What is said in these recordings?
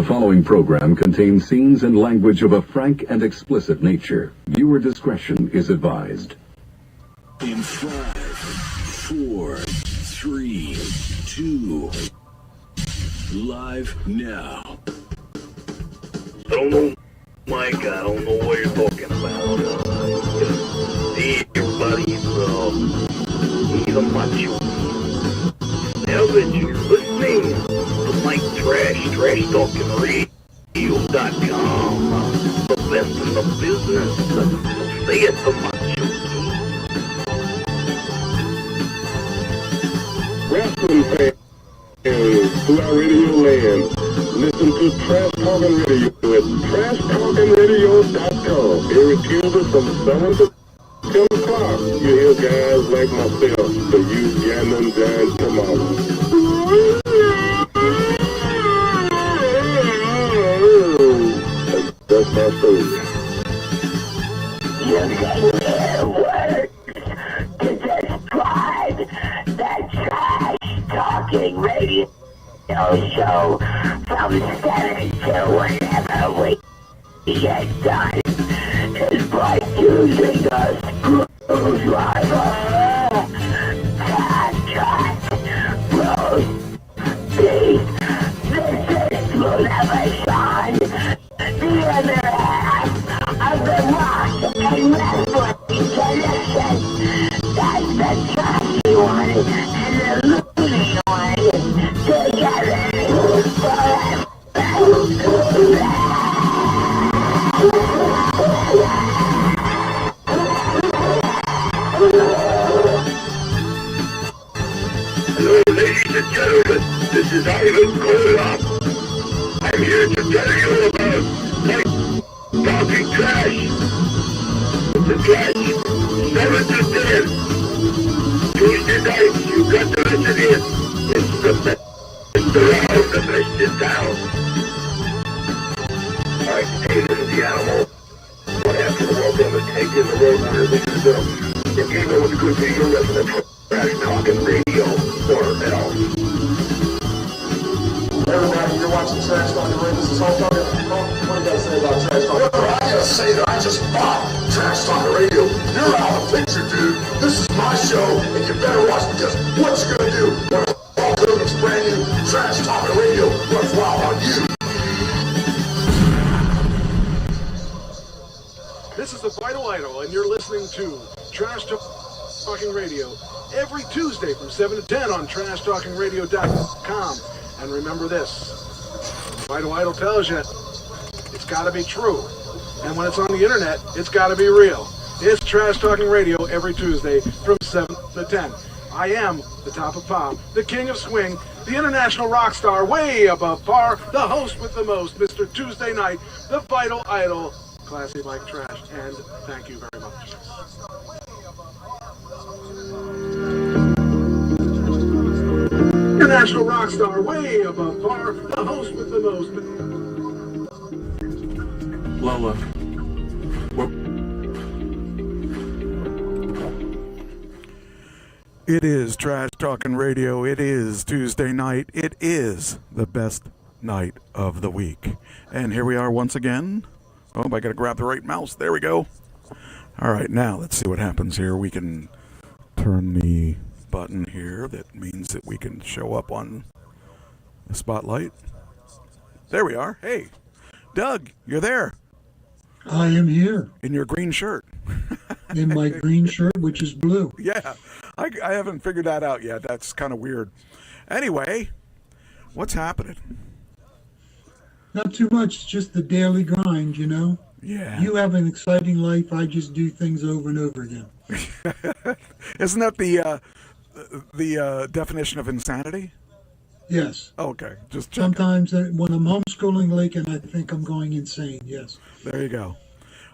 following program contains scenes and language of a frank and explicit nature. Viewer discretion is advised. In 5, 4, 3, 2, live now. Oh, Mike, I don't know what you're talking about. Hey, everybody, he's a macho. Now that you're listening to Mike TrashTalkingRadio.com, the best in the business. Say it to macho. Wrestling fans throughout radio land, listen to Trash Talking Radio at TrashTalkingRadio.com. Every Tuesday from 7 to 10 o'clock, you hear guys like myself, the youth Gannon Giant Tomorrow. That's my story. You can hear words to describe the Trash Talking Radio show from 7 to whenever we get done is by using a screwdriver, cut, roast, beef, the six will never shine, the other half of the rock and wrestling connection. That's the trashy one and the loony one together forever. Hello, ladies and gentlemen, this is Ivan Koloff. I'm here to tell you about Mike Talking Trash. The Trash, 7 to 10. Tuesday nights, you got to listen in. It's the best around, the best in town. Alright, hey, this is the animal. What happened to the world government taking the road where this is if you know what's good for you, listen to Trash Talking Radio, or else. Everybody, you're watching Trash Talking Radio. This is all talking. What do you got to say about Trash Talking Radio? I gotta say that I just bought Trash Talking Radio. You're out of the picture, dude. This is my show, and you better watch because what you gonna do when all Cogan's brand new Trash Talking Radio runs wild on you? This is the Vital Idol, and you're listening to Trash Talking Radio every Tuesday from 7 to 10 on TrashTalkingRadio.com. And remember this, Vital Idol tells you it's got to be true. And when it's on the internet, it's got to be real. It's Trash Talking Radio every Tuesday from 7 to 10. I am the top of pop, the king of swing, the international rock star way above par, the host with the most, Mr. Tuesday Night, the Vital Idol, Classy Like Trash, and thank you very much. International rock star way above par, the host with the most. Lola. It is Trash Talking Radio. It is Tuesday night. It is the best night of the week. And here we are once again. Oh, I got to grab the right mouse. There we go. All right, now let's see what happens here. We can turn the button here. That means that we can show up on the spotlight. There we are. Hey, Doug, you're there. I am here. In your green shirt. In my green shirt, which is blue. Yeah, I haven't figured that out yet. That's kind of weird. Anyway, what's happening? Not too much, just the daily grind, you know? Yeah. You have an exciting life. I just do things over and over again. Isn't that the definition of insanity? Yes. Okay, just checking. Sometimes when I'm homeschooling Lincoln, I think I'm going insane, yes. There you go.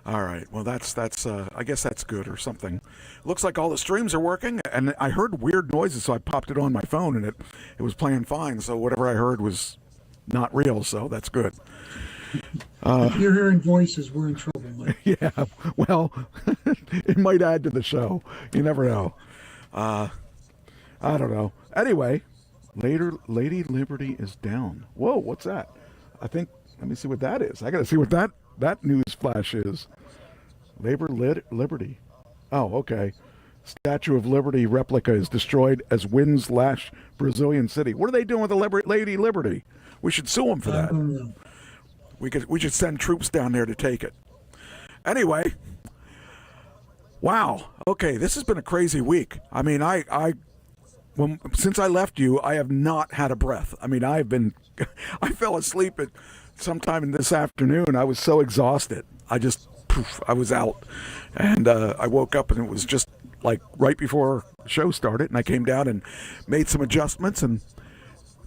All right, well, that's I guess that's good or something. Looks like all the streams are working, and I heard weird noises, so I popped it on my phone, and it was playing fine, so whatever I heard was not real, so that's good. If you're hearing voices, we're in trouble, Mike. Yeah, well, it might add to the show. You never know. I don't know. Anyway, Lady Liberty is down. Whoa, what's that? I think Let me see what that is. I got to see what that news flash is. Liberty. Oh, okay. Statue of Liberty replica is destroyed as winds lash Brazilian city. What are they doing with the Lady Liberty? We should sue them for that. I don't know. We should send troops down there to take it. Anyway, wow. Okay, this has been a crazy week. I mean, since I left you, I have not had a breath. I mean, I fell asleep at sometime this afternoon. I was so exhausted. I was out, and I woke up and it was just like right before the show started, and I came down and made some adjustments, and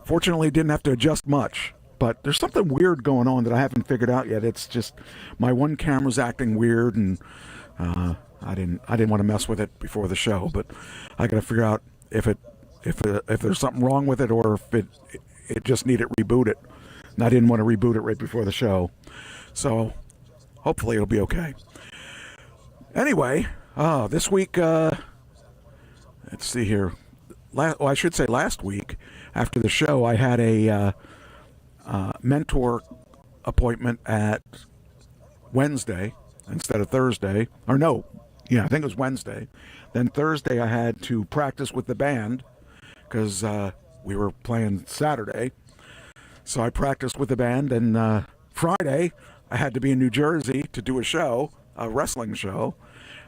fortunately didn't have to adjust much. But there's something weird going on that I haven't figured out yet. It's just my one camera's acting weird, and I didn't want to mess with it before the show. But I got to figure out if there's something wrong with it, or if it just needed rebooted. And I didn't want to reboot it right before the show, so hopefully it'll be okay. Anyway, this week, let's see here. I should say last week after the show, I had a mentor appointment at Wednesday instead of Thursday. I think it was Wednesday. Then Thursday I had to practice with the band because we were playing Saturday. So I practiced with the band, and Friday I had to be in New Jersey to do a wrestling show.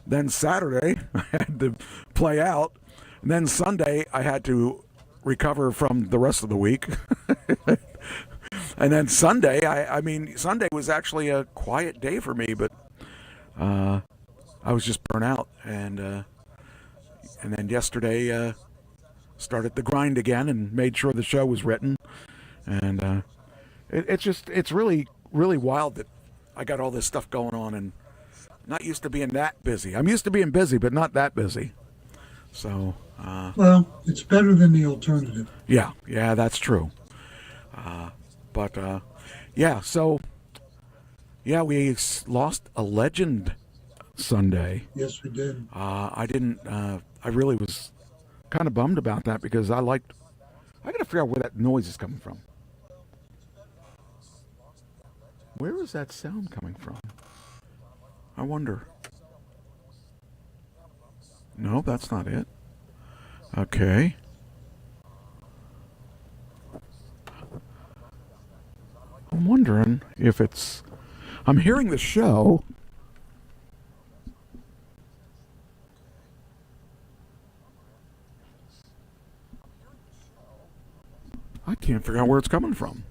Then Saturday I had to play out. And then Sunday I had to recover from the rest of the week. And then Sunday, Sunday was actually a quiet day for me, but I was just burnt out. And then yesterday started the grind again and made sure the show was written. And it's really, really wild that I got all this stuff going on and not used to being that busy. I'm used to being busy, but not that busy. So, well, it's better than the alternative. Yeah, that's true. We lost a legend Sunday. Yes, we did. I really was kind of bummed about that because I got to figure out where that noise is coming from. Where is that sound coming from? I wonder. No, that's not it. Okay. I'm wondering if I'm hearing the show. I can't figure out where it's coming from.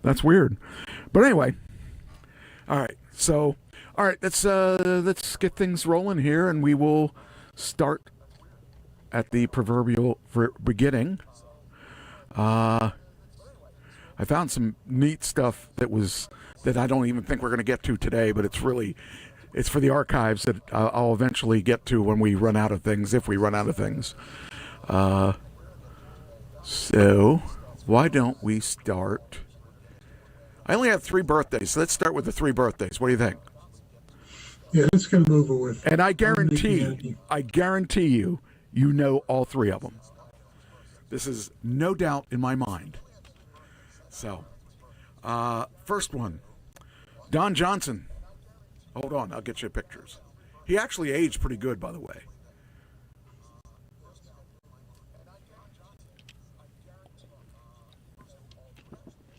That's weird. But anyway. All right. So, let's get things rolling here, and we will start at the proverbial beginning. I found some neat stuff that I don't even think we're going to get to today, but it's for the archives that I'll eventually get to when we run out of things, if we run out of things. So why don't we start? I only have 3 birthdays, so let's start with the 3 birthdays. What do you think? Yeah, let's get them over with. And I guarantee you know all 3 of them. This is no doubt in my mind. So, first one, Don Johnson. Hold on, I'll get you pictures. He actually aged pretty good, by the way.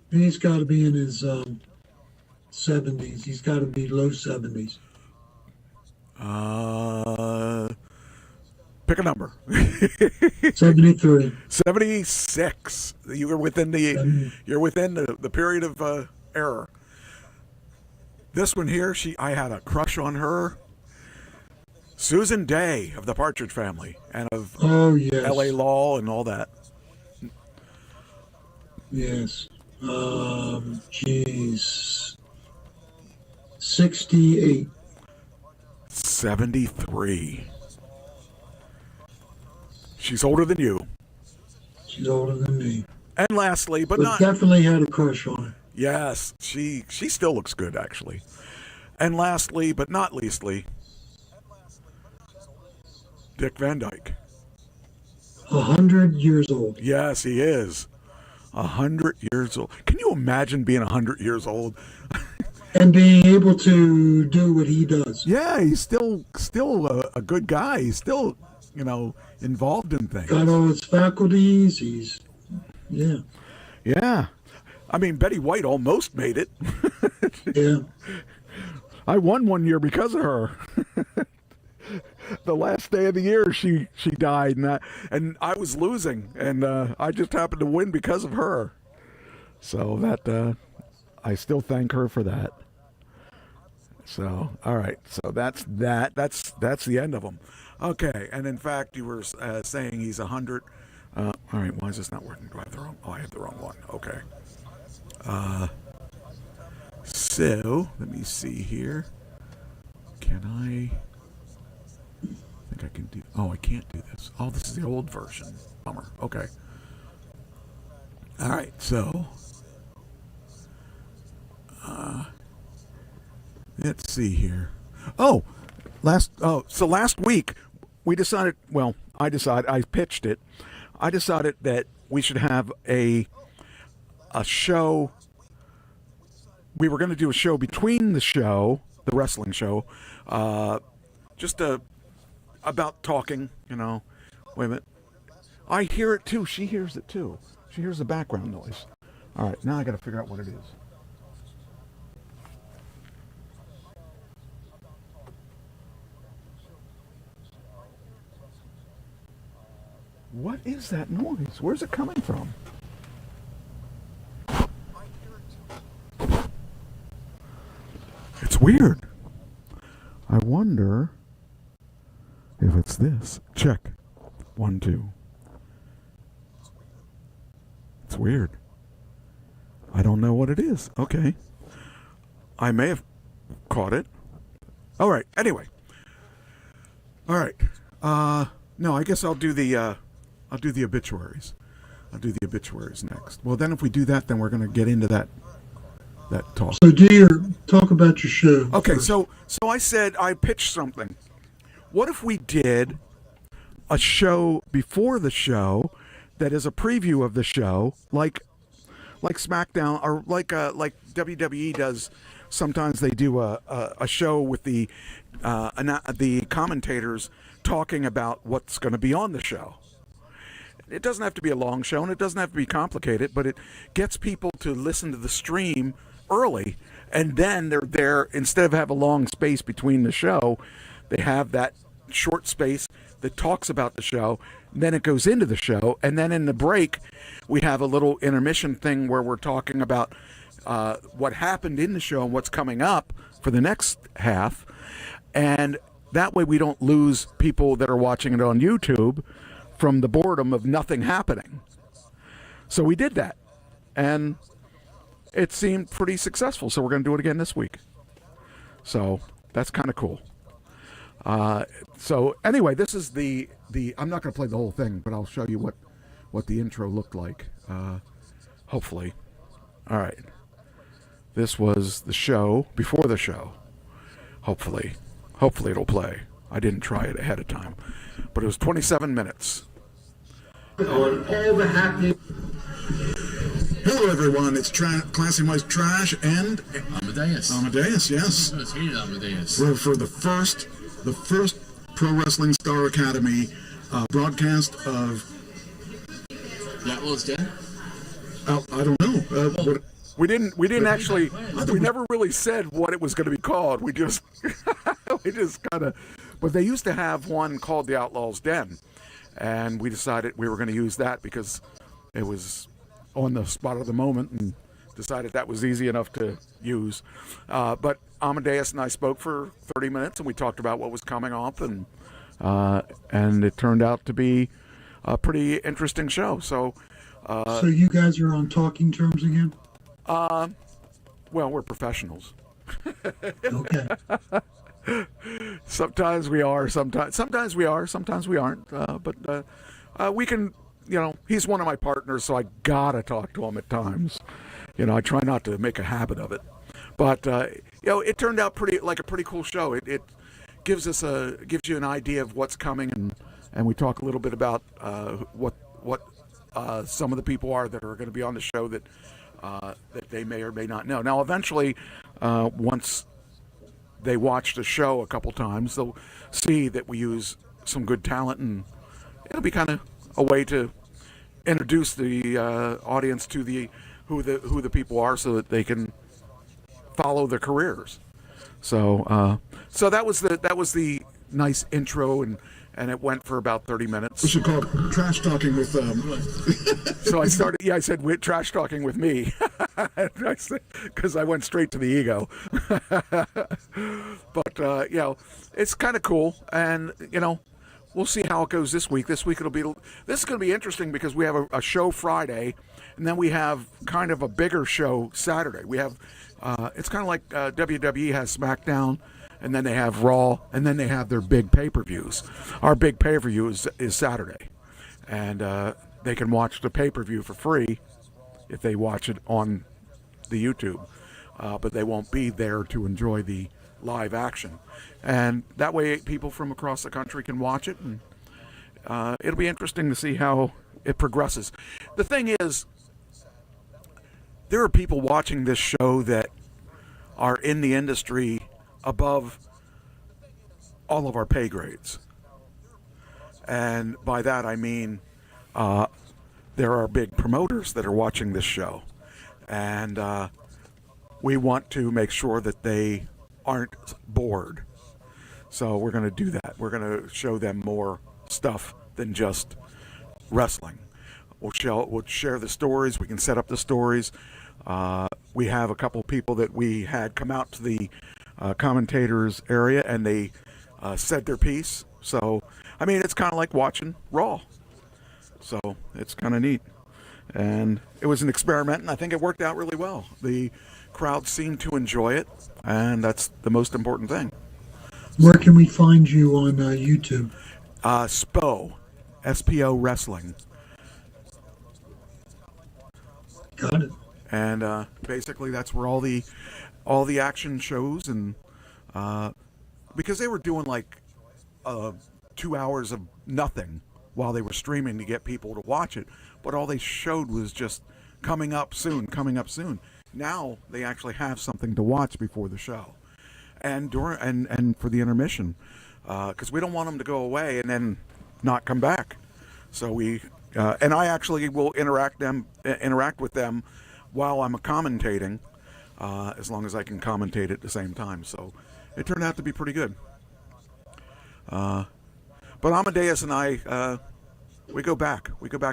He's got to be in his 70s. He's got to be low 70s. Pick a number. 73. 76. You're within the period of error. This one here, I had a crush on her. Susan Day of the Partridge Family and of L.A. Law and all that. Yes. 68. 73. She's older than you. She's older than me. And lastly, but not... definitely had a crush on her. Yes, she still looks good, actually. And lastly, but not leastly, Dick Van Dyke. 100 years old. Yes, he is. 100 years old. Can you imagine being 100 years old? And being able to do what he does. Yeah, he's still a good guy. He's still, involved in things. Got all his faculties. Yeah. I mean, Betty White almost made it. Yeah. I won one year because of her. The last day of the year, she died, and I was losing, and I just happened to win because of her. So that I still thank her for that. So all right, so that's the end of them. Okay, and in fact, you were saying he's 100. All right, why is this not working? Do I have the wrong? Oh, I have the wrong one. Okay. So let me see here. Can I think I can do? Oh, I can't do this. Oh, this is the old version. Bummer. Okay. All right. So, let's see here. So last week we decided. Well, I pitched it. I decided that we should have a show. We were going to do a show between the wrestling show, just about talking, Wait a minute. I hear it too. She hears it too. She hears the background noise. All right, now I got to figure out what it is. What is that noise? Where's it coming from? It's weird. I wonder if it's this. Check. 1, 2. It's weird. I don't know what it is. Okay. I may have caught it. All right. Anyway. All right. No, I guess I'll do the obituaries. I'll do the obituaries next. Well, then if we do that, then we're going to get into that talk. So talk about your show. Okay, first. so I said I pitched something. What if we did a show before the show that is a preview of the show, like SmackDown or like WWE does? Sometimes they do a show with the commentators talking about what's going to be on the show. It doesn't have to be a long show, and it doesn't have to be complicated, but it gets people to listen to the stream early, and then they're there. Instead of have a long space between the show, they have that short space that talks about the show, and then it goes into the show, and then in the break, we have a little intermission thing where we're talking about what happened in the show and what's coming up for the next half, and that way we don't lose people that are watching it on YouTube from the boredom of nothing happening. So we did that, and it seemed pretty successful, so we're going to do it again this week. So that's kind of cool. So anyway, this is the I'm not going to play the whole thing, but I'll show you what the intro looked like, hopefully. All right. This was the show before the show. Hopefully it'll play. I didn't try it ahead of time, but it was 27 minutes. On all the happening. Hello, everyone. It's Classy Mike's Trash and Amadeus. Amadeus, yes. I hated Amadeus. We're for the first Pro Wrestling Star Academy broadcast of. That was dead. I don't know. We didn't actually. We never really said what it was going to be called. We just kind of. But they used to have one called the Outlaws Den, and we decided we were going to use that because it was on the spot of the moment, and decided that was easy enough to use. But Amadeus and I spoke for 30 minutes, and we talked about what was coming up, and it turned out to be a pretty interesting show. So you guys are on talking terms again? Well, we're professionals. Okay. Sometimes we are, sometimes we are, sometimes we aren't. But we can, he's one of my partners, so I gotta talk to him at times. I try not to make a habit of it. But it turned out like a pretty cool show. It gives you an idea of what's coming, and we talk a little bit about what some of the people are that are going to be on the show that that they may or may not know. Now, eventually, once they watch the show a couple times, they'll see that we use some good talent, and it'll be kind of a way to introduce the audience to who the people are, so that they can follow their careers. So so that was the nice intro, and it went for about 30 minutes. We should call it trash talking with So I started. Yeah, I said trash talking with me, because I went straight to the ego. But you know, it's kind of cool, and you know, we'll see how it goes this week. This is going to be interesting, because we have a show Friday, and then we have kind of a bigger show Saturday. We have it's kind of like WWE has SmackDown, and then they have Raw, and then they have their big pay-per-views. Our big pay-per-view is Saturday, and they can watch the pay-per-view for free if they watch it on the YouTube, but they won't be there to enjoy the live action. And that way people from across the country can watch it, and it'll be interesting to see how it progresses. The thing is, there are people watching this show that are in the industry above all of our pay grades. And by that I mean there are big promoters that are watching this show. And we want to make sure that they aren't bored. So we're going to do that. We're going to show them more stuff than just wrestling. We'll share the stories. We can set up the stories. We have a couple people that we had come out to the commentators area, and they said their piece. So, I mean, it's kind of like watching Raw. So it's kind of neat. And it was an experiment, and I think it worked out really well. The crowd seemed to enjoy it, and that's the most important thing. Where can we find you on YouTube? SPO, S-P-O Wrestling. Got it. And basically that's where all the action shows, and because they were doing like 2 hours of nothing while they were streaming to get people to watch it, but all they showed was just coming up soon. Now they actually have something to watch before the show, and during and for the intermission, because we don't want them to go away and then not come back. So we and I actually will interact with them while I'm commentating, as long as I can commentate at the same time. So it turned out to be pretty good. But Amadeus and I, we go back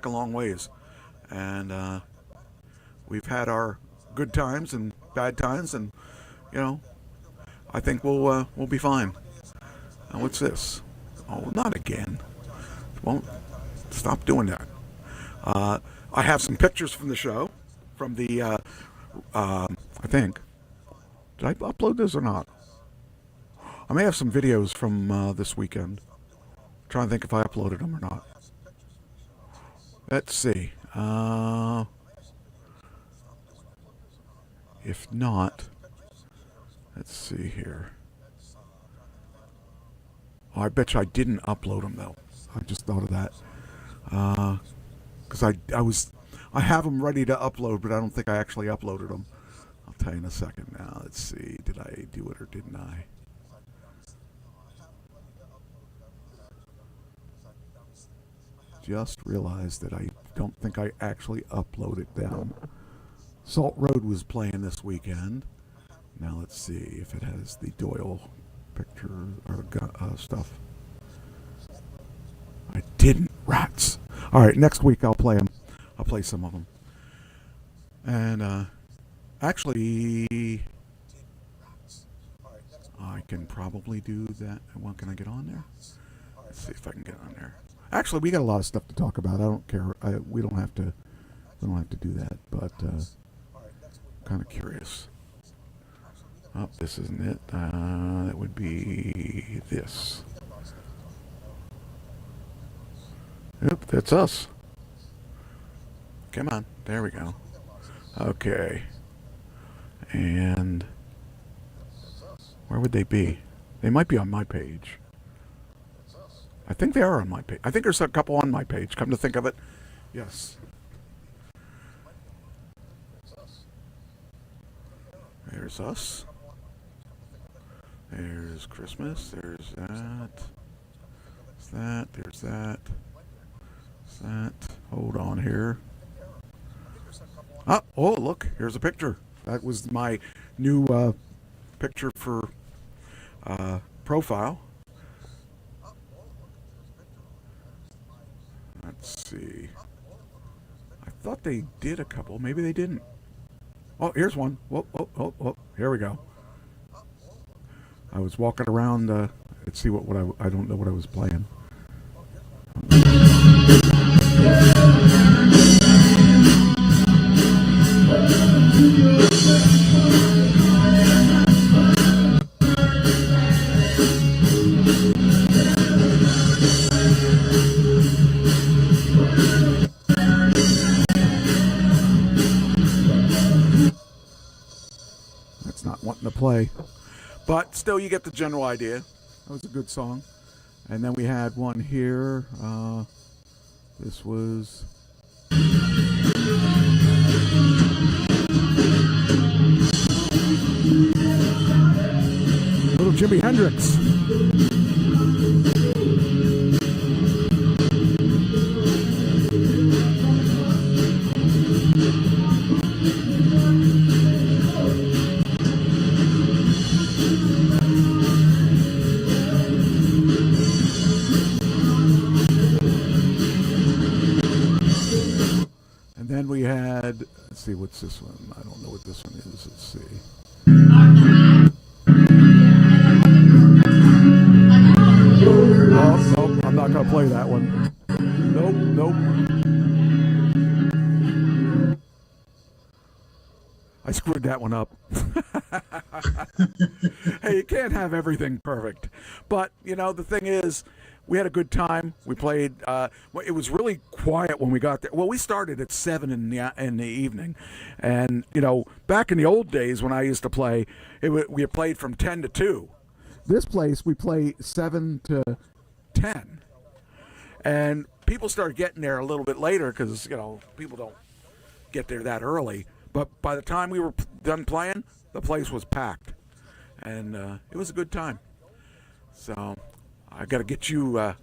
a long ways, and we've had our good times and bad times, and you know, I think we'll be fine. What's this? Oh, not again! Won't stop doing that. I have some pictures from the show, from the I think. Did I upload this or not? I may have some videos from this weekend. I'm trying to think if I uploaded them or not. Let's see. If not, let's see here. Oh, I bet you I didn't upload them though. I just thought of that. Because I have them ready to upload, but I don't think I actually uploaded them. I'll tell you in a second now. Let's see. Did I do it or didn't I? Just realized that I don't think I actually uploaded them. Salt Road was playing this weekend. Now let's see if it has the Doyle picture or stuff. I didn't. Rats. All right, next week I'll play them. I'll play some of them. And actually, I can probably do that. What can I get on there? Let's see if I can get on there. Actually, we got a lot of stuff to talk about. I don't care. We don't have to do that. But kind of curious. Oh, this isn't it. That would be this. Yep, that's us. Come on. There we go. Okay. And where would they be? They might be on my page. I think they are on my page. I think there's a couple on my page. Come to think of it. Yes. There's us. There's Christmas. There's that. There's that. There's that. There's that. Hold on here. Oh, look. Here's a picture. That was my new picture for profile. Let's see. I thought they did a couple. Maybe they didn't. Oh, here's one. Whoa, whoa, whoa, whoa. Here we go. I was walking around. Let's see what I don't know what I was playing. That's not wanting to play. But still, you get the general idea. That was a good song. And then we had one here. This was... Little Jimi Hendrix. And then we had, let's see, what's this one? I don't know what this one is. Let's see. Oh, nope, I'm not going to play that one. Nope, nope. I screwed that one up. Hey, you can't have everything perfect. But, you know, the thing is, we had a good time. We played. It was really quiet when we got there. Well, we started at 7 in the evening, and you know, back in the old days when I used to play, we played from 10 to 2. This place we play 7 to 10, and people started getting there a little bit later because you know people don't get there that early. But by the time we were done playing, the place was packed, and it was a good time. So. I got to get you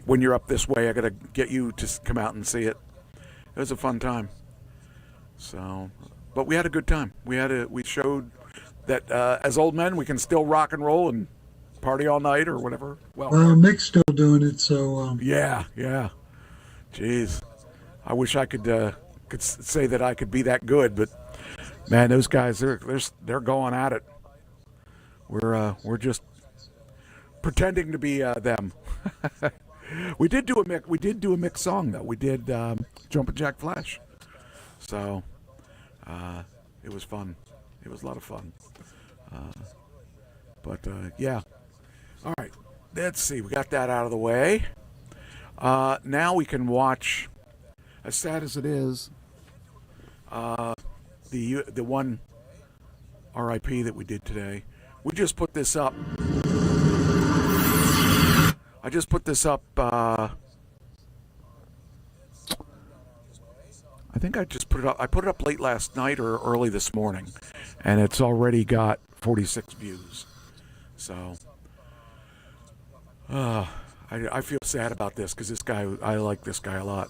when you're up this way. I got to get you to come out and see it. It was a fun time. So, but we had a good time. We showed that as old men we can still rock and roll and party all night or whatever. Well, Mick's still doing it, so yeah. Jeez, I wish I could say that I could be that good, but man, those guys they're going at it. We're just pretending to be them. We did do a mixed song though. We did Jumpin' Jack Flash. So it was fun. It was a lot of fun. But yeah. All right. Let's see. We got that out of the way. Now we can watch, as sad as it is, the one R.I.P. that we did today. We just put this up. I just put this up. I think I just put it up. I put it up late last night or early this morning, and it's already got 46 views. So, I feel sad about this because this guy, I like this guy a lot.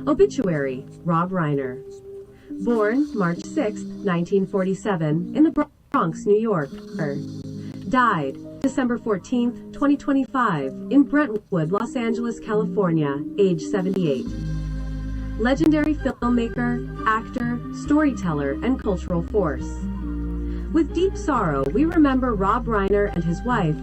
Obituary, Rob Reiner. Born March 6, 1947, in the Bronx, New York. Died December 14, 2025, in Brentwood, Los Angeles, California, age 78. Legendary filmmaker, actor, storyteller, and cultural force. With deep sorrow, we remember Rob Reiner and his wife,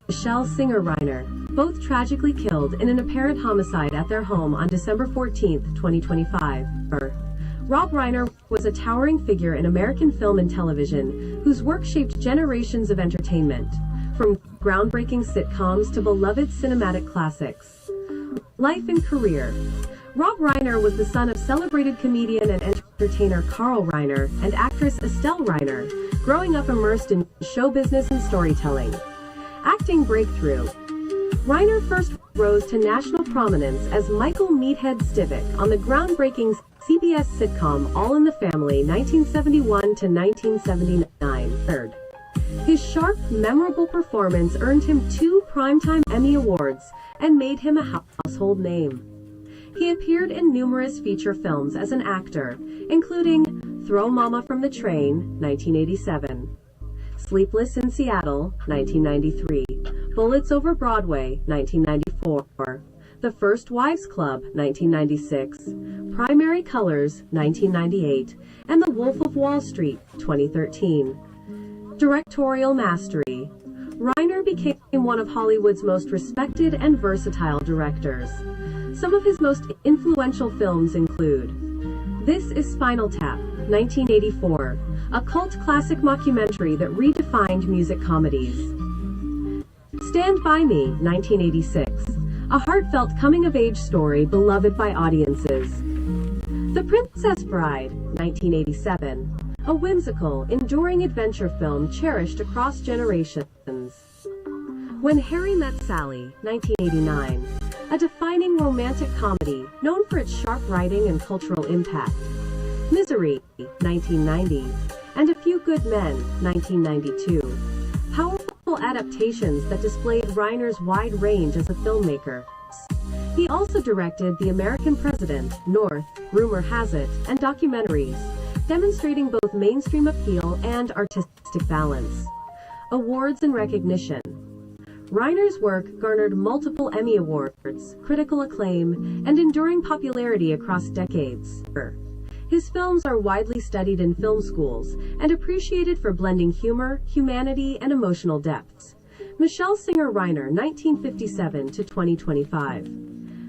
Michelle Reiner, both tragically killed in an apparent homicide at their home on December 14, 2025. Rob Reiner was a towering figure in American film and television, whose work shaped generations of entertainment, from groundbreaking sitcoms to beloved cinematic classics. Life and career. Rob Reiner was the son of celebrated comedian and entertainer Carl Reiner and actress Estelle Reiner, growing up immersed in show business and storytelling. Acting breakthrough. Reiner first rose to national prominence as Michael Meathead Stivic on the groundbreaking CBS sitcom All in the Family 1971 to 1979. Third, his sharp, memorable performance earned him 2 Primetime Emmy Awards and made him a household name. He appeared in numerous feature films as an actor, including Throw Mama from the Train, 1987, Sleepless in Seattle, 1993, Bullets Over Broadway, 1994, The First Wives Club, 1996, Primary Colors, 1998, and The Wolf of Wall Street, 2013. Directorial mastery. Reiner became one of Hollywood's most respected and versatile directors. Some of his most influential films include This is Spinal Tap, 1984, a cult classic mockumentary that redefined music comedies. Stand By Me, 1986, a heartfelt coming-of-age story beloved by audiences. The Princess Bride, 1987, a whimsical, enduring adventure film cherished across generations. When Harry Met Sally, 1989, a defining romantic comedy known for its sharp writing and cultural impact. Misery, 1990, and A Few Good Men, 1992. Powerful adaptations that displayed Reiner's wide range as a filmmaker. He also directed The American President, North, Rumor Has It, and documentaries, demonstrating both mainstream appeal and artistic balance. Awards and recognition. Reiner's work garnered multiple Emmy Awards, critical acclaim, and enduring popularity across decades. His films are widely studied in film schools and appreciated for blending humor, humanity, and emotional depths. Michelle Singer Reiner, 1957 to 2025.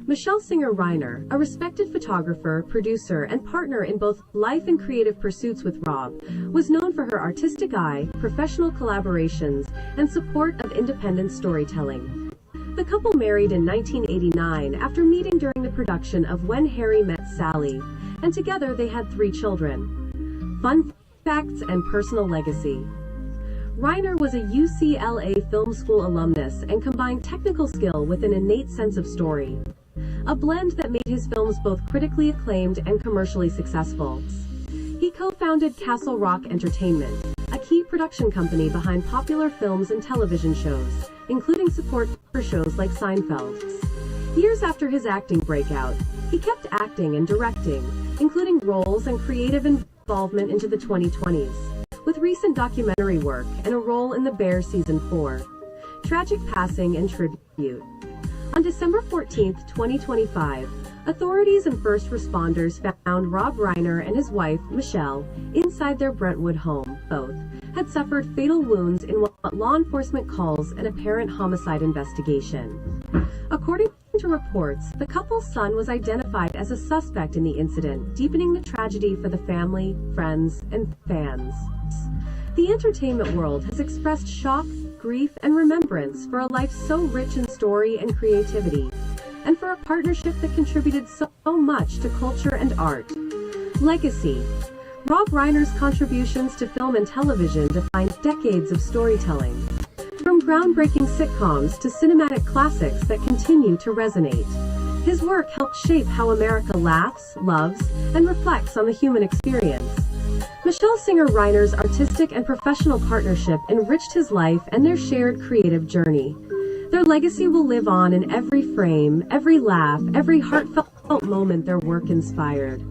Michelle Singer Reiner, a respected photographer, producer, and partner in both life and creative pursuits with Rob, was known for her artistic eye, professional collaborations, and support of independent storytelling. The couple married in 1989 after meeting during the production of When Harry Met Sally, and together they had 3 children. Fun facts and personal legacy. Reiner was a UCLA Film School alumnus and combined technical skill with an innate sense of story. A blend that made his films both critically acclaimed and commercially successful. He co-founded Castle Rock Entertainment, a key production company behind popular films and television shows, including support for shows like Seinfeld. Years after his acting breakout, he kept acting and directing, including roles and creative involvement into the 2020s, with recent documentary work and a role in The Bear Season 4. Tragic passing and tribute. On December 14, 2025, authorities and first responders found Rob Reiner and his wife, Michelle, inside their Brentwood home. Both had suffered fatal wounds in what law enforcement calls an apparent homicide investigation. According to reports, the couple's son was identified as a suspect in the incident, deepening the tragedy for the family, friends, and fans. The entertainment world has expressed shock, grief, and remembrance for a life so rich in story and creativity, and for a partnership that contributed so much to culture and art. Legacy. Rob Reiner's contributions to film and television define decades of storytelling, from groundbreaking sitcoms to cinematic classics that continue to resonate. His work helped shape how America laughs, loves, and reflects on the human experience. Michelle Singer Reiner's artistic and professional partnership enriched his life and their shared creative journey. Their legacy will live on in every frame, every laugh, every heartfelt moment their work inspired.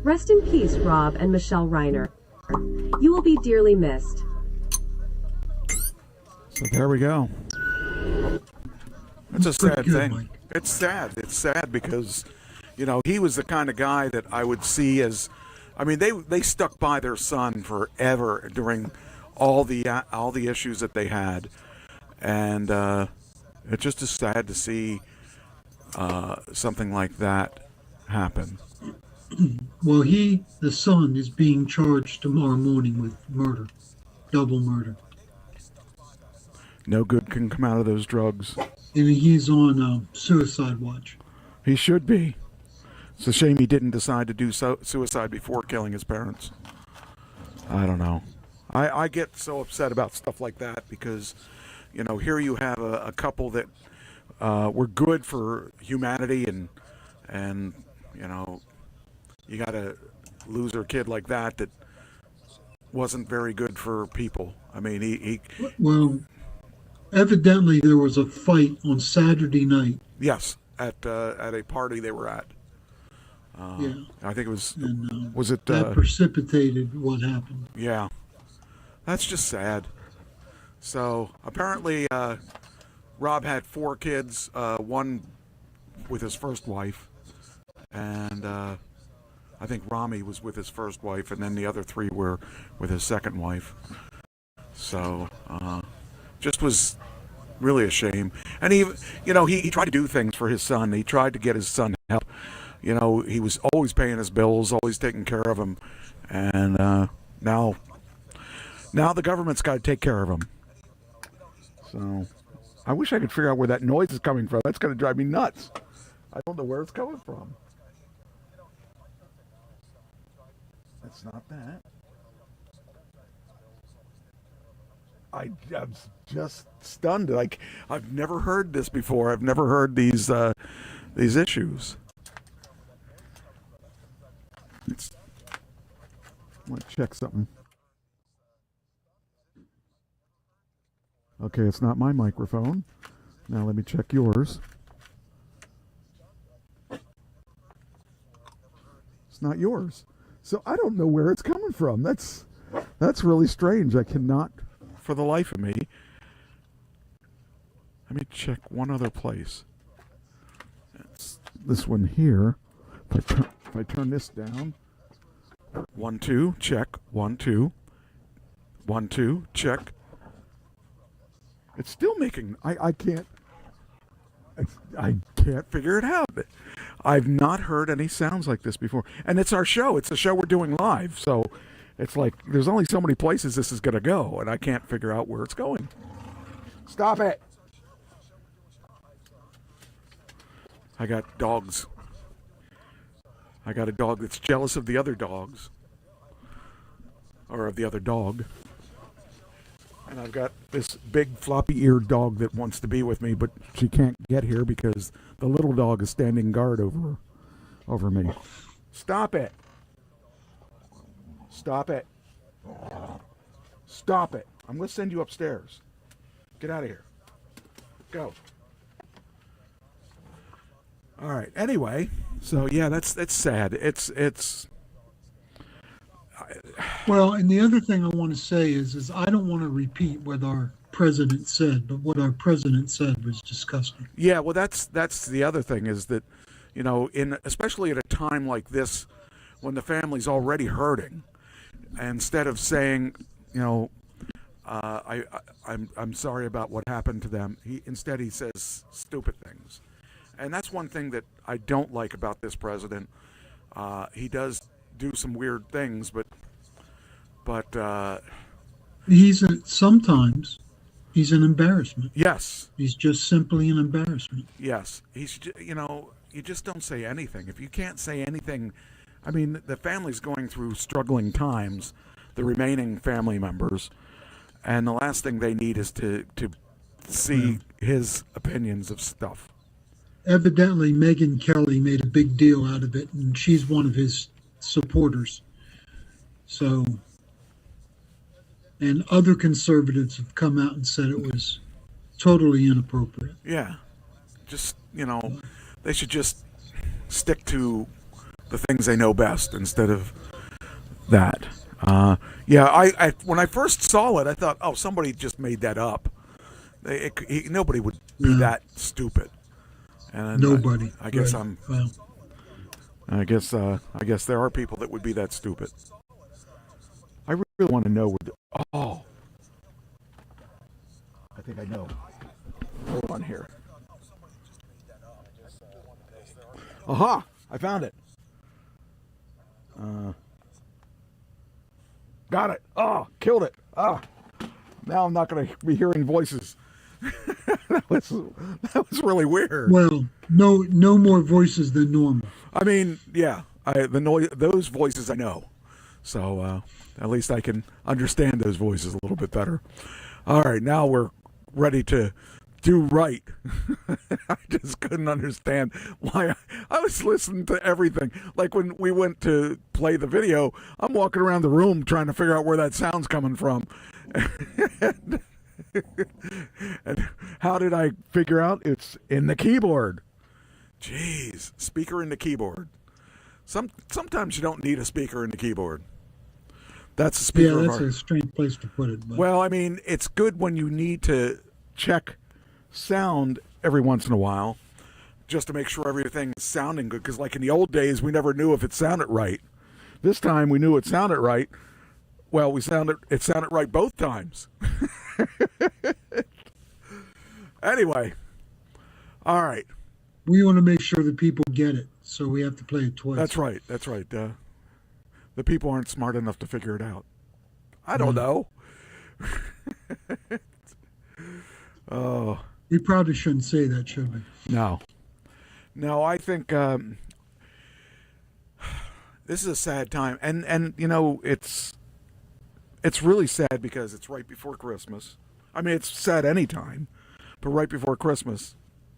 Rest in peace, Rob and Michelle Reiner. You will be dearly missed. So there we go. It's a sad thing. Mike. It's sad. It's sad because, you know, he was the kind of guy that I would see as, I mean, they stuck by their son forever during all the issues that they had, and it just is sad to see something like that happen. Well, the son, is being charged tomorrow morning with murder, double murder. No good can come out of those drugs. And he's on suicide watch. He should be. It's a shame he didn't decide to do suicide before killing his parents. I don't know. I get so upset about stuff like that because, you know, here you have a couple that were good for humanity, and you know, you got to lose a kid like that wasn't very good for people. I mean, he Well, evidently there was a fight on Saturday night. yes, at a party they were at. Yeah. I think it was. And Was it? that precipitated what happened. Yeah, that's just sad. So apparently, Rob had 4 kids. One with his first wife, and I think Rami was with his first wife, and then the other 3 were with his second wife. So just was really a shame. And he tried to do things for his son. He tried to get his son help. You know, he was always paying his bills, always taking care of him, and now the government's got to take care of him. So I wish I could figure out where that noise is coming from. That's going to drive me nuts. I don't know where it's coming from. That's not that. I'm just stunned. Like, I've never heard this before. I've never heard these issues. I want to check something. Okay, it's not my microphone. Now let me check yours. It's not yours. So I don't know where it's coming from. That's really strange. I cannot, for the life of me. Let me check one other place. It's this one here. If I turn this down. 1 2 check. 1 2. 1 2 check. It's still making. I can't figure it out. I've not heard any sounds like this before. And it's our show. It's a show we're doing live. So it's like there's only so many places this is going to go, and I can't figure out where it's going. Stop it. I got dogs. I got a dog that's jealous of the other dogs. Or of the other dog. And I've got this big floppy-eared dog that wants to be with me, but she can't get here because the little dog is standing guard over me. Stop it. Stop it. Stop it. I'm going to send you upstairs. Get out of here. Go. All right. Anyway, so yeah, that's sad. It's Well, and the other thing I want to say is I don't want to repeat what our president said, but what our president said was disgusting. Yeah, well, that's the other thing is that, you know, especially at a time like this, when the family's already hurting, instead of saying, you know, I'm sorry about what happened to them, he says stupid things, and that's one thing that I don't like about this president. He does do some weird things, but sometimes he's an embarrassment. Yes, he's just simply an embarrassment. Yes, you just don't say anything. If you can't say anything, I mean, the family's going through struggling times, the remaining family members, and the last thing they need is to see his opinions of stuff. Evidently, Megyn Kelly made a big deal out of it, and she's one of his supporters. So, and other conservatives have come out and said it was totally inappropriate. Yeah, just, you know, they should just stick to the things they know best instead of that. Yeah, I when I first saw it, I thought, oh, somebody just made that up. Nobody would be that stupid. And nobody. I guess right. I guess there are people that would be that stupid. I really want to know. I think I know. Hold on here. Aha! I found it. Got it. Oh, killed it. Now I'm not going to be hearing voices. that was really weird. Well, no more voices than normal. I mean, yeah, those voices I know, so at least I can understand those voices a little bit better. All right, now we're ready to do right. I just couldn't understand why. I was listening to everything. Like when we went to play the video, I'm walking around the room trying to figure out where that sound's coming from. And how did I figure out? It's in the keyboard. Jeez, speaker in the keyboard. Sometimes you don't need a speaker in the keyboard. That's a speaker. Yeah, that's a strange place to put it. But. Well, I mean, it's good when you need to check sound every once in a while, just to make sure everything's sounding good. Because, like in the old days, we never knew if it sounded right. This time, we knew it sounded right. Well, it sounded right both times. Anyway, all right. We want to make sure that people get it, so we have to play it twice. That's right. The people aren't smart enough to figure it out. I don't know. Oh. We probably shouldn't say that, should we? No, I think this is a sad time, and you know it's really sad because it's right before Christmas. I mean, it's sad any time, but right before Christmas,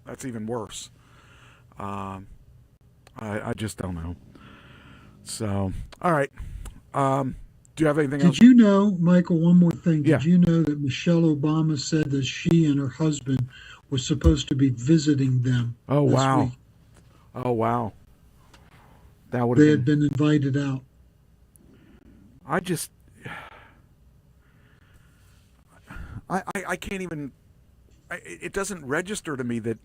that's even worse. I just don't know. So, all right. Do you have anything else? Did you know, Michael, one more thing? Yeah. Did you know that Michelle Obama said that she and her husband were supposed to be visiting them this week? Oh, wow. That would They had been invited out. I can't even... It doesn't register to me that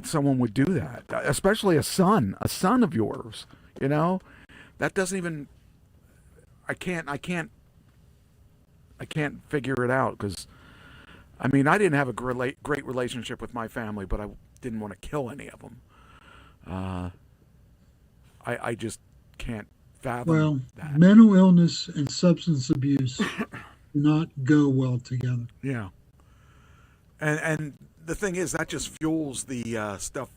someone would do that, especially a son of yours, you know? That doesn't even... I can't figure it out because, I mean, I didn't have a great relationship with my family, but I didn't want to kill any of them. I just can't fathom that. Mental illness and substance abuse do not go well together. Yeah. And the thing is, that just fuels the stuff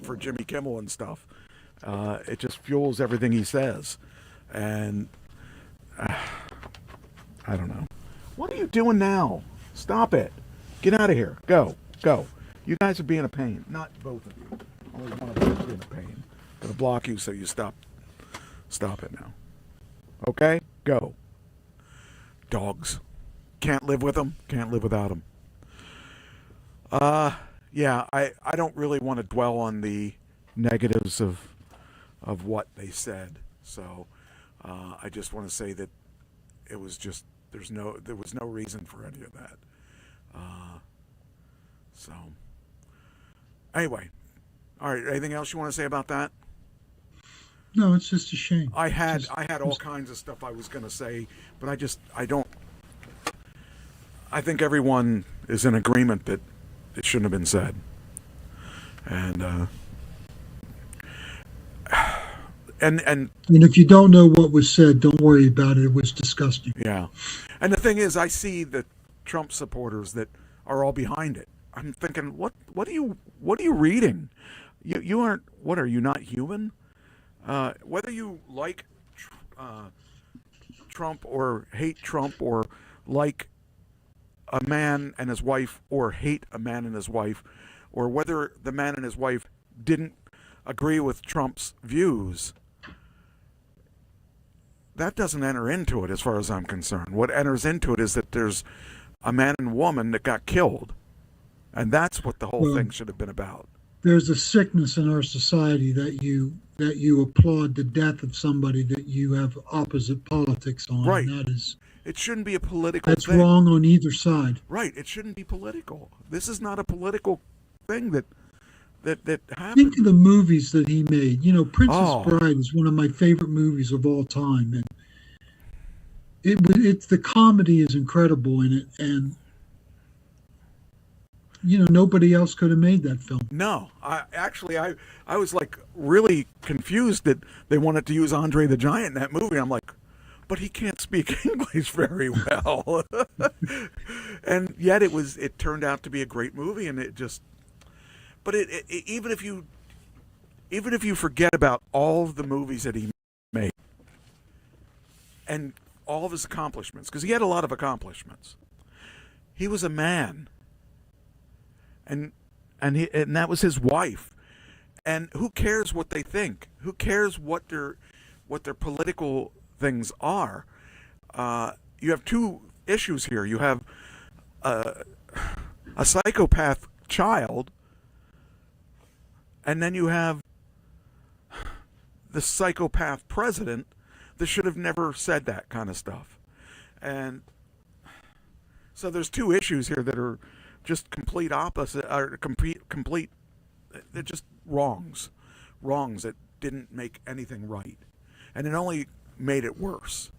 for Jimmy Kimmel and stuff. It just fuels everything he says. And I don't know. What are you doing now? Stop it. Get out of here. Go. You guys are being a pain. Not both of you. Only one of you is being a pain. I'm going to block you so you stop it now. Okay? Go. Dogs. Can't live with them. Can't live without them. Yeah, I don't really want to dwell on the negatives of what they said. So I just want to say that it was just there was no reason for any of that. So anyway, all right. Anything else you want to say about that? No, it's just a shame. I had all kinds of stuff I was going to say, but I don't. I think everyone is in agreement that it shouldn't have been said, and if you don't know what was said, don't worry about it. It was disgusting. Yeah, and the thing is, I see the Trump supporters that are all behind it. I'm thinking, what are you reading? You aren't. What are you, not human? Whether you like Trump or hate Trump or like a man and his wife or hate a man and his wife, or whether the man and his wife didn't agree with Trump's views, that doesn't enter into it as far as I'm concerned. What enters into it is that there's a man and woman that got killed, and that's what the whole thing should have been about. There's a sickness in our society that you applaud the death of somebody that you have opposite politics on. Right. And that is... It shouldn't be a political That's thing. wrong on either side. Right. It shouldn't be political. This is not a political thing that happened. Think of the movies that he made. You know, Princess Bride is one of my favorite movies of all time, and it's the comedy is incredible in it, and you know, nobody else could have made that film. No, I was like really confused that they wanted to use Andre the Giant in that movie. I'm like, but he can't speak English very well. And yet it turned out to be a great movie, and but even if you forget about all of the movies that he made and all of his accomplishments, because he had a lot of accomplishments, he was a man and that was his wife. And who cares what they think? Who cares what their political things are? You have two issues here. You have a psychopath child, and then you have the psychopath president that should have never said that kind of stuff. And so there's two issues here that are just complete opposite, or complete, they're just wrongs that didn't make anything right. And it only made it worse.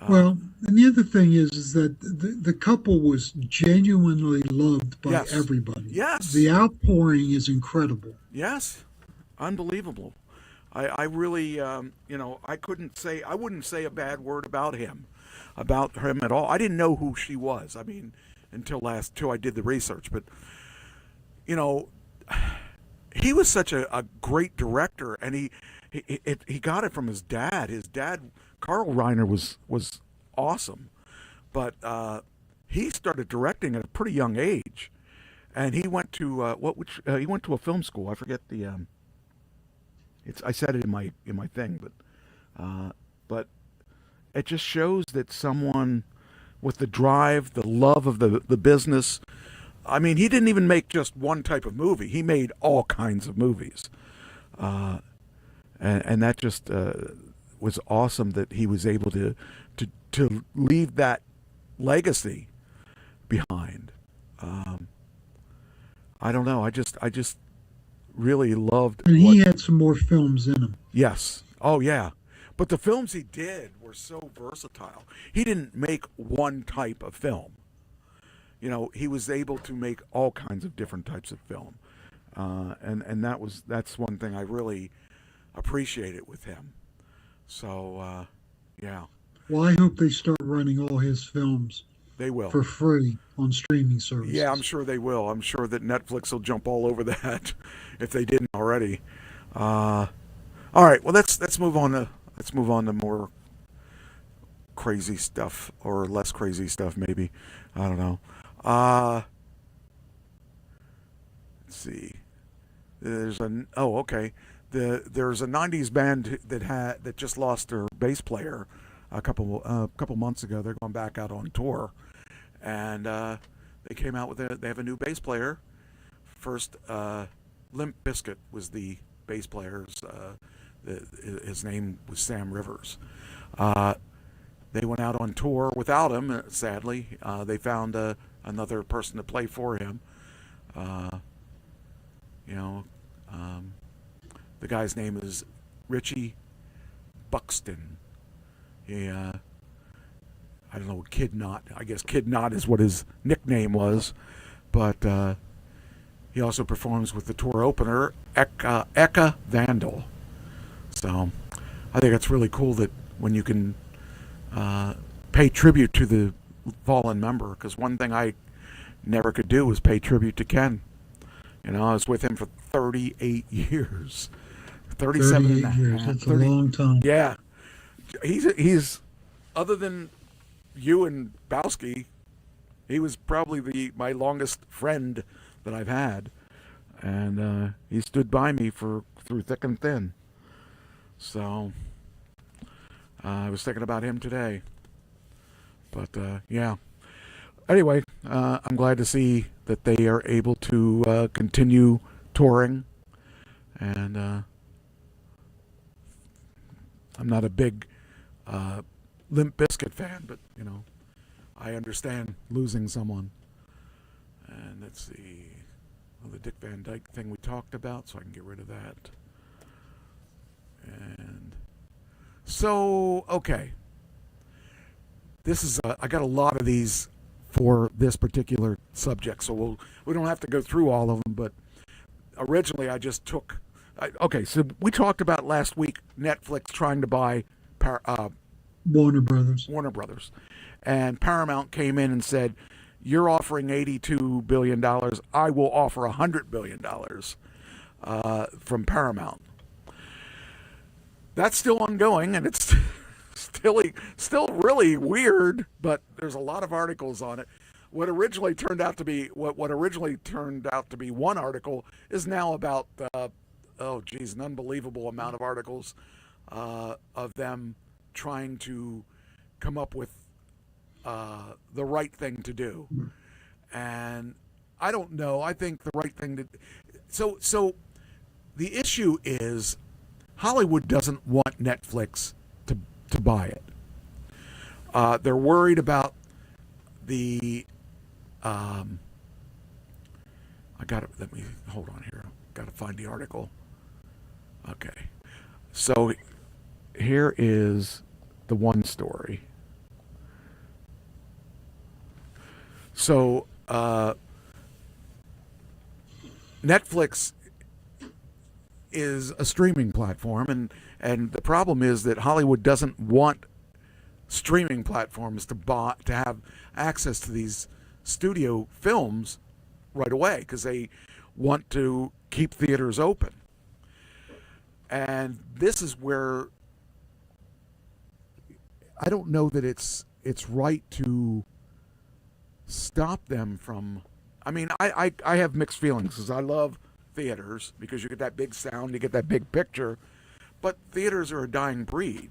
Well, and the other thing is that the couple was genuinely loved by everybody. Yes. The outpouring is incredible. Yes. Unbelievable. I really, I wouldn't say a bad word about him at all. I didn't know who she was. I mean, until I did the research. But, he was such a great director, and he got it from his dad. His dad, Carl Reiner, was awesome, but he started directing at a pretty young age, and he went to he went to a film school. I forget the I said it in my thing, but it just shows that someone with the drive, the love of the business. I mean, he didn't even make just one type of movie. He made all kinds of movies. And that just was awesome that he was able to leave that legacy behind. I don't know. I just really loved. And he had some more films in him. Yes. Oh, yeah. But the films he did were so versatile. He didn't make one type of film. He was able to make all kinds of different types of film. And that's one thing I really appreciated with him. So, yeah. Well, I hope they start running all his films. They will. For free on streaming services. Yeah, I'm sure they will. I'm sure that Netflix will jump all over that if they didn't already. All right. Well, let's move on to more crazy stuff, or less crazy stuff, maybe. I don't know. Let's see. There's a 90s band that just lost their bass player a couple months ago. They're going back out on tour, and they came out with they have a new bass player. First, Limp Bizkit was the bass player. His name was Sam Rivers. They went out on tour without him. Sadly, they found another person to play for him. The guy's name is Richie Buxton. I don't know, Kid Knot. I guess Kid Knot is what his nickname was. But he also performs with the tour opener, Eka Vandal. So I think it's really cool that when you can pay tribute to the fallen member, because one thing I never could do was pay tribute to Ken. I was with him for 38 years. 37 and a half. Years. That's 30, a long time. Yeah. He's other than you and Bowski, he was probably my longest friend that I've had. And he stood by me through thick and thin. So I was thinking about him today. But yeah. Anyway, I'm glad to see that they are able to continue touring. And I'm not a big Limp Bizkit fan, but, I understand losing someone. And let's see. The Dick Van Dyke thing we talked about, so I can get rid of that. And so, okay. This is I got a lot of these for this particular subject, so we don't have to go through all of them. But originally, I just took. Okay, so we talked about last week Netflix trying to buy Warner Brothers. And Paramount came in and said, "You're offering $82 billion. I will offer $100 billion from Paramount." That's still ongoing, and it's still really weird, but there's a lot of articles on it. what originally turned out to be one article is now about an unbelievable amount of articles of them trying to come up with the right thing to do. And I don't know. I think the right thing to so the issue is Hollywood doesn't want Netflix to buy it. They're worried about the let me hold on here. Got to find the article. Okay. So here is the one story. So Netflix is a streaming platform, and the problem is that Hollywood doesn't want streaming platforms to have access to these studio films right away because they want to keep theaters open. And this is where I don't know that it's right to stop them from. I mean, I have mixed feelings because I love theaters because you get that big sound, you get that big picture, but theaters are a dying breed.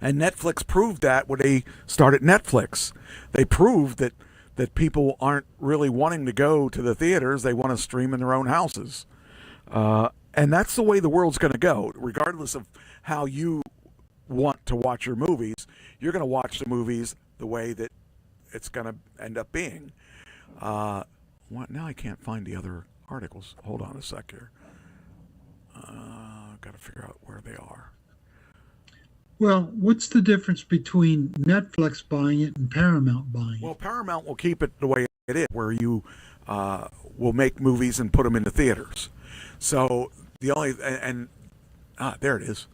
And Netflix proved that when they started Netflix. They proved that people aren't really wanting to go to the theaters. They want to stream in their own houses. And that's the way the world's going to go. Regardless of how you want to watch your movies, you're going to watch the movies the way that it's going to end up being. Now I can't find the other articles. Hold on a sec here. Got to figure out where they are. Well, what's the difference between Netflix buying it and Paramount buying it? Well, Paramount will keep it the way it is, where you will make movies and put them into theaters. So the only there it is.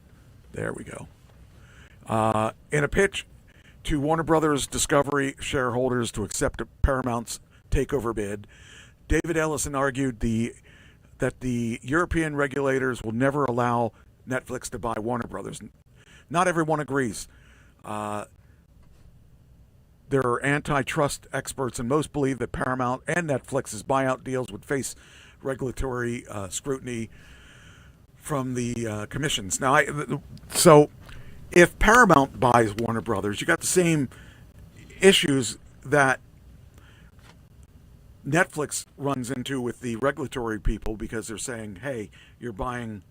There we go. In a pitch to Warner Brothers Discovery shareholders to accept Paramount's takeover bid, David Ellison argued that the European regulators will never allow Netflix to buy Warner Brothers. Not everyone agrees. There are antitrust experts, and most believe that Paramount and Netflix's buyout deals would face regulatory scrutiny from the commissions. Now, so if Paramount buys Warner Brothers, you got the same issues that Netflix runs into with the regulatory people because they're saying, hey, you're buying.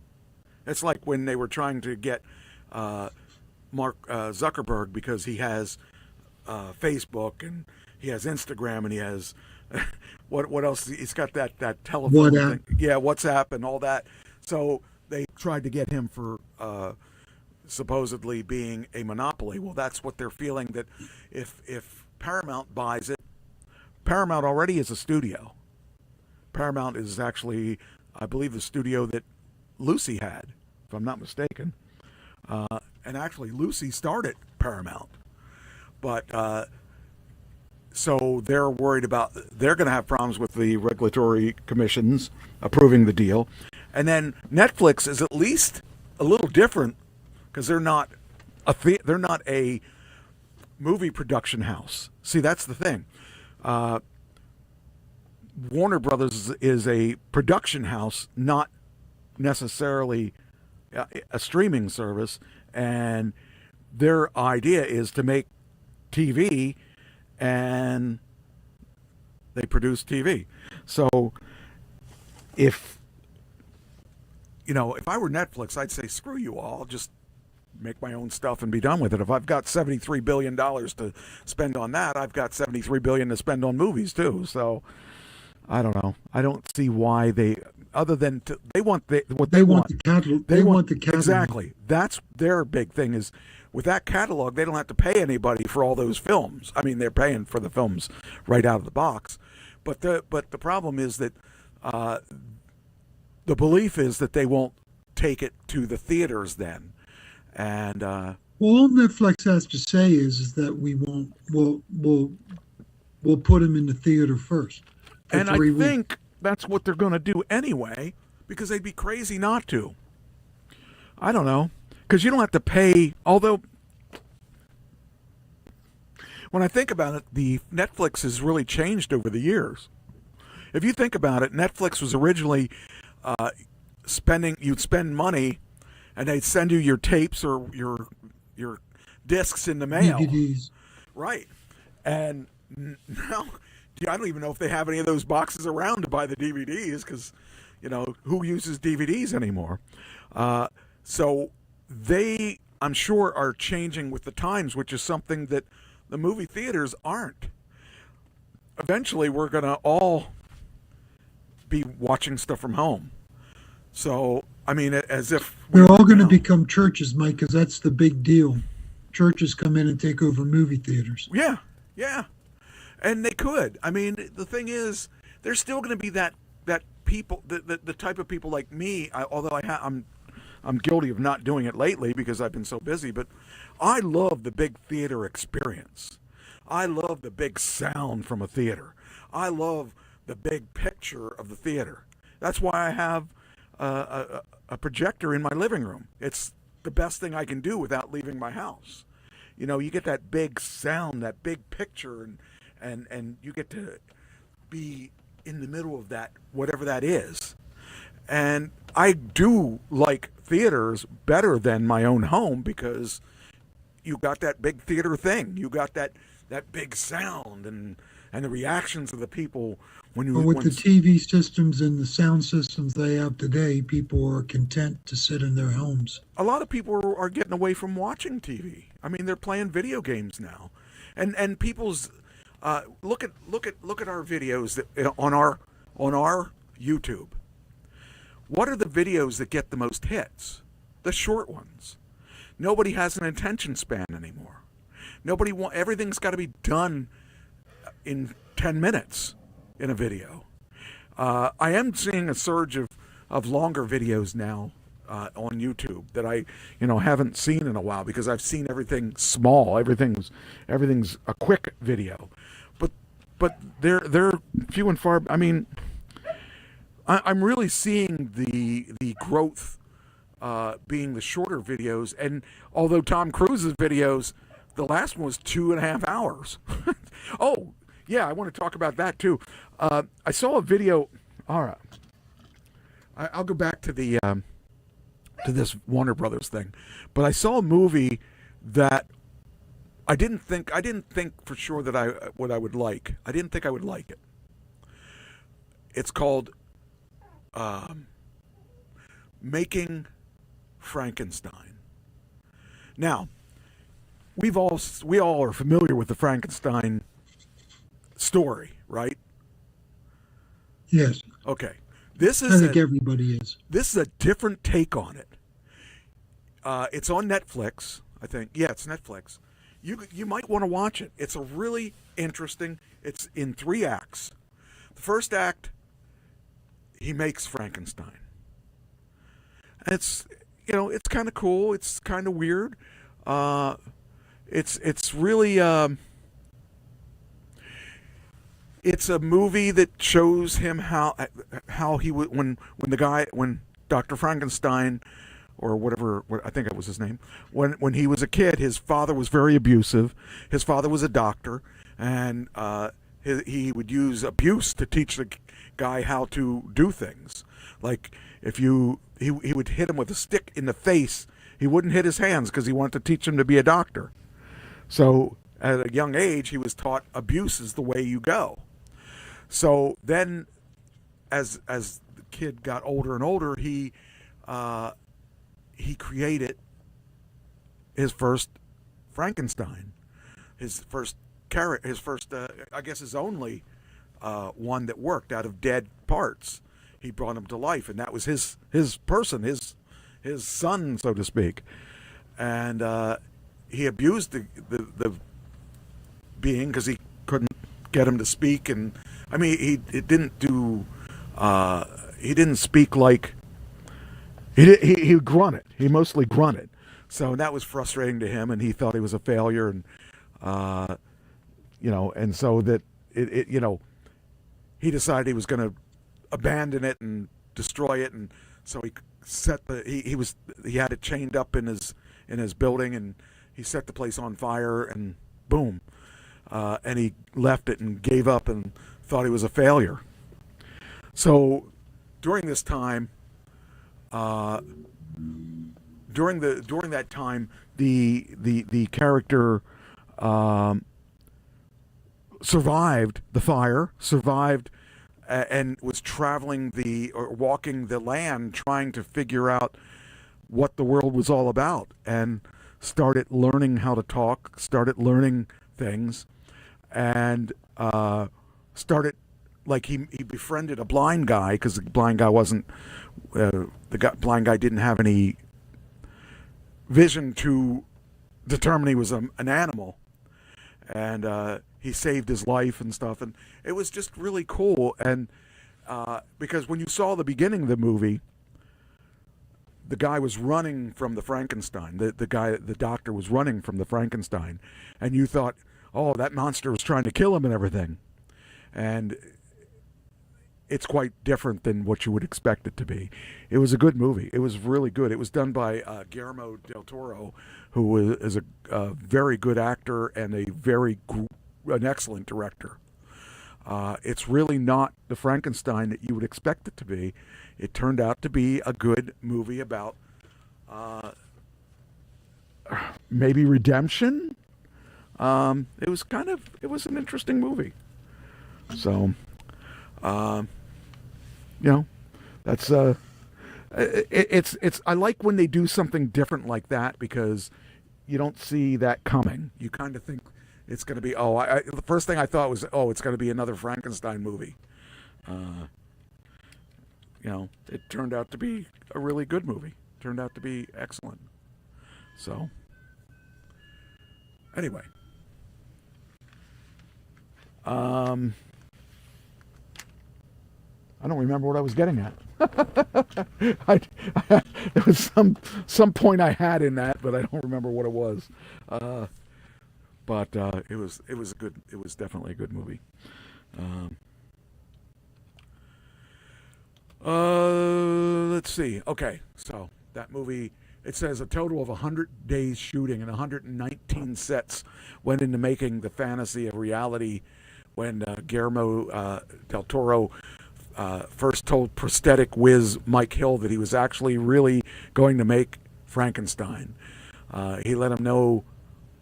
It's like when they were trying to get Mark Zuckerberg because he has Facebook and he has Instagram and he has what else? He's got that telephone thing. Yeah, WhatsApp and all that. So they tried to get him for supposedly being a monopoly. Well, that's what they're feeling, that if Paramount buys it, Paramount already is a studio. Paramount is actually, I believe, the studio that Lucy had, if I'm not mistaken. And actually, Lucy started Paramount. But so they're worried they're going to have problems with the regulatory commissions approving the deal. And then Netflix is at least a little different because they're not a movie production house. See, that's the thing. Warner Brothers is a production house, not necessarily a streaming service, and their idea is to make TV, and they produce TV. So if I were Netflix, I'd say, screw you all, I'll just make my own stuff and be done with it. If I've got $73 billion to spend on that, I've got $73 billion to spend on movies too. So I don't know. I don't see why they want the catalog. They want the catalog. Exactly. That's their big thing is with that catalog, they don't have to pay anybody for all those films. I mean, they're paying for the films right out of the box. But the problem is that the belief is that they won't take it to the theaters then. And all Netflix has to say is that we'll put them in the theater first. And I think that's what they're going to do anyway, because they'd be crazy not to. I don't know, because you don't have to pay. Although, when I think about it, the Netflix has really changed over the years. If you think about it, Netflix was originally you'd spend money and they'd send you your tapes or your discs in the mail. DVDs. Right. And now, I don't even know if they have any of those boxes around to buy the DVDs because, who uses DVDs anymore? So they, I'm sure, are changing with the times, which is something that the movie theaters aren't. Eventually, we're going to all be watching stuff from home. So, I mean, as if... They're all going to become churches, Mike, because that's the big deal. Churches come in and take over movie theaters. Yeah. And they could. I mean, the thing is, there's still going to be that people, the type of people like me, although I'm guilty of not doing it lately because I've been so busy, but I love the big theater experience. I love the big sound from a theater. I love the big picture of the theater. That's why I have a projector in my living room. It's the best thing I can do without leaving my house. You get that big sound, that big picture, and you get to be in the middle of that, whatever that is. And I do like theaters better than my own home because you got that big theater thing. You got that big sound and the reactions of the people when you... With the TV systems and the sound systems they have today, people are content to sit in their homes. A lot of people are getting away from watching TV. I mean, they're playing video games now. And people's... look at our videos on our YouTube. What are the videos that get the most hits? The short ones. Nobody has an attention span anymore. Everything's got to be done in 10 minutes in a video. I am seeing a surge of longer videos now on YouTube that I haven't seen in a while because I've seen everything small. Everything's a quick video. But they're few and far. I mean, I'm really seeing the growth being the shorter videos. And although Tom Cruise's videos, the last one was 2.5 hours. Oh, yeah, I want to talk about that too. I saw a video. All right, I'll go back to the to this Warner Brothers thing, but I saw a movie that I didn't think for sure that I would like. I didn't think I would like it. It's called Making Frankenstein. Now, we all are familiar with the Frankenstein story, right? Yes. Okay. I think everybody is. This is a different take on it. It's on Netflix, I think. Yeah, it's Netflix. You might want to watch it. It's a really interesting. It's in 3 acts. The first act, he makes Frankenstein. It's it's kind of cool. It's kind of weird. It's really it's a movie that shows him how he would when Dr. Frankenstein, or whatever, I think it was his name, when he was a kid, his father was very abusive. His father was a doctor, and he would use abuse to teach the guy how to do things. Like he would hit him with a stick in the face. He wouldn't hit his hands because he wanted to teach him to be a doctor. So at a young age, he was taught abuse is the way you go. So then, as the kid got older and older, he created his first Frankenstein, his first character, I guess his only one that worked out of dead parts. He brought him to life, and that was his person, his son, so to speak. And he abused the being because he couldn't get him to speak, and I mean he didn't speak like he grunted. He mostly grunted, so that was frustrating to him, and he thought he was a failure, and and so that he decided he was going to abandon it and destroy it, and so he had it chained up in his building, and he set the place on fire, and boom, and he left it and gave up and thought he was a failure. So during this time, during that time, the character survived the fire, survived, and was traveling or walking the land, trying to figure out what the world was all about, and started learning how to talk, started learning things, and started, like, he befriended a blind guy, because the blind guy wasn't, blind guy didn't have any vision to determine he was an animal, and he saved his life and stuff, and it was just really cool. And because when you saw the beginning of the movie, the guy was running from the Frankenstein. The doctor was running from the Frankenstein, and you thought, oh, that monster was trying to kill him and everything. And it's quite different than what you would expect it to be. It was a good movie. It was really good. It was done by Guillermo del Toro, who is a very good actor and an excellent director. It's really not the Frankenstein that you would expect it to be. It turned out to be a good movie about maybe redemption. It was an interesting movie. So, that's it's. I like when they do something different like that, because you don't see that coming. You kind of think it's going to be, the first thing I thought was, it's going to be another Frankenstein movie. It turned out to be a really good movie. Turned out to be excellent. So, anyway. I don't remember what I was getting at. There was some point I had in that, but I don't remember what it was. But it was definitely a good movie. Let's see. Okay, so that movie, it says a total of 100 days shooting and 119 sets went into making the fantasy a reality when Guillermo del Toro first told prosthetic whiz Mike Hill that he was actually really going to make Frankenstein. He let him know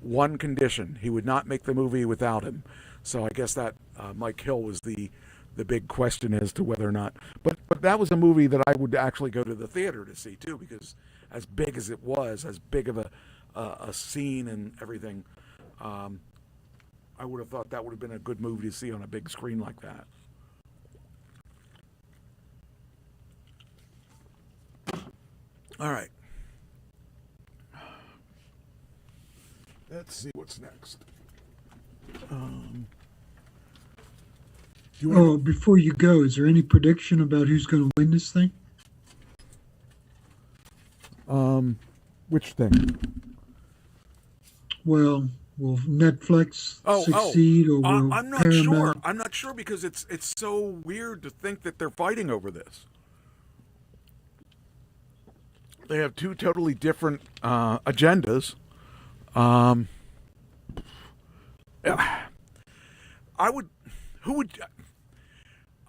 one condition: he would not make the movie without him. So I guess that Mike Hill was the big question as to whether or not. But that was a movie that I would actually go to the theater to see too, because as big as it was, as big of a scene and everything, I would have thought that would have been a good movie to see on a big screen like that. All right. Let's see what's next. Before you go, is there any prediction about who's going to win this thing? Which thing? Well, will Netflix succeed, or will I'm not Paramount? sure. I'm not sure, because it's so weird to think that they're fighting over this. They have two totally different agendas. I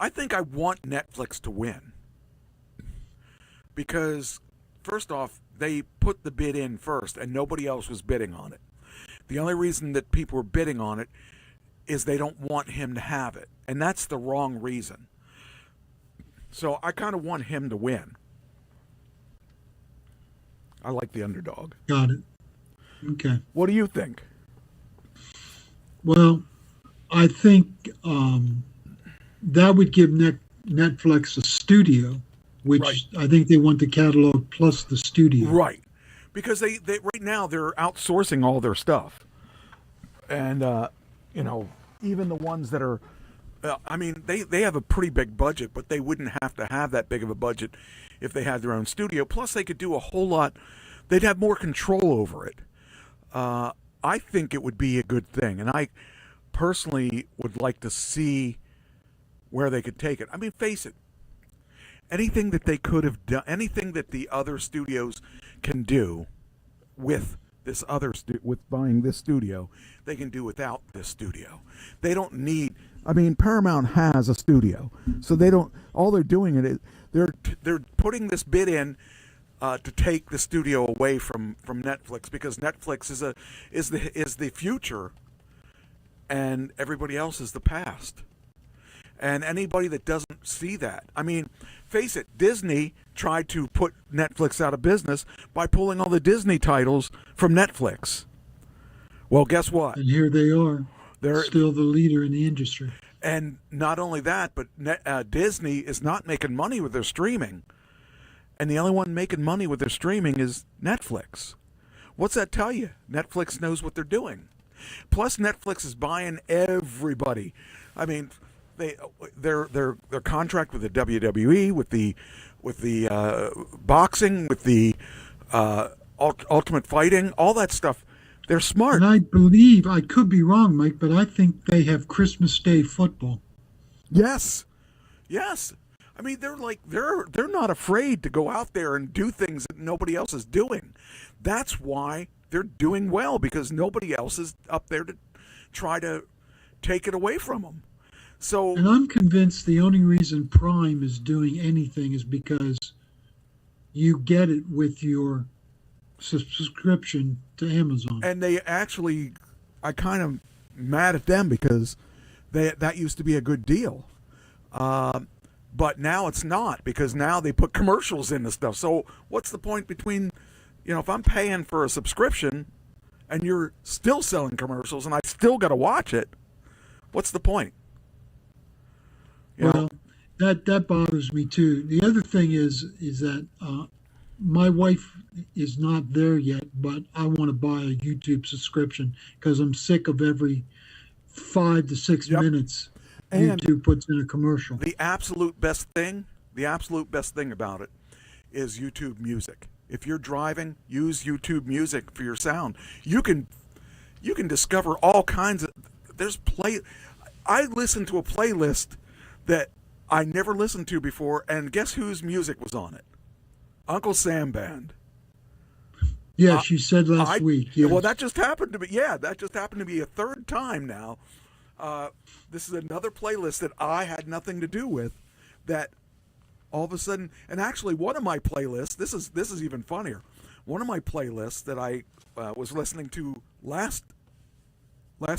think I want Netflix to win, because first off, they put the bid in first and nobody else was bidding on it. The only reason that people were bidding on it is they don't want him to have it, and that's the wrong reason. So I kind of want him to win. I like the underdog. Got it. Okay. What do you think? Well, I think that would give Netflix a studio, which Right. I think they want the catalog plus the studio. Right. Because they right now they're outsourcing all their stuff. And, even the ones that are, they have a pretty big budget, but they wouldn't have to have that big of a budget if they had their own studio. Plus, they could do a whole lot. They'd have more control over it. I think it would be a good thing. And I personally would like to see where they could take it. I mean, face it. Anything that they could have done, anything that the other studios can do with this other with buying this studio, they can do without this studio. They don't need. I mean, Paramount has a studio, so they don't. All they're doing it is they're putting this bid in to take the studio away from Netflix, because Netflix is the future, and everybody else is the past. And anybody that doesn't see that, I mean, face it, Disney tried to put Netflix out of business by pulling all the Disney titles from Netflix. Well, guess what? And here they are. They're still the leader in the industry. And not only that, but Disney is not making money with their streaming. And the only one making money with their streaming is Netflix. What's that tell you? Netflix knows what they're doing. Plus, Netflix is buying everybody. I mean, their contract with the WWE, with the boxing, with the Ultimate Fighting, all that stuff. They're smart. And I believe, I could be wrong, Mike, but I think they have Christmas Day football. Yes. I mean, they're not afraid to go out there and do things that nobody else is doing. That's why they're doing well, because nobody else is up there to try to take it away from them. So, and I'm convinced the only reason Prime is doing anything is because you get it with your subscription to Amazon. And they actually, I kind of mad at them because that used to be a good deal. But now it's not, because now they put commercials in the stuff. So what's the point between, if I'm paying for a subscription and you're still selling commercials and I still got to watch it, what's the point? Well, that bothers me too. The other thing is that my wife is not there yet, but I want to buy a YouTube subscription because I'm sick of every 5 to 6 minutes and YouTube puts in a commercial. The absolute best thing about it is YouTube Music. If you're driving, use YouTube Music for your sound. You can discover all kinds of. I listened to a playlist that I never listened to before, and guess whose music was on it? Uncle Sam Band. Yeah, she said last week. Yes. Well, that just happened to be. Yeah, that just happened to be a third time now. This is another playlist that I had nothing to do with. That all of a sudden, and actually, one of my playlists. This is even funnier. One of my playlists that I was listening to last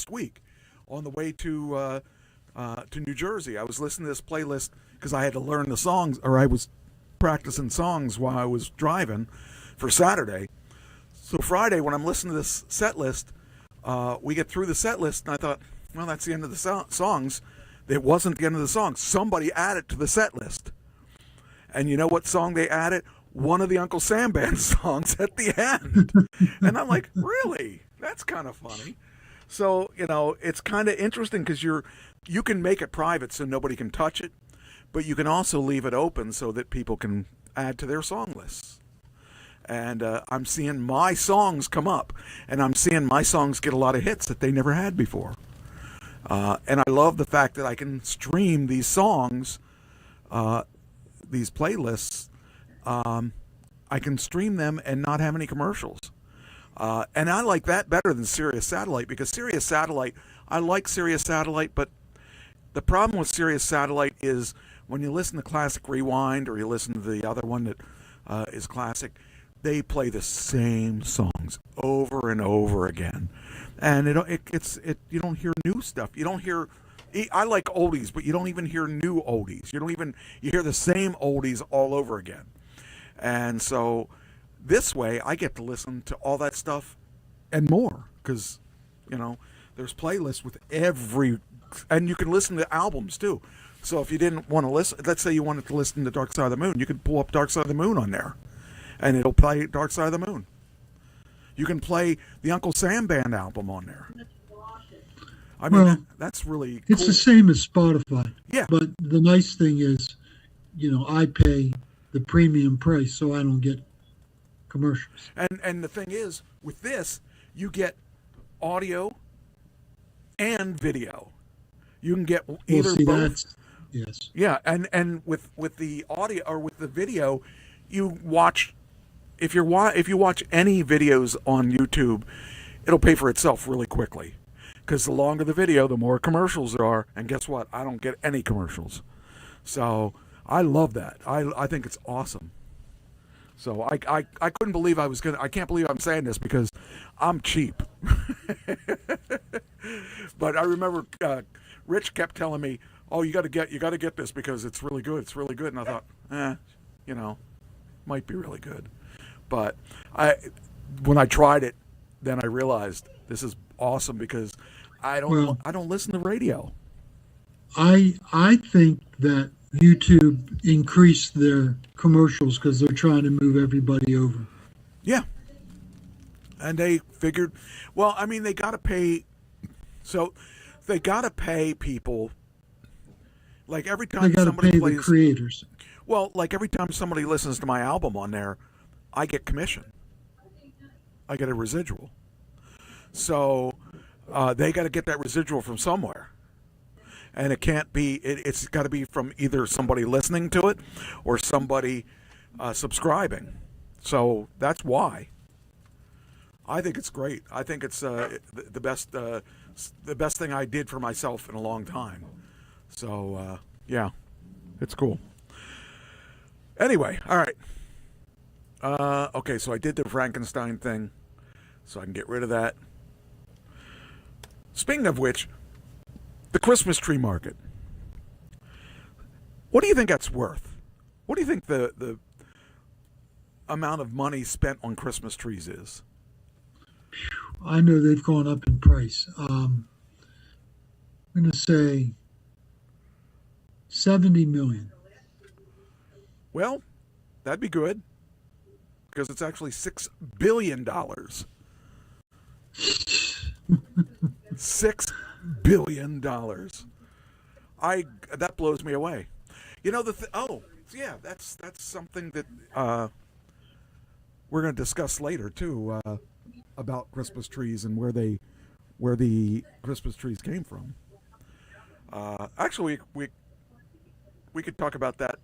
week on the way to New Jersey. I was listening to this playlist because I had to learn the songs, or I was practicing songs while I was driving for Saturday. So Friday, when I'm listening to this set list, we get through the set list, and I thought, well, that's the end of the songs. It wasn't the end of the song. Somebody added to the set list. And you know what song they added? One of the Uncle Sam Band songs at the end. And I'm like, really? That's kind of funny. So, it's kind of interesting because you can make it private so nobody can touch it, but you can also leave it open so that people can add to their song lists. And I'm seeing my songs come up, and I'm seeing my songs get a lot of hits that they never had before. And I love the fact that I can stream these songs, these playlists. I can stream them and not have any commercials. And I like that better than Sirius Satellite, because Sirius Satellite, I like Sirius Satellite, but the problem with Sirius Satellite is when you listen to Classic Rewind or you listen to the other one that is classic, they play the same songs over and over again, and you don't hear new stuff. You don't hear. I like oldies, but you don't even hear new oldies. You hear the same oldies all over again, and so this way I get to listen to all that stuff and more, because there's playlists with every, and you can listen to albums too. So if you didn't want to listen, let's say you wanted to listen to Dark Side of the Moon, you could pull up Dark Side of the Moon on there, and it'll play Dark Side of the Moon. You can play the Uncle Sam Band album on there. I mean, that's really cool. It's the same as Spotify. Yeah. But the nice thing is, I pay the premium price, so I don't get commercials. And the thing is, with this, you get audio and video. You can get either both. Yes. Yeah, and with the audio or with the video, you watch if you watch any videos on YouTube, it'll pay for itself really quickly. Because the longer the video, the more commercials there are. And guess what? I don't get any commercials. So I love that. I think it's awesome. So I couldn't believe I can't believe I'm saying this because I'm cheap. But I remember Rich kept telling me, "Oh, you got to get this because it's really good. It's really good." And I thought, might be really good. But when I tried it, then I realized this is awesome because I don't listen to radio. I think that YouTube increased their commercials because they're trying to move everybody over. Yeah. And they figured, well, I mean, they got to pay. So they got to pay people. Like every time somebody plays, the creators. Well, like every time somebody listens to my album on there, I get commission. I get a residual. So they got to get that residual from somewhere. And it can't be, it's got to be from either somebody listening to it or somebody subscribing. So that's why. I think it's great. I think it's the best thing I did for myself in a long time. So, yeah, it's cool. Anyway, all right. Okay, so I did the Frankenstein thing, so I can get rid of that. Speaking of which, the Christmas tree market. What do you think that's worth? What do you think the amount of money spent on Christmas trees is? I know they've gone up in price. I'm going to say 70 million. Well, that'd be good because it's actually $6 billion. $6 billion. That blows me away. You know that's something that we're going to discuss later too about Christmas trees and where the Christmas trees came from. Actually, we could talk about that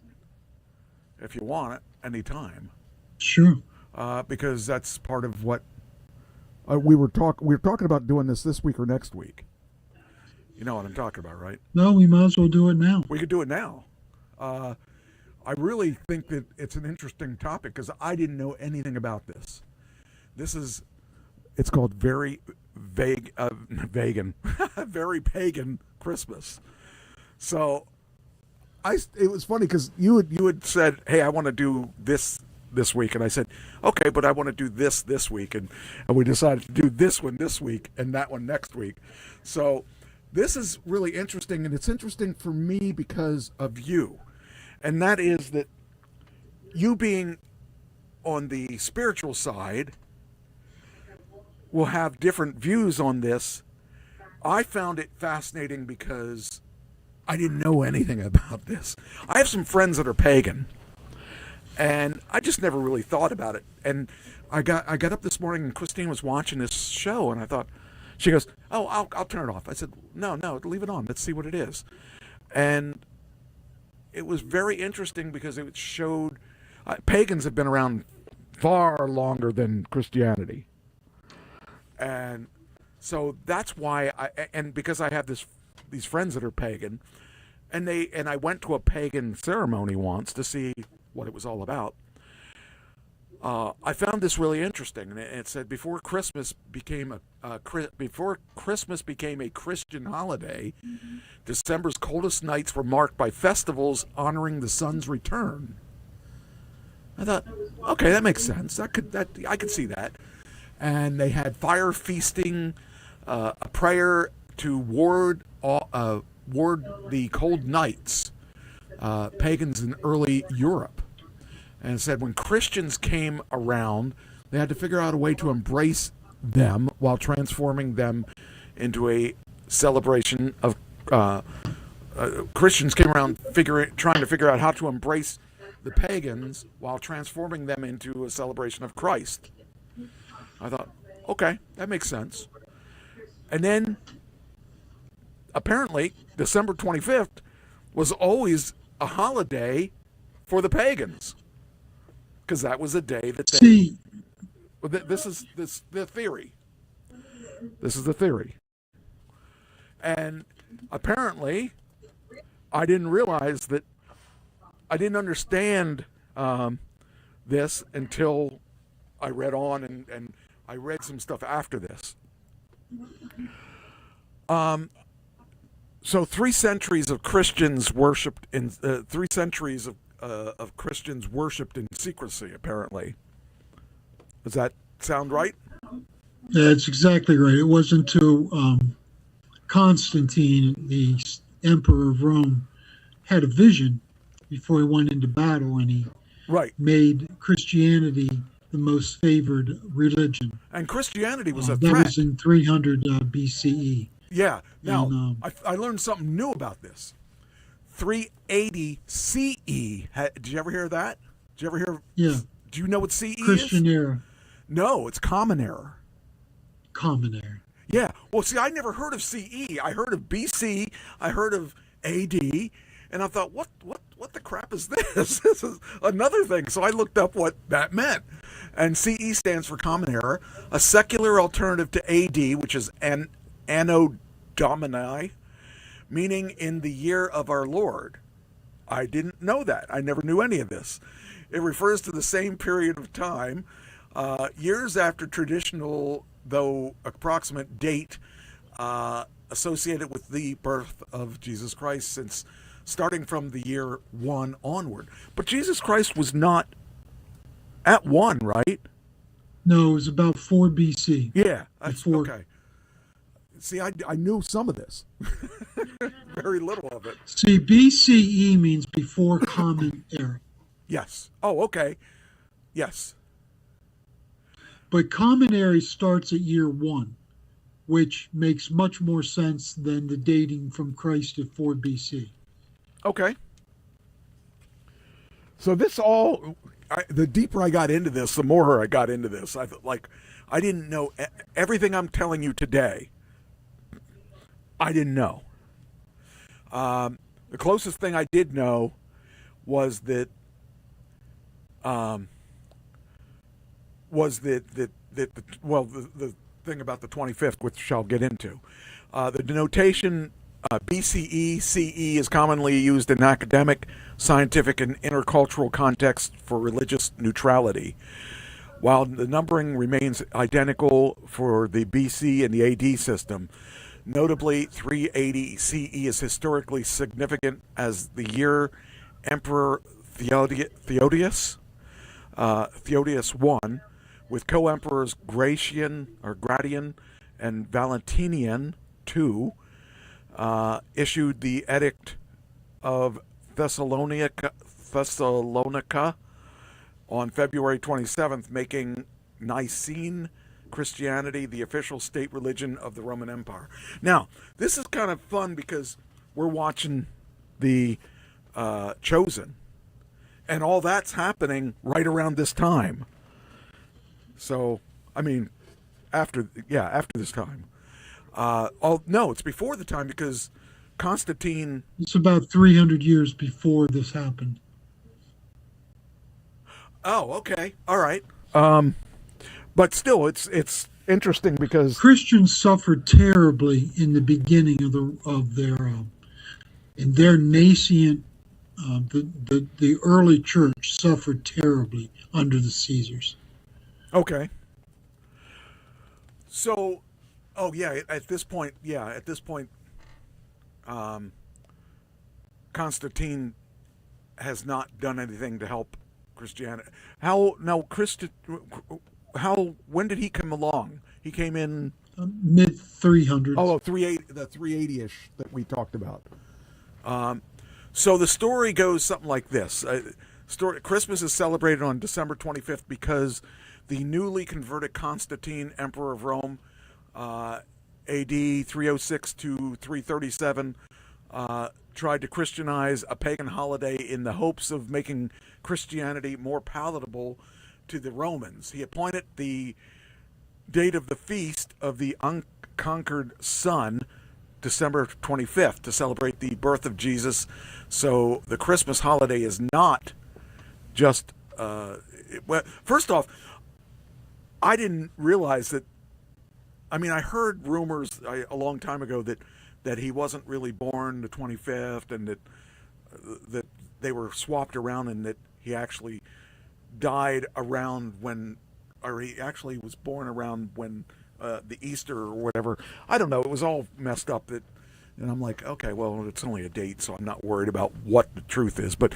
if you want it anytime. Sure. Because that's part of what we were talking about doing this week or next week. You know what I'm talking about, right? No, we might as well do it now. We could do it now. I really think that it's an interesting topic because I didn't know anything about this. It's called very pagan Christmas. So it was funny because you had said, "Hey, I want to do this week," and I said, "Okay, but I want to do this week," and we decided to do this one this week and that one next week. So this is really interesting, and it's interesting for me because of you, and that is that you being on the spiritual side will have different views on this. I found it fascinating because I didn't know anything about this. I have some friends that are pagan, and I just never really thought about it. And I got up this morning, and Christine was watching this show, and I thought, she goes, "Oh, I'll turn it off." I said, "No, leave it on. Let's see what it is." And it was very interesting because it showed pagans have been around far longer than Christianity. And so that's why because I have these friends that are pagan, and I went to a pagan ceremony once to see what it was all about. I found this really interesting, and it said before Christmas became a Christian holiday, December's coldest nights were marked by festivals honoring the sun's return. I thought, okay, that makes sense. I could see that. And they had fire feasting, a prayer to ward the cold nights, pagans in early Europe. And it said when Christians came around, they had to figure out a way to embrace them while transforming them into a celebration of Christians came around trying to figure out how to embrace the pagans while transforming them into a celebration of Christ. I thought, okay, that makes sense. And then, apparently, December 25th was always a holiday for the pagans. because that was a day that they. See, Well, this is the theory. This is the theory. And apparently, I didn't realize that. I didn't understand this until I read on and I read some stuff after this. So 3 centuries of Christians worshipped in 3 centuries of Christians worshipped in secrecy. Apparently, does that sound right? yeah, it's exactly right. It wasn't until Constantine, the emperor of Rome, had a vision before he went into battle, and he made Christianity the most favored religion. And Christianity was a that threat. was in 300 BCE. Yeah. Now, And, I learned something new about this. 380 CE. Did you ever hear that? Did you ever hear? Yeah. Do you know what CE Christian is? era. No, it's Common Era. Common era. Yeah. Well, see, I never heard of CE. I heard of BC. I heard of AD. And I thought, what the crap is this? This is another thing. So I looked up what that meant. And CE stands for Common Era, a secular alternative to AD, which is Anno Domini, meaning in the year of our Lord. I didn't know that. I never knew any of this. It refers to the same period of time, years after traditional, though approximate date associated with the birth of Jesus Christ, since starting from the year 1 onward. But Jesus Christ was not at 1, right? No, it was about 4 BC. Yeah. Before. Okay. See, I knew some of this. Very little of it. See, BCE means before Common Era. Yes. Oh, okay. Yes. But Common Era starts at year 1, which makes much more sense than the dating from Christ at 4 BC. Okay. So this all, the deeper I got into this, the more I got into this. I didn't know everything I'm telling you today. I didn't know. The closest thing I did know was that the thing about the 25th, which I'll get into. The denotation BCE, CE is commonly used in academic, scientific, and intercultural contexts for religious neutrality. While the numbering remains identical for the BC and the AD system, notably 380 CE is historically significant as the year Emperor Theodosius I, with co-emperors Gratian and Valentinian II, issued the Edict of Thessalonica on February 27th, making Nicene Christianity the official state religion of the Roman Empire. Now, this is kind of fun because we're watching the Chosen, and all that's happening right around this time. So, I mean, after this time. No, it's before the time because Constantine. It's about 300 years before this happened. Oh, okay, all right. But still, it's interesting because Christians suffered terribly in the beginning of their nascent. The early church suffered terribly under the Caesars. Okay. So, at this point, Constantine has not done anything to help Christianity. When did he come along? He came in mid 300s. Oh, the 380-ish that we talked about. So the story goes something like this. Christmas is celebrated on December 25th because the newly converted Constantine, Emperor of Rome, AD 306 to 337, tried to Christianize a pagan holiday in the hopes of making Christianity more palatable to the Romans. He appointed the date of the feast of the unconquered sun, December 25th, to celebrate the birth of Jesus. So the Christmas holiday is not just well, first off, I didn't realize that. I mean, I heard rumors a long time ago that he wasn't really born the 25th, and that they were swapped around, and that he actually died around when, or he actually was born around when the Easter or whatever. I don't know. It was all messed up. And I'm like, okay, well, it's only a date, so I'm not worried about what the truth is. But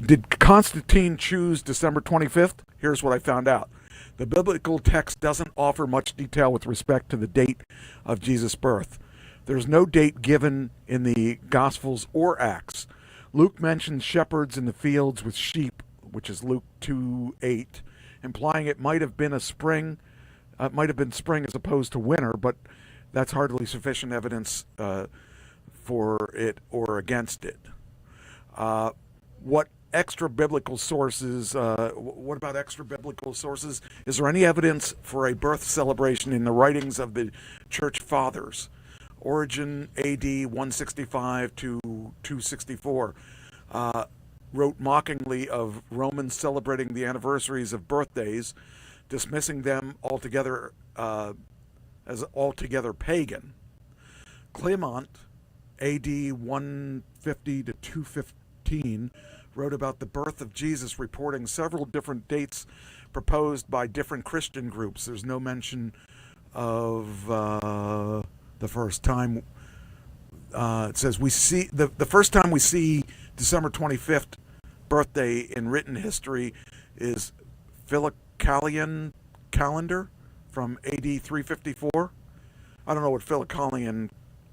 did Constantine choose December 25th? Here's what I found out. The biblical text doesn't offer much detail with respect to the date of Jesus' birth. There's no date given in the Gospels or Acts. Luke mentions shepherds in the fields with sheep, which is Luke 2:8, implying it might have been spring as opposed to winter, but that's hardly sufficient evidence for it or against it. What extra biblical sources? What about extra biblical sources? Is there any evidence for a birth celebration in the writings of the church fathers? Origen, A.D. 165 to 264, wrote mockingly of Romans celebrating the anniversaries of birthdays, dismissing them altogether as altogether pagan. Clement, A.D. 150 to 215, wrote about the birth of Jesus, reporting several different dates proposed by different Christian groups. There's no mention of the first time. It says we see the first time we see December 25th birthday in written history is Philocalian calendar from AD 354. I don't know what Philocalian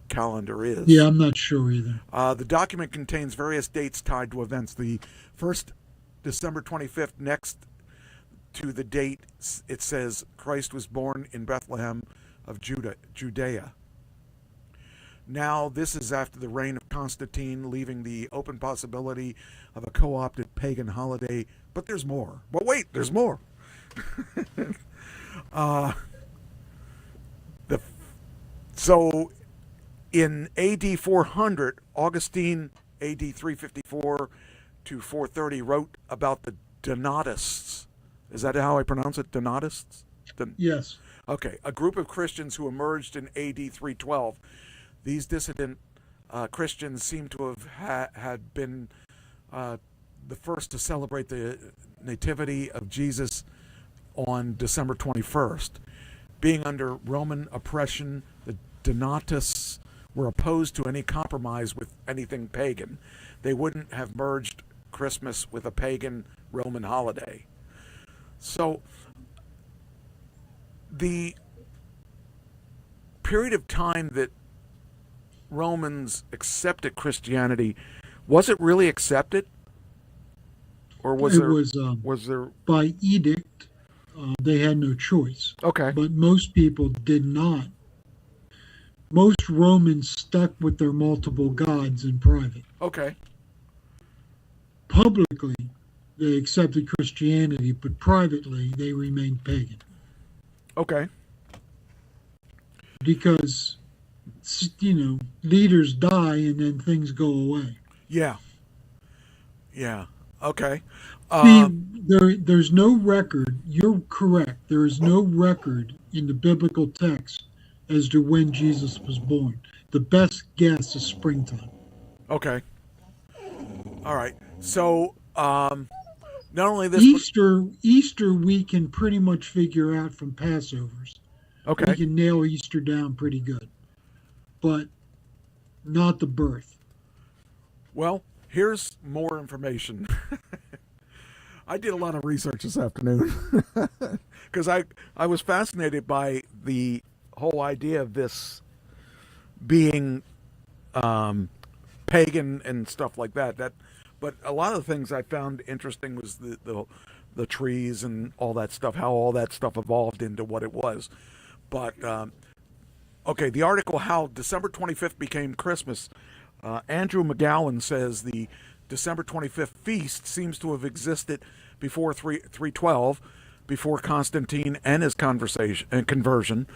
calendar is. Yeah, I'm not sure either. The document contains various dates tied to events. The first December 25th, next to the date, it says Christ was born in Bethlehem of Judea. Now, this is after the reign of Constantine, leaving the open possibility of a co-opted pagan holiday. But there's more. But wait, there's more. So, in AD 400, Augustine, AD 354 to 430, wrote about the Donatists. Is that how I pronounce it? Donatists? Yes. Okay, a group of Christians who emerged in AD 312. These dissident Christians seem to have had been the first to celebrate the nativity of Jesus on December 21st. Being under Roman oppression, the Donatists were opposed to any compromise with anything pagan. They wouldn't have merged Christmas with a pagan Roman holiday. So the period of time that Romans accepted Christianity, was it really accepted? Or was there by edict? They had no choice. Okay. But most people did not. Most Romans stuck with their multiple gods in private. Okay. Publicly, they accepted Christianity, but privately, they remained pagan. Okay. Because, leaders die and then things go away. Yeah. Yeah. Okay. There's no record. You're correct. There is no record in the biblical text as to when Jesus was born. The best guess is springtime. Okay. All right. So, not only this, Easter we can pretty much figure out from Passovers. Okay. We can nail Easter down pretty good, but not the birth. Well, here's more information. I did a lot of research this afternoon because I was fascinated by the whole idea of this being pagan and stuff like that. But a lot of the things I found interesting was the trees and all that stuff, how all that stuff evolved into what it was. But okay, the article "How December 25th Became Christmas." Andrew McGowan says the December 25th feast seems to have existed before 312, before Constantine and his conversion.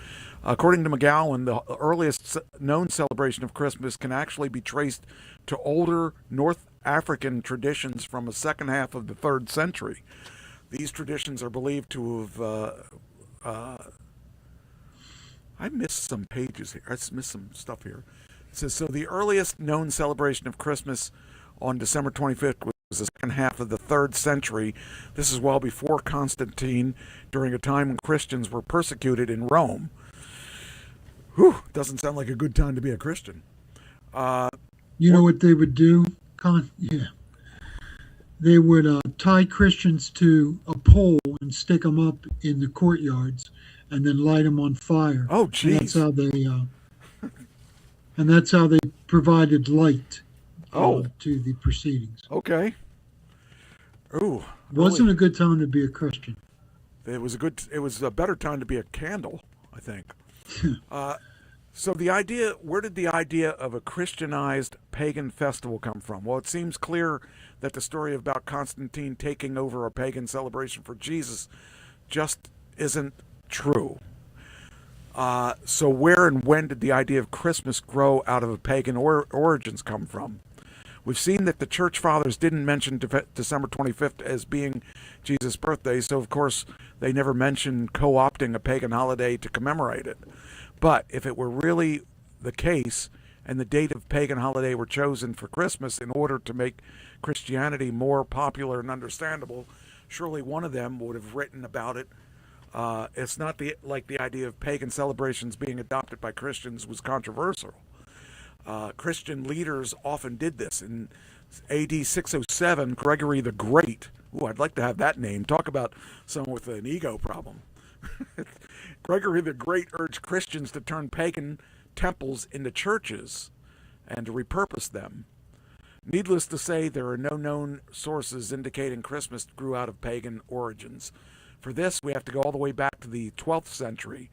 According to McGowan, the earliest known celebration of Christmas can actually be traced to older North African traditions from the second half of the 3rd century. These traditions are believed to have... I missed some pages here. I missed some stuff here. It says, so the earliest known celebration of Christmas on December 25th was the second half of the 3rd century. This is well before Constantine, during a time when Christians were persecuted in Rome. Whew, doesn't sound like a good time to be a Christian. You know what they would do? They would tie Christians to a pole and stick them up in the courtyards, and then light them on fire. Oh, geez. And that's how they provided light to the proceedings. Okay. Ooh. Wasn't a good time to be a Christian. It was a better time to be a candle, I think. So where did the idea of a Christianized pagan festival come from? Well, it seems clear that the story about Constantine taking over a pagan celebration for Jesus just isn't true. So where and when did the idea of Christmas grow out of a pagan origins come from? We've seen that the church fathers didn't mention December 25th as being Jesus' birthday, so of course they never mentioned co-opting a pagan holiday to commemorate it. But if it were really the case, and the date of pagan holiday were chosen for Christmas in order to make Christianity more popular and understandable, surely one of them would have written about it. It's not like the idea of pagan celebrations being adopted by Christians was controversial. Christian leaders often did this. In AD 607, Gregory the Great, I'd like to have that name. Talk about someone with an ego problem. Gregory the Great urged Christians to turn pagan temples into churches and to repurpose them. Needless to say, there are no known sources indicating Christmas grew out of pagan origins. For this, we have to go all the way back to the 12th century.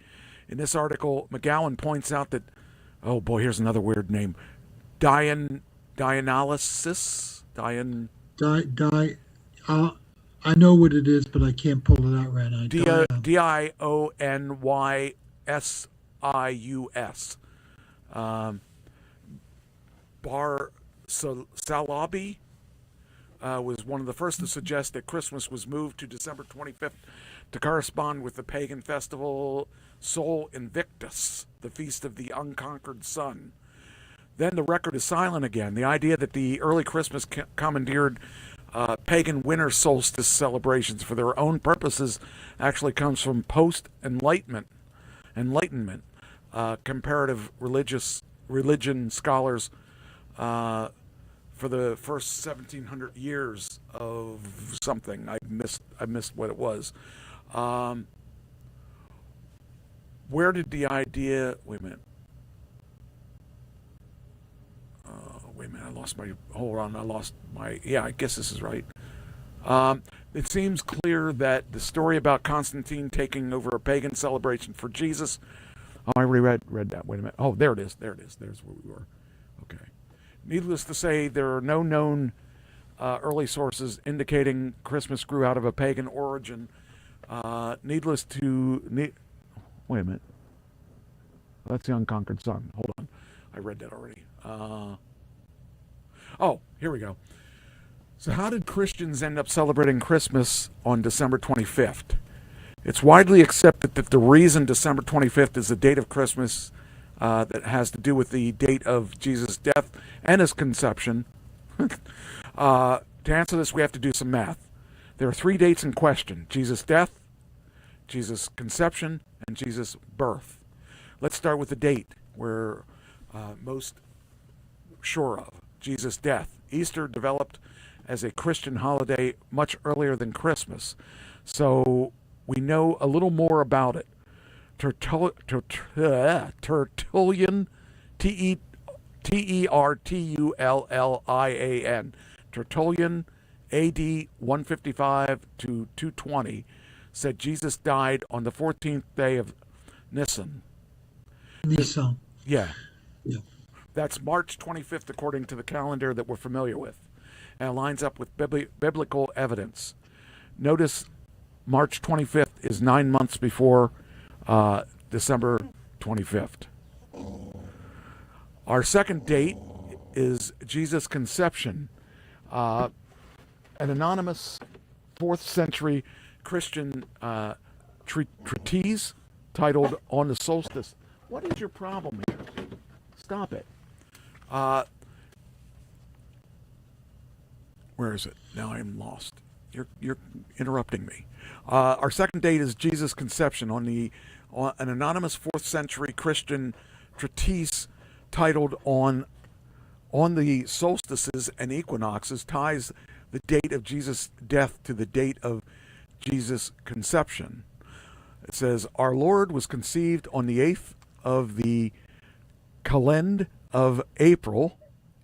In this article, McGowan points out that, oh boy, here's another weird name, Dionysus? I know what it is, but I can't pull it out right now. Dionysius. Salabi was one of the first to suggest that Christmas was moved to December 25th to correspond with the pagan festival Sol Invictus, the feast of the unconquered sun. Then the record is silent again. The idea that the early Christmas commandeered pagan winter solstice celebrations for their own purposes actually comes from post-enlightenment comparative religion scholars for the first 1700 years of something. I missed what it was. Where did the idea? Wait a minute. I guess this is right. It seems clear that the story about Constantine taking over a pagan celebration for Jesus. Oh, I already read that. Wait a minute. Oh, there it is. There's where we were. Okay. Needless to say, there are no known early sources indicating Christmas grew out of a pagan origin. Wait a minute. That's the unconquered sun. Hold on. I read that already. Here we go. So how did Christians end up celebrating Christmas on December 25th? It's widely accepted that the reason December 25th is the date of Christmas that has to do with the date of Jesus' death and his conception. To answer this, we have to do some math. There are 3 dates in question: Jesus' death, Jesus' conception, and Jesus' birth. Let's start with the date we're most sure of. Jesus' death. Easter developed as a Christian holiday much earlier than Christmas, so we know a little more about it. Tertullian, Tertullian, Tertullian, AD 155 to 220, said Jesus died on the 14th day of Nisan. Yeah. That's March 25th according to the calendar that we're familiar with, and it lines up with biblical evidence. Notice March 25th is 9 months before December 25th. Our second date is Jesus' conception. an anonymous 4th century Christian treatise titled On the Solstice. What is your problem here? Stop it. Where is it? Now I'm lost. You're interrupting me. Our second date is Jesus' conception on an anonymous 4th century Christian treatise titled On the Solstices and Equinoxes ties the date of Jesus' death to the date of Jesus' conception. It says, Our Lord was conceived on the 8th of the calend of April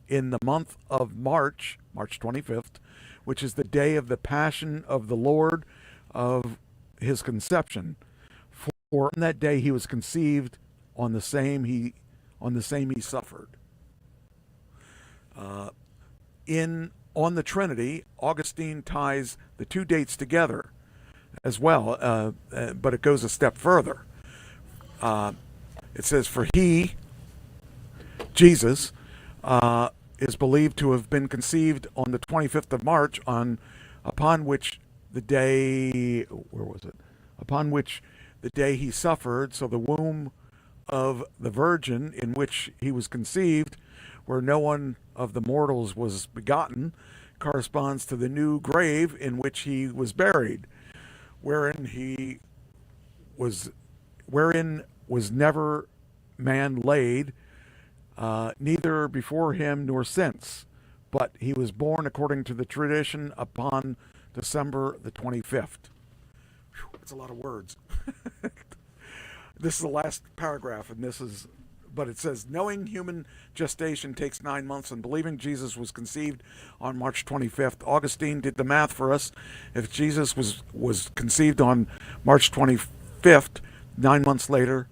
in the month of March 25th, which is the day of the passion of the Lord of his conception. For on that day he was conceived, on the same he suffered. On the Trinity, Augustine ties the two dates together as well, but it goes a step further. It says, for he, Jesus, is believed to have been conceived on the 25th of March, upon which the day he suffered. So the womb of the Virgin in which he was conceived, where no one of the mortals was begotten, corresponds to the new grave in which he was buried, wherein was never man laid, neither before him nor since, but he was born according to the tradition upon December the 25th. That's a lot of words. This is the last paragraph, and but it says, knowing human gestation takes 9 months and believing Jesus was conceived on March 25th, Augustine did the math for us. If Jesus was conceived on March 25th, 9 months later,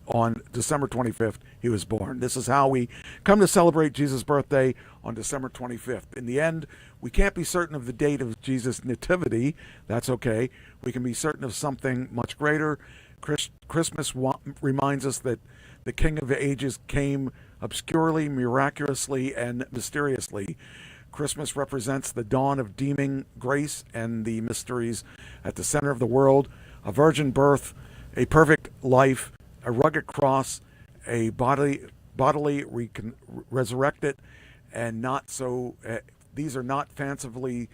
on December 25th, he was born. This is how we come to celebrate Jesus' birthday on December 25th. In the end, we can't be certain of the date of Jesus' nativity. That's okay. We can be certain of something much greater. Christmas reminds us that the King of Ages came obscurely, miraculously, and mysteriously. Christmas represents the dawn of redeeming grace and the mysteries at the center of the world: a virgin birth, a perfect life, a rugged cross, a bodily resurrected, and not so. These are not fanciful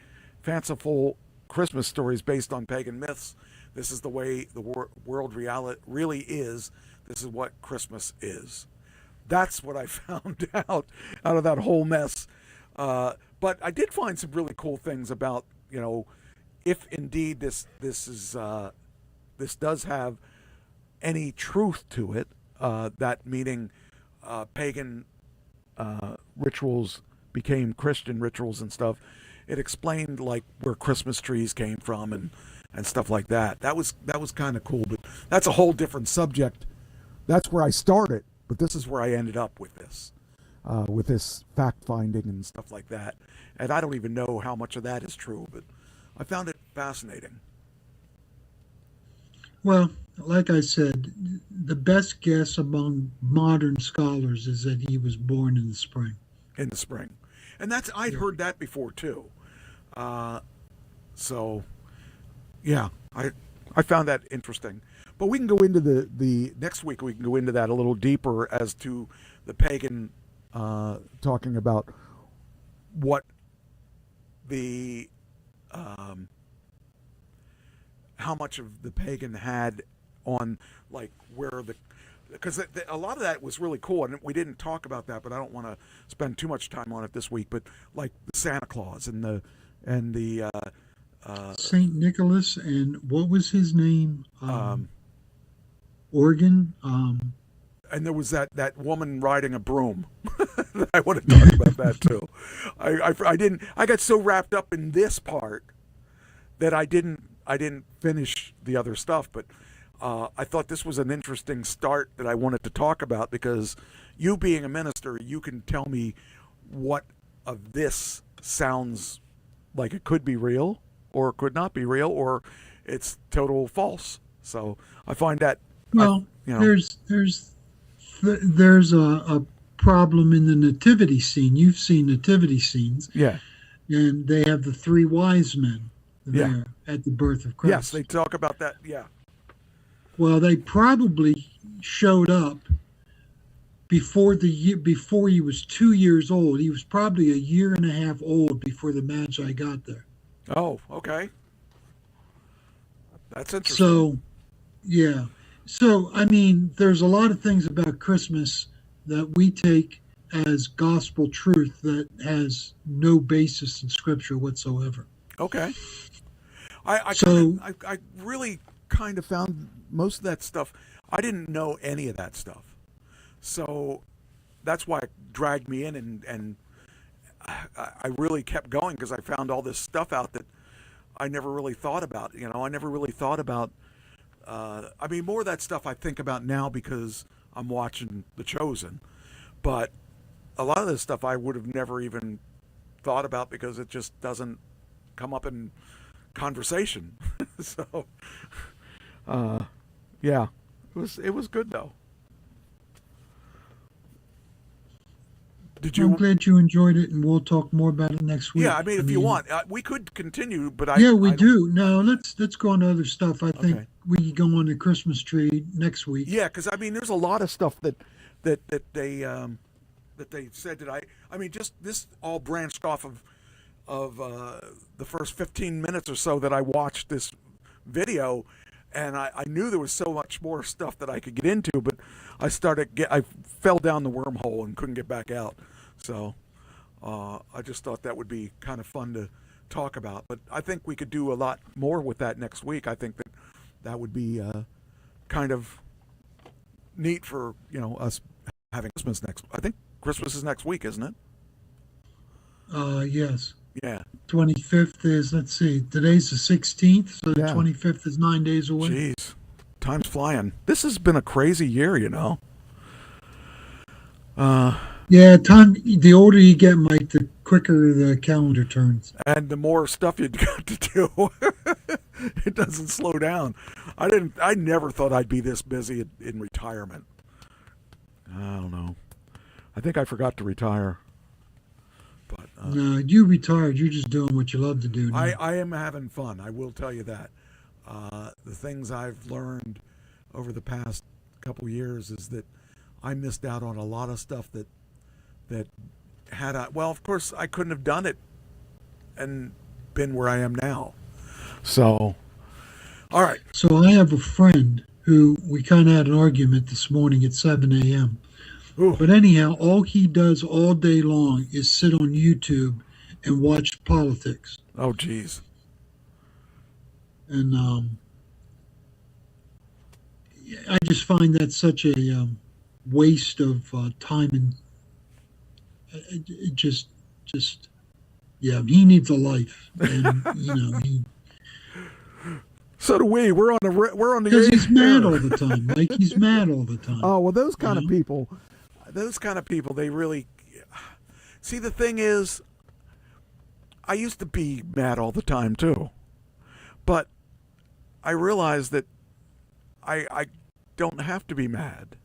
Christmas stories based on pagan myths. This is the way the world reality really is. This is what Christmas is. That's what I found out of that whole mess. But I did find some really cool things about, if indeed this does have any truth to it, that meaning pagan rituals became Christian rituals and stuff. It explained like where Christmas trees came from and stuff like that. That was kind of cool, but that's a whole different subject. That's where I started, but this is where I ended up with this fact finding and stuff like that. And I don't even know how much of that is true, but I found it fascinating. Well, like I said, the best guess among modern scholars is that he was born in the spring. In the spring. And I'd heard that before too. So yeah, I found that interesting. But we can go into the next week, we can go into that a little deeper as to the pagan, talking about what the, how much of the pagan had on, like, where because a lot of that was really cool, and we didn't talk about that, but I don't want to spend too much time on it this week. But like the Santa Claus and the Saint Nicholas, and what was his name? Organ. And there was that woman riding a broom. I want to talk about that too. I got so wrapped up in this part that I didn't finish the other stuff, but I thought this was an interesting start that I wanted to talk about, because you being a minister, you can tell me what of this sounds like it could be real or could not be real, or it's total false. So I find that, well, there's a problem in the nativity scene. You've seen nativity scenes. Yeah. and they have the three wise men there at the birth of Christ. Yes, they talk about that. Yeah. Well, they probably showed up before he was 2 years old. He was probably a year and a half old before the Magi got there. Oh, okay. That's interesting. So, yeah. So, I mean, there's a lot of things about Christmas that we take as gospel truth that has no basis in Scripture whatsoever. Okay. I really kind of found most of that stuff. I didn't know any of that stuff. So that's why it dragged me in, and I really kept going because I found all this stuff out that I never really thought about. You know, I never really thought about. I mean, more of that stuff I think about now because I'm watching The Chosen, but a lot of this stuff I would have never even thought about because it just doesn't come up in conversation. So, yeah, it was good though. I'm glad you enjoyed it, and we'll talk more about it next week. Yeah, I mean, if you want, we could continue, but we do. No, let's go on to other stuff. I think we can go on the Christmas tree next week. Yeah, because I mean, there's a lot of stuff that they said that I mean, just this all branched off of the first 15 minutes or so that I watched this video, and I knew there was so much more stuff that I could get into, but I fell down the wormhole and couldn't get back out. So I just thought that would be kind of fun to talk about. But I think we could do a lot more with that next week. I think that would be kind of neat for us having Christmas next. I think Christmas is next week, isn't it? Yes. Yeah. 25th is, let's see, today's the 16th, so the 25th is 9 days away. Jeez, time's flying. This has been a crazy year, Yeah, time. The older you get, Mike, the quicker the calendar turns, and the more stuff you got to do. It doesn't slow down. I never thought I'd be this busy in retirement. I don't know. I think I forgot to retire. But no, you retired. You're just doing what you love to do now. I am having fun. I will tell you that. The things I've learned over the past couple years is that I missed out on a lot of stuff that well, of course, I couldn't have done it and been where I am now. So, all right. So I have a friend who we kind of had an argument this morning at 7 a.m. Ooh. But anyhow, all he does all day long is sit on YouTube and watch politics. Oh, geez. And I just find that such a waste of time, and it just he needs a life, and he. So do we. We're on the because he's mad all the time. Like he's mad all the time. Oh well, those kind of people. Those kind of people, they really see. The thing is, I used to be mad all the time too, but I realized that I don't have to be mad.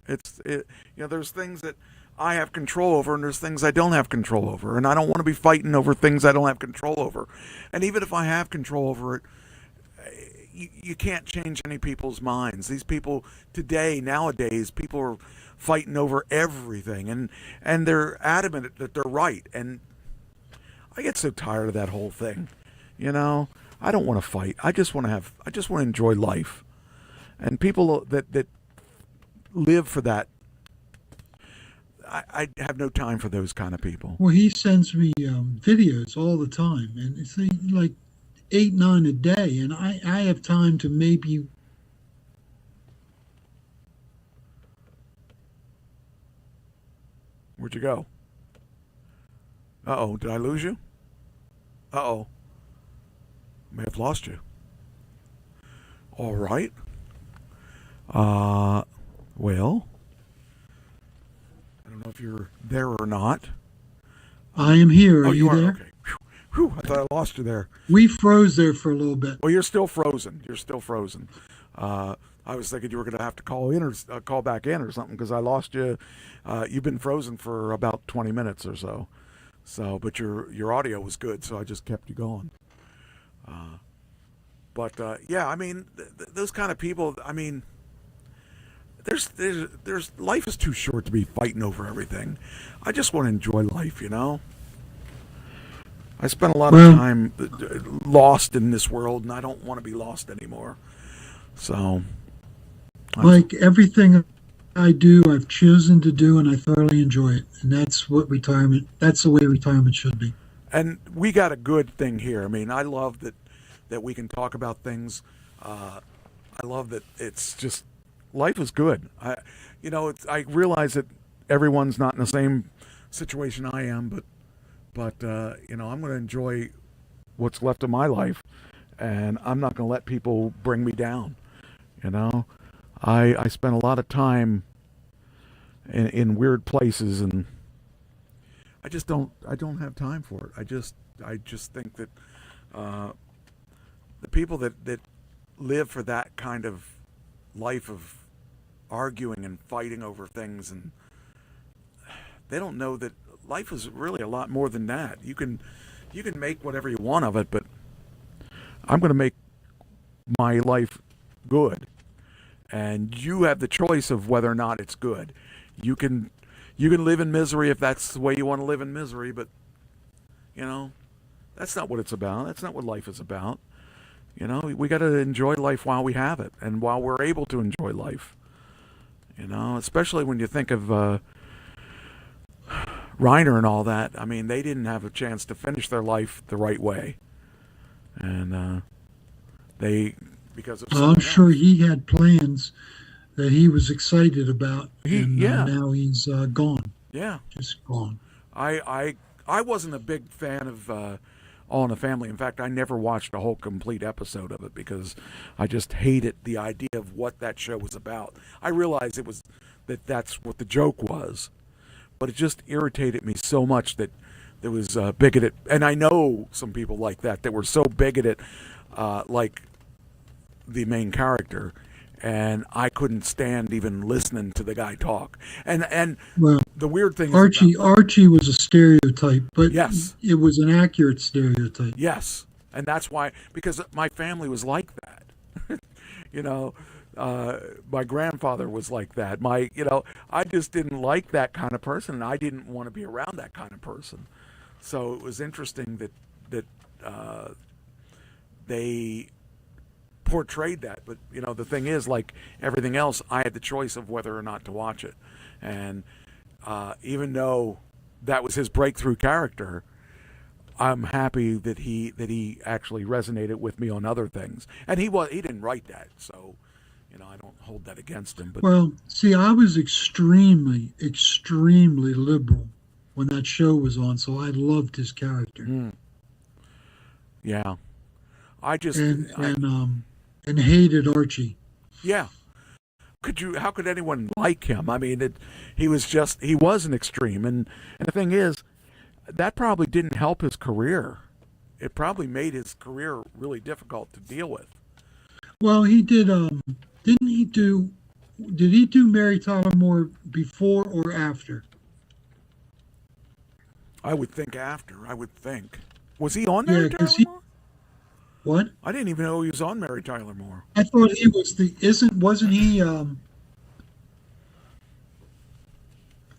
There's things that I have control over, and there's things I don't have control over, and I don't want to be fighting over things I don't have control over. And even if I have control over it, you can't change any people's minds. These people nowadays, people are fighting over everything, and they're adamant that they're right. And I get so tired of that whole thing. I don't want to fight. I just want to enjoy life. And people that live for that, I have no time for those kind of people. Well, he sends me videos all the time, and it's like 8, 9 a day, and I have time to maybe. Where'd you go? Uh-oh, did I lose you? Uh-oh. May have lost you. All right. Well, I don't know if you're there or not. I am here. Are you are? there? Okay. Whew, I thought I lost you there. We froze there for a little bit. Well, you're still frozen. I was thinking you were going to have to call in or call back in or something because I lost you. You've been frozen for about 20 minutes or so. So, but your audio was good, so I just kept you going. Yeah, I mean, those kind of people. I mean, there's life is too short to be fighting over everything. I just want to enjoy life, you know. I spent a lot of time lost in this world, and I don't want to be lost anymore. So, like everything I do, I've chosen to do, and I thoroughly enjoy it. And that's what that's the way retirement should be. And we got a good thing here. I mean, I love that we can talk about things. I love that it's just, life is good. I realize that everyone's not in the same situation I am, but I'm going to enjoy what's left of my life, and I'm not going to let people bring me down. You know, I spent a lot of time in weird places, and I don't have time for it. I just think that the people that live for that kind of life of arguing and fighting over things, and they don't know that life is really a lot more than that. You can make whatever you want of it, but I'm going to make my life good, and you have the choice of whether or not it's good. You can live in misery if that's the way you want to live in misery, but that's not what it's about. That's not what life is about. We got to enjoy life while we have it, and while we're able to enjoy life. Especially when you think of Reiner and all that. I mean, they didn't have a chance to finish their life the right way, and because of I'm sure he had plans that he was excited about, and now he's gone. Yeah, just gone. I wasn't a big fan of All in the Family. In fact, I never watched a whole complete episode of it because I just hated the idea of what that show was about. I realized that's what the joke was, but it just irritated me so much that there was bigoted, and I know some people like that were so bigoted, like the main character, and I couldn't stand even listening to the guy talk. And the weird thing is Archie was a stereotype, but yes, it was an accurate stereotype. Yes, and that's why, because my family was like that. My grandfather was like that. I just didn't like that kind of person, and I didn't want to be around that kind of person. So it was interesting that they portrayed that. But the thing is, like everything else, I had the choice of whether or not to watch it, and even though that was his breakthrough character, I'm happy that he actually resonated with me on other things. And he didn't write that, so I don't hold that against him. But well, see, I was extremely, extremely liberal when that show was on, so I loved his character. Yeah, I just and hated Archie. Yeah. How could anyone like him? I mean, he was an extreme, and the thing is, that probably didn't help his career. It probably made his career really difficult to deal with. Well, he did. Did he do Mary Tyler Moore before or after? I would think after. Was he on Mary Tyler Moore? What? I didn't even know he was on Mary Tyler Moore. I thought he was wasn't he Ed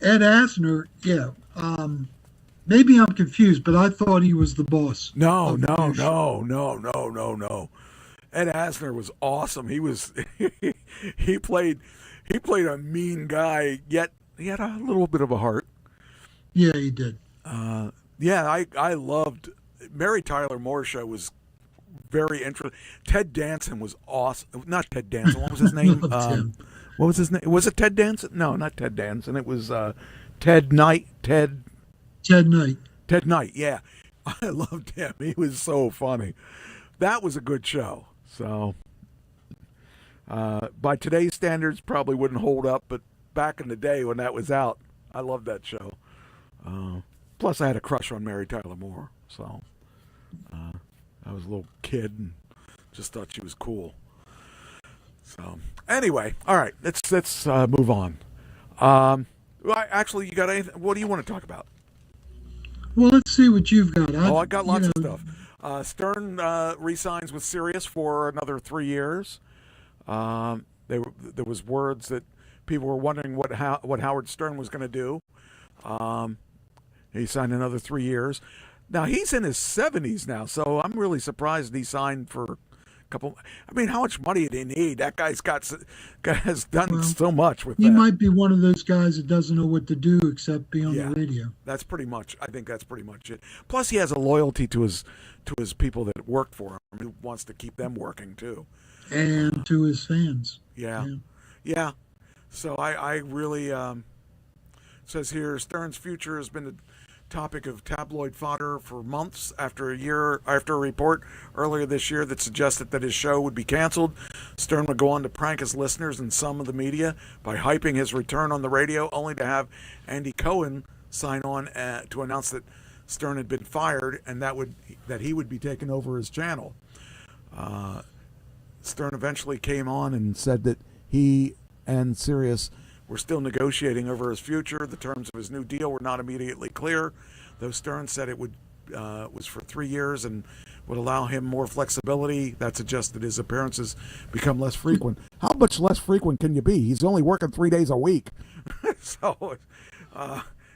Asner? Yeah. Maybe I'm confused, but I thought he was the boss. No. Ed Asner was awesome. He was he played a mean guy, yet he had a little bit of a heart. Yeah, he did. I loved Mary Tyler Moore show. Was very interesting. Ted Danson was awesome. Not Ted Danson. What was his name? What was his name? Was it Ted Danson? No, not Ted Danson. It was Ted Knight. Ted Knight. Ted Knight. Yeah, I loved him. He was so funny. That was a good show. So, by today's standards, probably wouldn't hold up. But back in the day when that was out, I loved that show. Plus, I had a crush on Mary Tyler Moore. So, I was a little kid and just thought she was cool. So, anyway, all right, let's move on. Actually, you got anything? What do you want to talk about? Well, let's see what you've got. I got lots of stuff. Stern re-signs with Sirius for another 3 years. There was words that people were wondering what Howard Stern was going to do. He signed another 3 years. Now he's in his 70s now, so I'm really surprised he signed for a couple. I mean, how much money did he need? That guy's has done so much with that. He might be one of those guys that doesn't know what to do except be on the radio. That's pretty much. I think that's pretty much it. Plus, he has a loyalty to his people that work for him. He wants to keep them working too, and to his fans. Yeah. So I really says here Stern's future has been the topic of tabloid fodder for months after a report earlier this year that suggested that his show would be canceled. Stern would go on to prank his listeners and some of the media by hyping his return on the radio, only to have Andy Cohen sign on to announce that Stern had been fired and that he would be taking over his channel. Stern eventually came on and said that he and Sirius were still negotiating over his future. The terms of his new deal were not immediately clear, though Stern said it was for 3 years and would allow him more flexibility. That suggested his appearances become less frequent. How much less frequent can you be? He's only working 3 days a week. So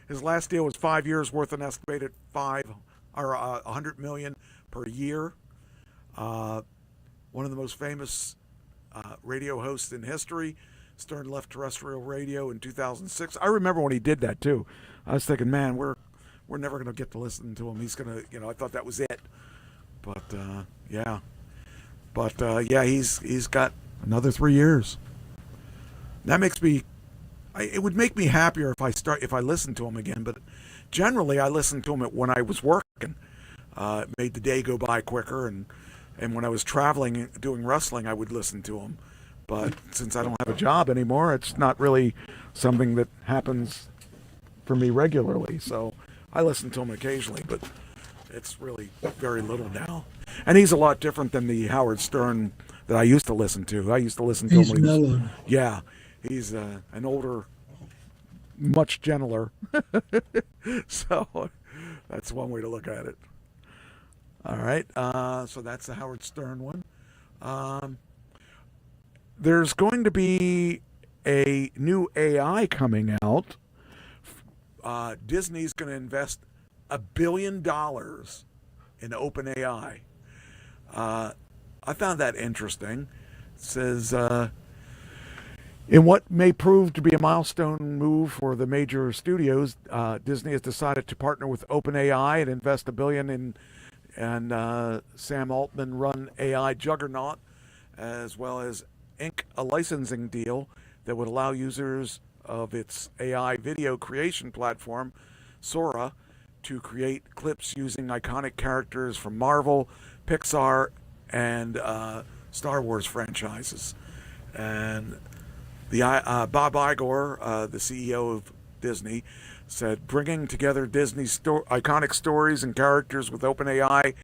his last deal was 5 years worth, an estimated $100 million per year. One of the most famous radio hosts in history. Stern left terrestrial radio in 2006. I remember when he did that too. I was thinking, man, we're never going to get to listen to him. He's going to, I thought that was it. But he's got another 3 years. That makes me. It would make me happier if I listened to him again. But generally, I listened to him when I was working. It made the day go by quicker, and when I was traveling and doing wrestling, I would listen to him. But since I don't have a job anymore, it's not really something that happens for me regularly. So I listen to him occasionally, but it's really very little now. And he's a lot different than the Howard Stern that I used to listen to. I used to listen to him when he was, yeah, he's an older, much gentler. So that's one way to look at it. All right, so that's the Howard Stern one. There's going to be a new AI coming out. Disney's going to invest $1 billion in OpenAI. I found that interesting. It says, in what may prove to be a milestone move for the major studios, Disney has decided to partner with OpenAI and invest $1 billion in Sam Altman-run AI juggernaut, as well as ink a licensing deal that would allow users of its AI video creation platform, Sora, to create clips using iconic characters from Marvel, Pixar, and Star Wars franchises. And the Bob Iger, the CEO of Disney, said, bringing together Disney's iconic stories and characters with OpenAI,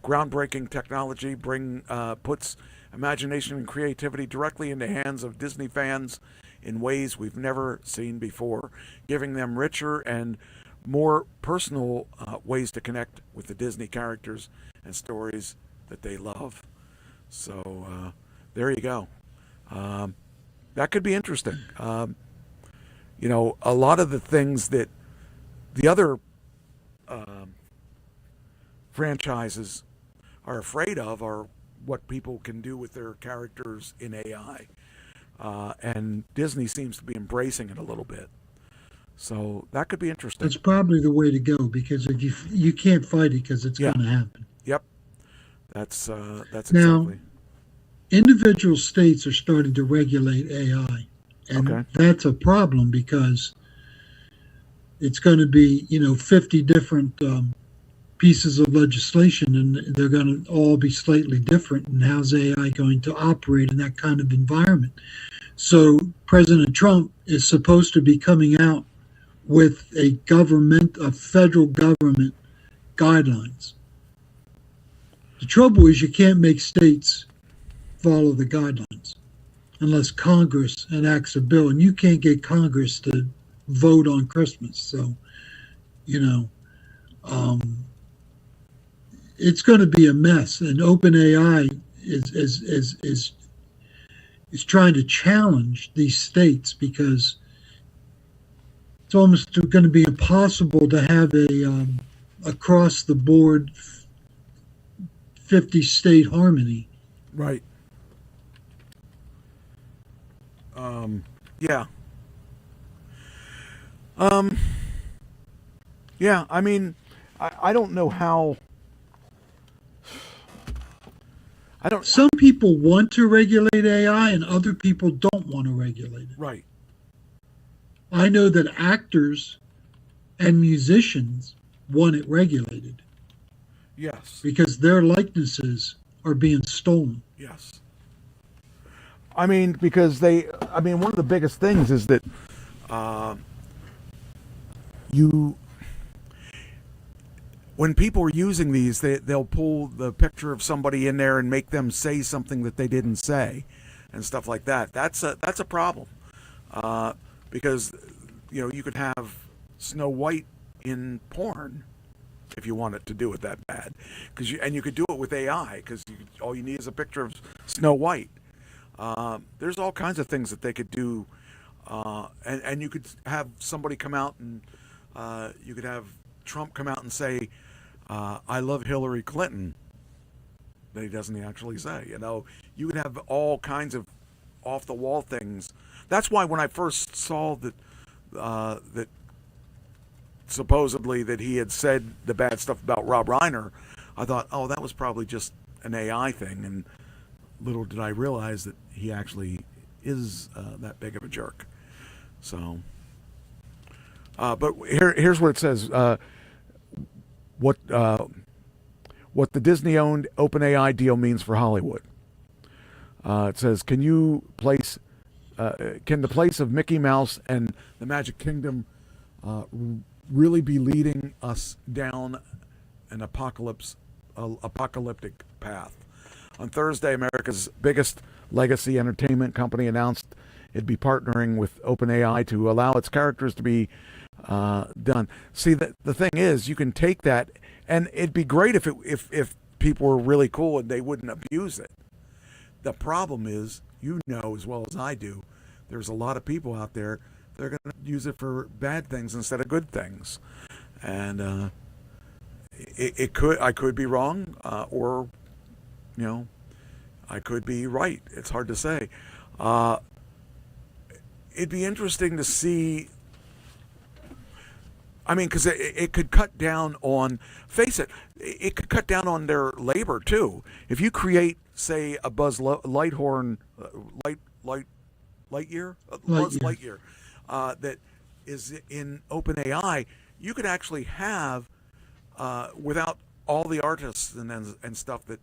groundbreaking technology puts imagination and creativity directly in the hands of Disney fans in ways we've never seen before, giving them richer and more personal ways to connect with the Disney characters and stories that they love. So there you go. That could be interesting. A lot of the things that the other franchises are afraid of are what people can do with their characters in AI. And Disney seems to be embracing it a little bit. So that could be interesting. That's probably the way to go, because if you can't fight it, because it's going to happen. Yep. That's now, exactly. Individual states are starting to regulate AI. And that's a problem, because it's going to be, 50 different pieces of legislation, and they're going to all be slightly different. And how's AI going to operate in that kind of environment? So President Trump is supposed to be coming out with a federal government guidelines. The trouble is you can't make states follow the guidelines unless Congress enacts a bill, and you can't get Congress to vote on Christmas. So, it's going to be a mess. And OpenAI is trying to challenge these states because it's almost going to be impossible to have a across the board 50 state harmony. Right. Yeah. Yeah, I mean, I don't know how. Some people want to regulate AI and other people don't want to regulate it. Right. I know that actors and musicians want it regulated. Yes. Because their likenesses are being stolen. Yes. I mean, because one of the biggest things is that when people are using these, they'll pull the picture of somebody in there and make them say something that they didn't say and stuff like that. That's a problem. Because, you could have Snow White in porn if you wanted to do it that bad. And you could do it with AI because all you need is a picture of Snow White. There's all kinds of things that they could do. And you could have somebody come out and you could have Trump come out and say, I love Hillary Clinton. That he doesn't actually say. You could have all kinds of off the wall things. That's why when I first saw that that supposedly that he had said the bad stuff about Rob Reiner, I thought, oh, that was probably just an AI thing. And little did I realize that he actually is that big of a jerk. So, but here's what it says. What the Disney-owned OpenAI deal means for Hollywood. It says, can the place of Mickey Mouse and the Magic Kingdom really be leading us down an apocalyptic path? On Thursday, America's biggest legacy entertainment company announced it'd be partnering with OpenAI to allow its characters to be done. See, the thing is, you can take that, and it'd be great if people were really cool and they wouldn't abuse it. The problem is, as well as I do, there's a lot of people out there that are going to use it for bad things instead of good things, and I could be wrong, or I could be right. It's hard to say. It'd be interesting to see. I mean, because it could cut down on, face it, it could cut down on their labor too. If you create, say, a Buzz Lightyear that is in OpenAI, you could actually have, without all the artists and stuff that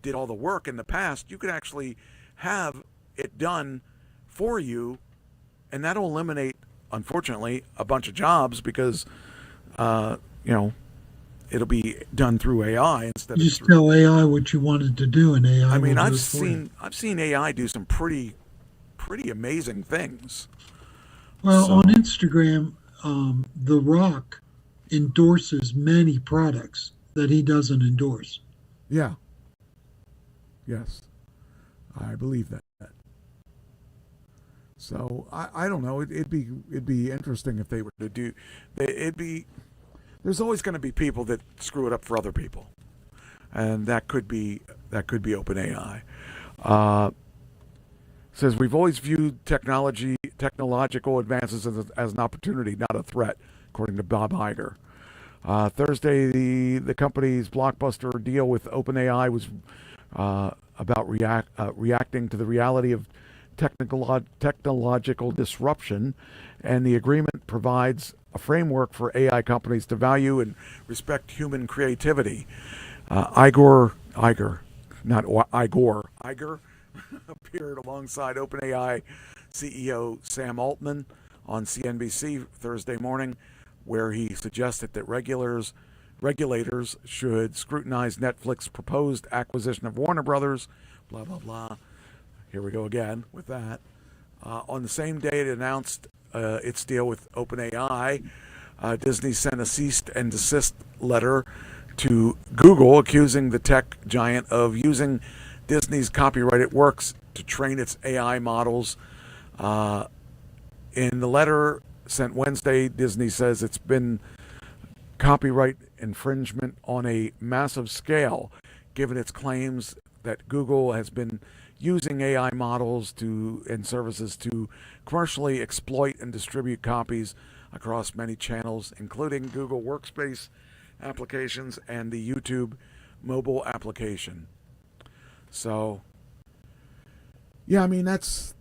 did all the work in the past, you could actually have it done for you, and that'll eliminate, unfortunately, a bunch of jobs because, it'll be done through AI instead of tell AI what you wanted to do, and AI. I mean, I've seen AI do some pretty amazing things. Well, on Instagram, The Rock endorses many products that he doesn't endorse. Yeah. Yes, I believe that. So I don't know. It'd be interesting if they were to do. There's always going to be people that screw it up for other people, and that could be OpenAI. Says we've always viewed technological advances as an opportunity, not a threat, according to Bob Iger. Thursday, the company's blockbuster deal with OpenAI was about reacting to the reality of technological disruption, and the agreement provides a framework for AI companies to value and respect human creativity. Iger appeared alongside OpenAI CEO Sam Altman on CNBC Thursday morning, where he suggested that regulators should scrutinize Netflix's proposed acquisition of Warner Brothers, blah, blah, blah. Here we go again with that. On the same day it announced its deal with OpenAI, Disney sent a cease and desist letter to Google accusing the tech giant of using Disney's copyrighted works to train its AI models. In the letter sent Wednesday, Disney says it's been copyright infringement on a massive scale, given its claims that Google has been using AI models and services to commercially exploit and distribute copies across many channels, including Google Workspace applications and the YouTube mobile application. So, yeah, I mean that's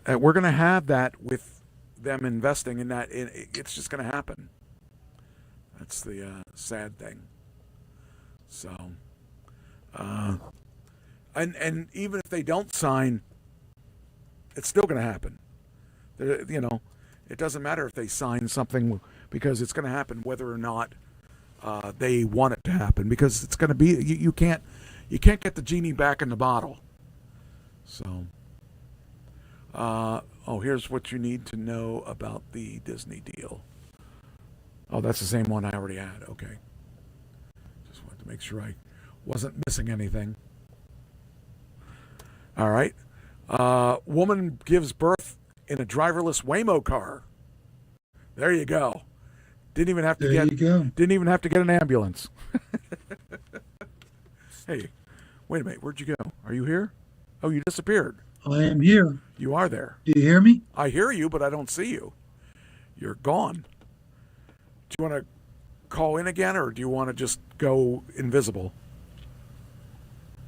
we're going to have that with them investing in that. It's just going to happen. That's the sad thing. So, and even if they don't sign, it's still going to happen. It doesn't matter if they sign something, because it's going to happen whether or not they want it to happen, because it's going to be you can't get the genie back in the bottle. So, here's what you need to know about the Disney deal. Oh, that's the same one I already had. Okay. Just wanted to make sure I wasn't missing anything. All right. Woman gives birth in a driverless Waymo car. There you go. Didn't even have to get an ambulance. Hey, wait a minute. Where'd you go? Are you here? Oh, you disappeared. I am here. You are there. Do you hear me? I hear you, but I don't see you. You're gone. Do you want to call in again, or do you want to just go invisible?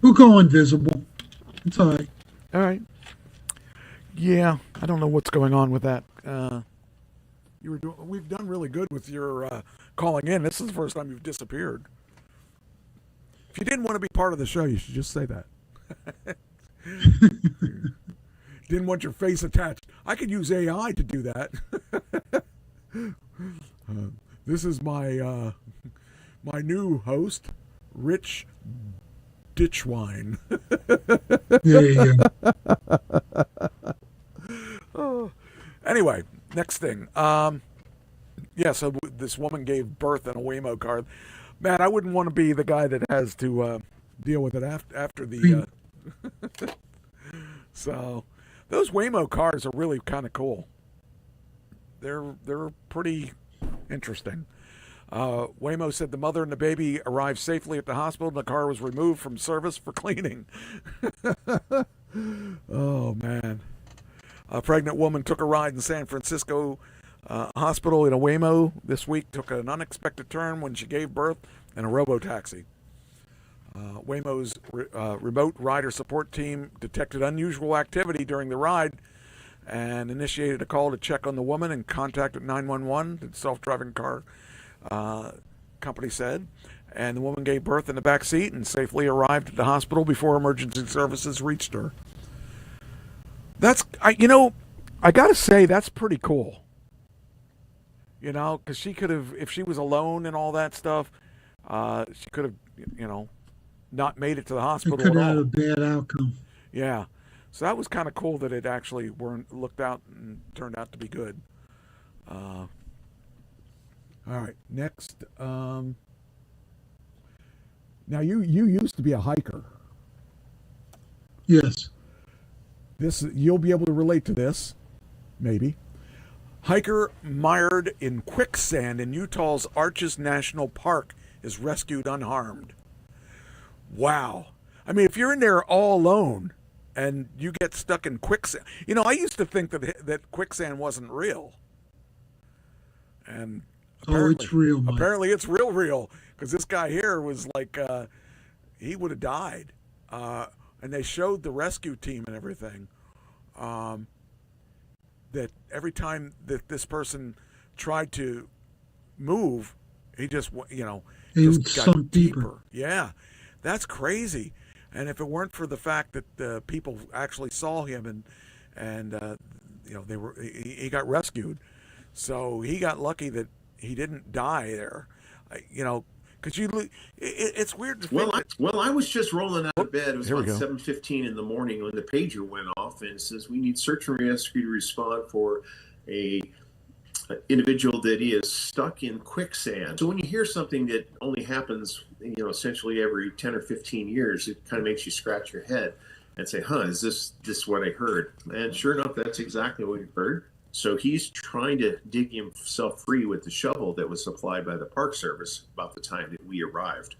We'll go invisible. It's all right. All right. Yeah, I don't know what's going on with that. We've done really good with your calling in. This is the first time you've disappeared. If you didn't want to be part of the show, you should just say that. Didn't want your face attached. I could use AI to do that. This is my my new host, Rich Ditchwine. There you go. Anyway, next thing. So this woman gave birth in a Waymo car. Man, I wouldn't want to be the guy that has to deal with it after the. So, those Waymo cars are really kind of cool. They're pretty interesting. Waymo said the mother and the baby arrived safely at the hospital, and the car was removed from service for cleaning. Oh, man. A pregnant woman took a ride in San Francisco hospital in a Waymo this week, took an unexpected turn when she gave birth in a robo-taxi. Waymo's remote rider support team detected unusual activity during the ride and initiated a call to check on the woman and contacted 911, the self-driving car company said. And the woman gave birth in the back seat and safely arrived at the hospital before emergency services reached her. I got to say, that's pretty cool. Because she could have, if she was alone and all that stuff, she could have, not made it to the hospital at all. It could have had a bad outcome. Yeah. So that was kind of cool that it actually looked out and turned out to be good. All right. Next. Now, you used to be a hiker. Yes. You'll be able to relate to this, maybe. Hiker mired in quicksand in Utah's Arches National Park is rescued unharmed. Wow. I mean, if you're in there all alone and you get stuck in quicksand. I used to think that quicksand wasn't real. And it's real, Mike. Apparently it's real. Because this guy here was like, he would have died. And they showed the rescue team and everything. That every time that this person tried to move, he just, just got deeper. Yeah. That's crazy. And if it weren't for the fact that people actually saw him and he got rescued. So he got lucky that he didn't die there. Because it's weird to think. Well, I was just rolling out of bed. It was about 7:15 in the morning when the pager went off and it says we need search and rescue to respond for a individual that is stuck in quicksand. So when you hear something that only happens, essentially every 10 or 15 years, it kind of makes you scratch your head and say, is this what I heard? And sure enough, that's exactly what we heard. So he's trying to dig himself free with the shovel that was supplied by the Park Service about the time that we arrived.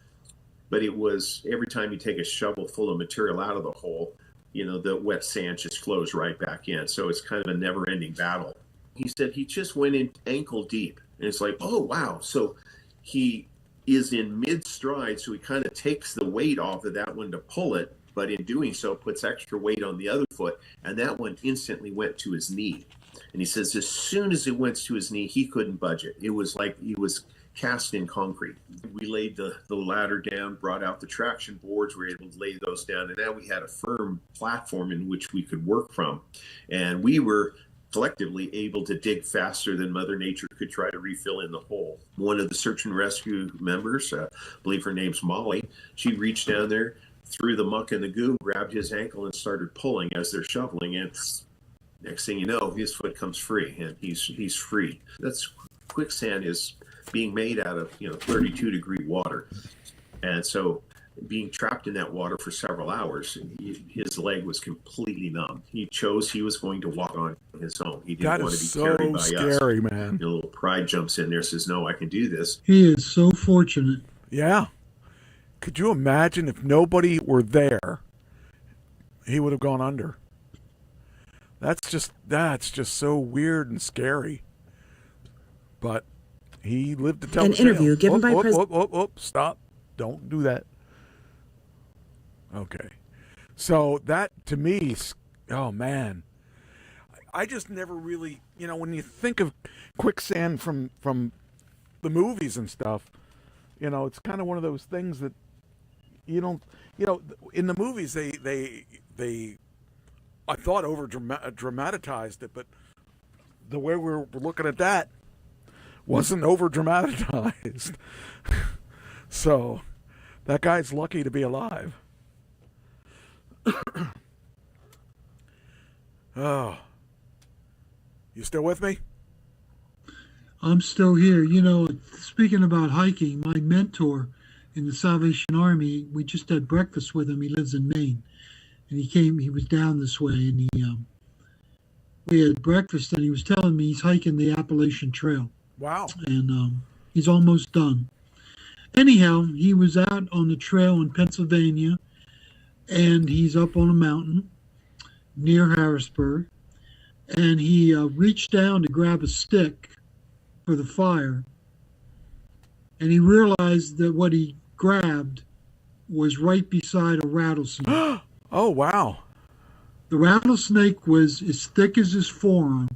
But it was every time you take a shovel full of material out of the hole, the wet sand just flows right back in. So it's kind of a never-ending battle. He said he just went in ankle deep. And it's like, oh, wow. So he is in mid-stride, so he kind of takes the weight off of that one to pull it, but in doing so puts extra weight on the other foot, and that one instantly went to his knee. And he says as soon as it went to his knee, he couldn't budge it. It was like he was cast in concrete. We laid the ladder down, brought out the traction boards, we were able to lay those down, and now we had a firm platform in which we could work from. And we were collectively able to dig faster than Mother Nature could try to refill in the hole. One of the search and rescue members, I believe her name's Molly, she reached down there, threw the muck and the goo, grabbed his ankle and started pulling as they're shoveling, and next thing you know, his foot comes free and he's free. That's quicksand is being made out of 32-degree water, and so being trapped in that water for several hours, his leg was completely numb. He was going to walk on his own. He didn't want to be carried by us. That is so scary, man. A little pride jumps in there, says, no, I can do this. He is so fortunate. Yeah. Could you imagine if nobody were there, he would have gone under. That's just so weird and scary. But he lived to tell an interview given by President. Stop. Don't do that. Okay. So that to me, oh man, I just never really, when you think of quicksand from the movies and stuff, it's kind of one of those things that you don't, in the movies they I thought over dramatized it, but the way we're looking at that wasn't over dramatized. So that guy's lucky to be alive. Oh, you still with me? I'm still here. Speaking about hiking, my mentor in the Salvation Army, we just had breakfast with him. He lives in Maine, and he was down this way, and we had breakfast, and he was telling me he's hiking the Appalachian Trail. Wow. And he's almost done. Anyhow, he was out on the trail in Pennsylvania, and he's up on a mountain near Harrisburg, and he reached down to grab a stick for the fire, and he realized that what he grabbed was right beside a rattlesnake. Oh, wow. The rattlesnake was as thick as his forearm,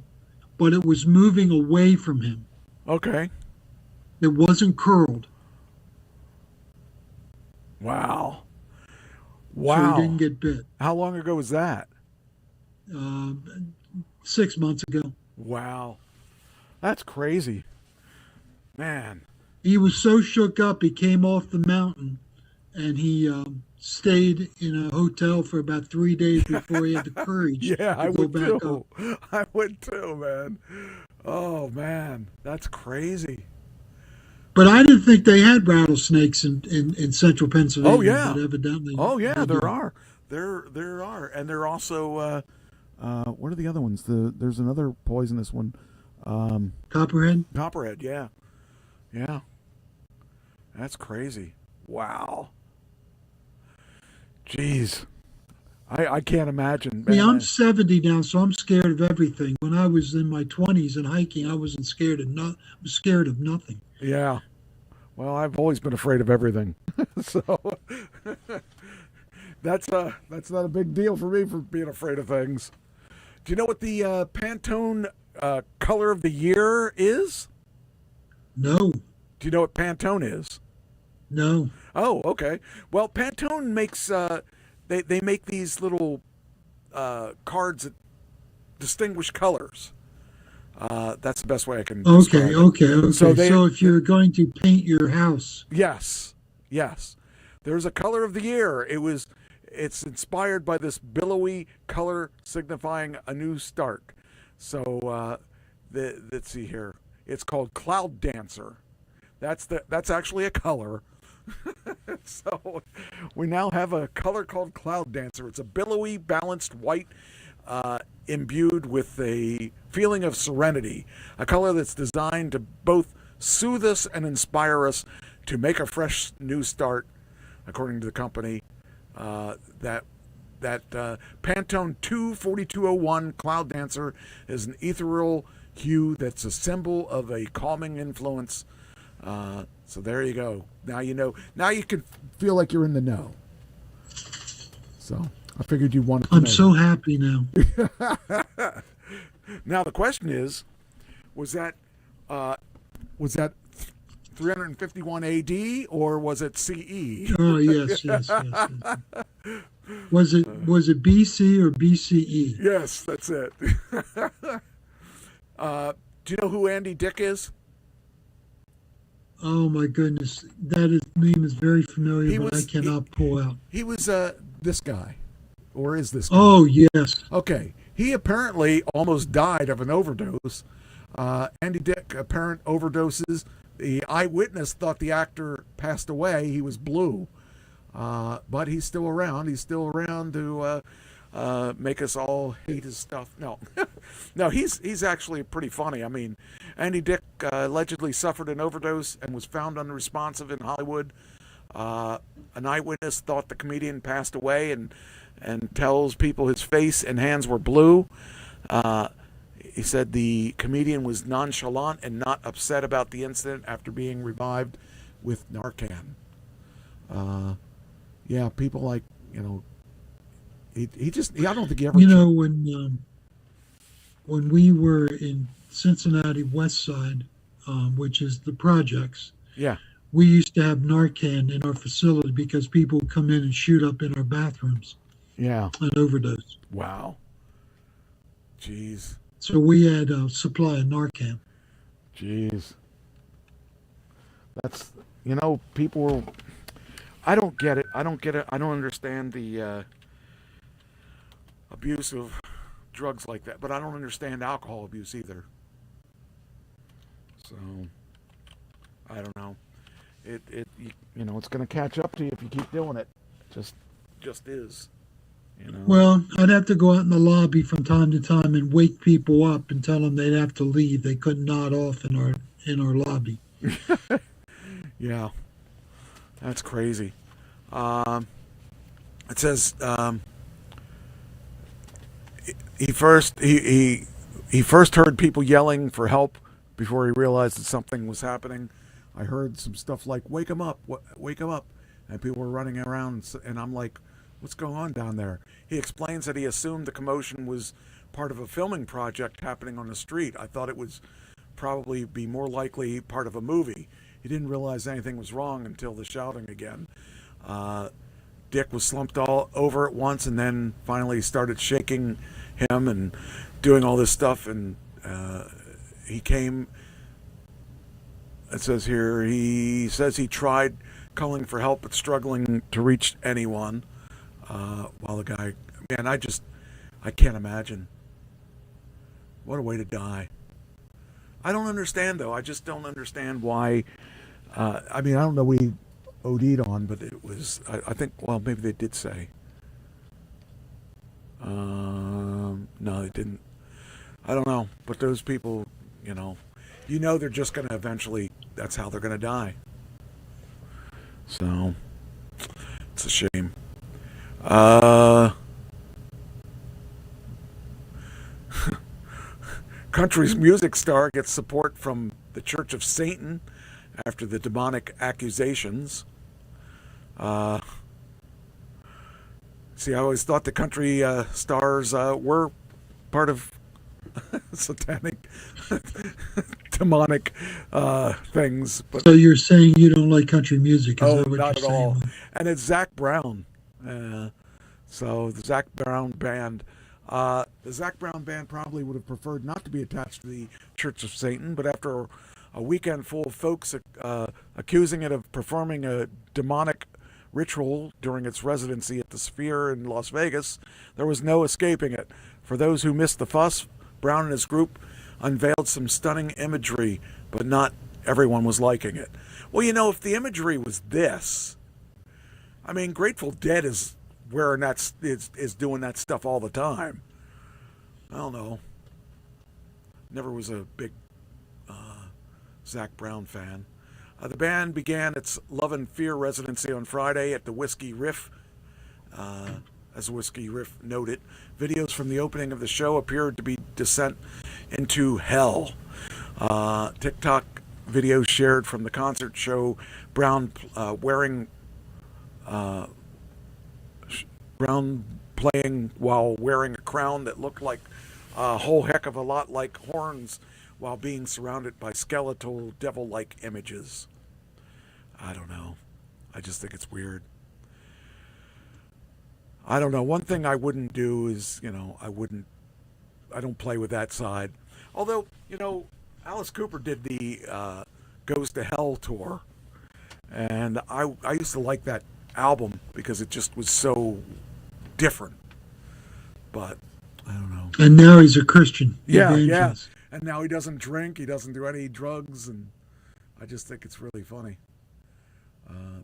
but it was moving away from him. Okay. It wasn't curled. Wow. So he didn't get bit. How long ago was that? 6 months ago. Wow. That's crazy. Man. He was so shook up, he came off the mountain, and he stayed in a hotel for about 3 days before he had the courage to go back up. I would too, man. Oh, man. That's crazy. But I didn't think they had rattlesnakes in central Pennsylvania. Oh, yeah. But evidently. Oh, yeah, there are. There are. And they're also, what are the other ones? There's another poisonous one. Copperhead? Copperhead, yeah. Yeah. That's crazy. Wow. Jeez. I can't imagine. Man, I'm 70 now, so I'm scared of everything. When I was in my 20s and hiking, I wasn't scared of I was scared of nothing. Yeah. Well, I've always been afraid of everything. So that's not a big deal for me for being afraid of things. Do you know what the Pantone color of the year is? No. Do you know what Pantone is? No. Oh, okay. Well, Pantone makes they make these little cards that distinguish colors. That's the best way I can describe it. Okay. So if you're going to paint your house. Yes. There's a color of the year. It's inspired by this billowy color signifying a new start. So let's see here. It's called Cloud Dancer. That's actually a color. So we now have a color called Cloud Dancer. It's a billowy, balanced white, imbued with a feeling of serenity. A color that's designed to both soothe us and inspire us to make a fresh new start, according to the company. That Pantone 24201 Cloud Dancer is an ethereal hue that's a symbol of a calming influence. So there you go. Now you know. Now you can feel like you're in the know. So I figured you wanted to know. I'm so happy now. Now the question is, was that 351 AD or was it CE? Oh yes. Was it BC or BCE? Yes, that's it. Do you know who Andy Dick is? Oh my goodness, name is very familiar, but I cannot pull out. He was this guy, or is this guy? Oh yes. Okay, he apparently almost died of an overdose. Andy Dick, apparent overdoses. The eyewitness thought the actor passed away. He was blue, but he's still around. He's still around to make us all hate his stuff. No, no, he's actually pretty funny. I mean, Andy Dick allegedly suffered an overdose and was found unresponsive in Hollywood. An eyewitness thought the comedian passed away and tells people his face and hands were blue. He said the comedian was nonchalant and not upset about the incident after being revived with Narcan. Yeah, people like, I don't think he ever... when we were in Cincinnati West Side, which is the projects, yeah, we used to have Narcan in our facility because people would come in and shoot up in our bathrooms. Yeah. And overdose. Wow. Jeez. So we had a supply of Narcan. Jeez. That's, people were... I don't get it. I don't understand the abuse of drugs like that, but I don't understand alcohol abuse either. So, I don't know. It's going to catch up to you if you keep doing it. Just is. Well, I'd have to go out in the lobby from time to time and wake people up and tell them they'd have to leave. They couldn't nod off in our lobby. Yeah, that's crazy. It says he first heard people yelling for help before he realized that something was happening. I heard some stuff like "Wake him up! Wake him up!" and people were running around, and I'm like, "What's going on down there?" He explains that he assumed the commotion was part of a filming project happening on the street. I thought it was probably be more likely part of a movie. He didn't realize anything was wrong until the shouting again. Dick was slumped all over at once and then finally started shaking him and doing all this stuff, and he came, it says here, he says he tried calling for help but struggling to reach anyone. While the guy, man, I can't imagine. What a way to die. I don't understand, though. I just don't understand why. I don't know what he OD'd on, but it was, I think, well, maybe they did say. No, they didn't. I don't know. But those people, they're just going to eventually, that's how they're going to die. So, it's a shame. Country's music star gets support from the Church of Satan after the demonic accusations. See, I always thought the country stars were part of satanic, demonic things. But, so you're saying you don't like country music? Is that what not you're at all. saying? And it's Zach Brown. So the Zach Brown Band. The Zach Brown Band probably would have preferred not to be attached to the Church of Satan, but after a weekend full of folks accusing it of performing a demonic ritual during its residency at the Sphere in Las Vegas, there was no escaping it. For those who missed the fuss, Brown and his group unveiled some stunning imagery, but not everyone was liking it. Well, you know, if the imagery was this, I mean, Grateful Dead is wearing that, is doing that stuff all the time. I don't know. Never was a big Zac Brown fan. The band began its Love and Fear residency on Friday at the Whiskey Riff. As Whiskey Riff noted, videos from the opening of the show appeared to be descent into hell. TikTok videos shared from the concert show Brown playing while wearing a crown that looked like a whole heck of a lot like horns while being surrounded by skeletal devil-like images. I don't know. I just think it's weird. I don't know. One thing I wouldn't do is, you know, I don't play with that side. Although, you know, Alice Cooper did the Goes to Hell tour. And I used to like that album because it just was so different. But I don't know. And now he's a Christian. Yeah, yeah. And now he doesn't drink. He doesn't do any drugs. And I just think it's really funny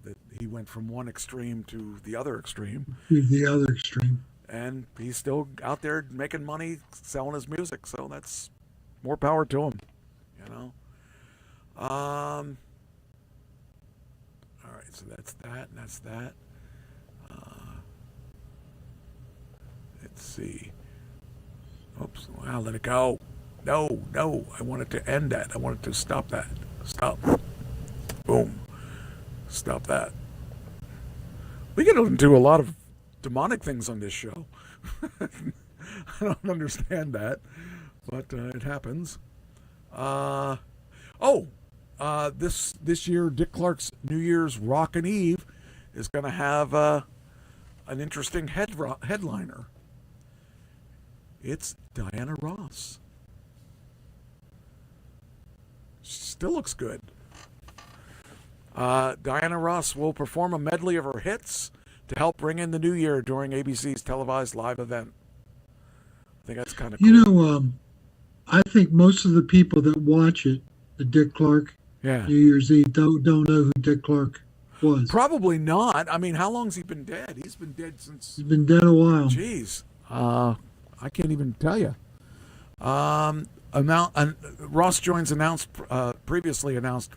that he went from one extreme to the other extreme. The other extreme. And he's still out there making money selling his music. So that's more power to him, you know. All right, so that's that, and that's that. Let's see. Oops, I'll let it go. No, I wanted to end that. I wanted to stop that. Stop. Boom. Stop that. We get into a lot of demonic things on this show. I don't understand that, but it happens. This year, Dick Clark's New Year's Rockin' Eve is going to have an interesting headliner. It's Diana Ross. Still looks good. Diana Ross will perform a medley of her hits to help bring in the new year during ABC's televised live event. I think that's kind of cool. You know, I think most of the people that watch it, the Dick Clark New Year's Eve, don't know who Dick Clark was. Probably not. I mean, how long's he been dead? He's been dead since... He's been dead a while. Jeez. I can't even tell you. Ross Joins previously announced.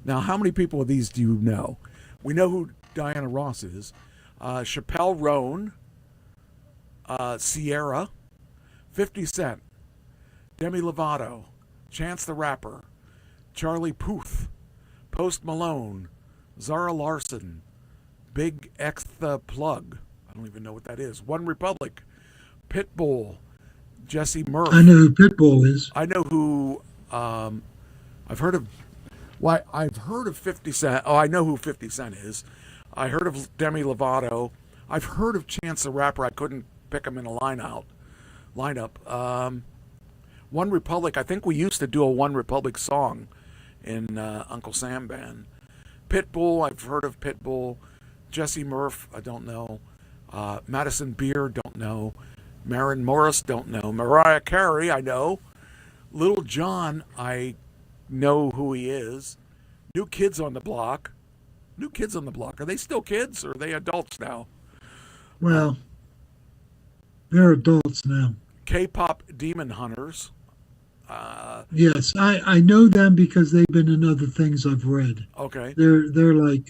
Now, how many people of these do you know? We know who Diana Ross is. Chappelle Roan, Sierra, 50 Cent, Demi Lovato, Chance the Rapper, Charlie Puth, Post Malone, Zara Larson, Big X the Plug. I don't even know what that is. One Republic, Pitbull, Jesse Murph. I know who Pitbull is. I know who. I've heard of. Why? I've heard of 50 Cent. Oh, I know who 50 Cent is. I heard of Demi Lovato. I've heard of Chance the Rapper. I couldn't pick him in a lineup. One Republic. I think we used to do a One Republic song in Uncle Sam Band. Pitbull. I've heard of Pitbull. Jesse Murph. I don't know. Madison Beer. Don't know. Maren Morris. Don't know. Mariah Carey. I know. Little John. I know who he is. New Kids on the Block. New Kids on the Block. Are they still kids or are they adults now? Well, they're adults now. K-pop Demon Hunters. Yes, I know them because they've been in other things I've read. Okay. They're like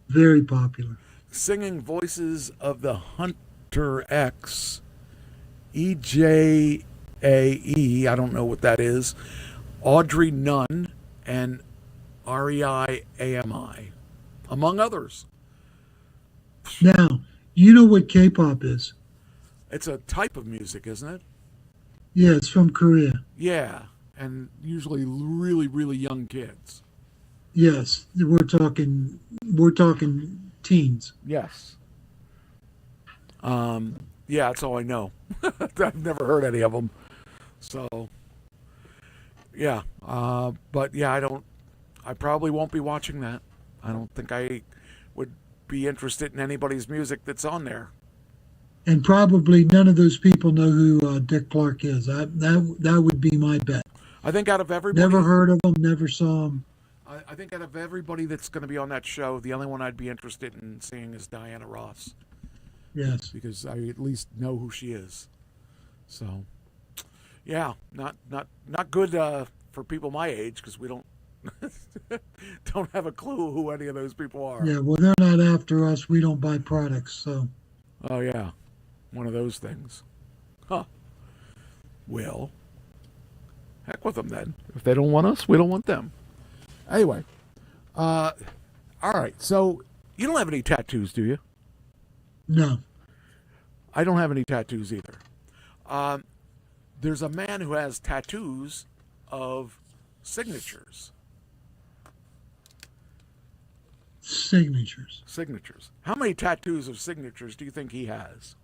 very popular. Singing Voices of the Hunter X. EJAE. I don't know what that is. Audrey Nunn and REIAMI, among others. Now, you know what K-pop is? It's a type of music, isn't it? Yeah, it's from Korea. Yeah, and usually really, really young kids. Yes, we're talking teens. Yes. Yeah, that's all I know. I've never heard any of them. So, yeah. But yeah, I probably won't be watching that. I don't think I would be interested in anybody's music that's on there. And probably none of those people know who Dick Clark is. That would be my bet. I think out of everybody, never heard of him, never saw him. I think out of everybody that's going to be on that show, the only one I'd be interested in seeing is Diana Ross. Yes, because I at least know who she is. So, yeah, not good for people my age because we don't have a clue who any of those people are. Yeah, well, they're not after us. We don't buy products, so. Oh yeah, one of those things. Huh. Well, heck with them then. If they don't want us, we don't want them. Anyway, all right. So you don't have any tattoos, do you? No. I don't have any tattoos either. There's a man who has tattoos of signatures. Signatures. How many tattoos of signatures do you think he has?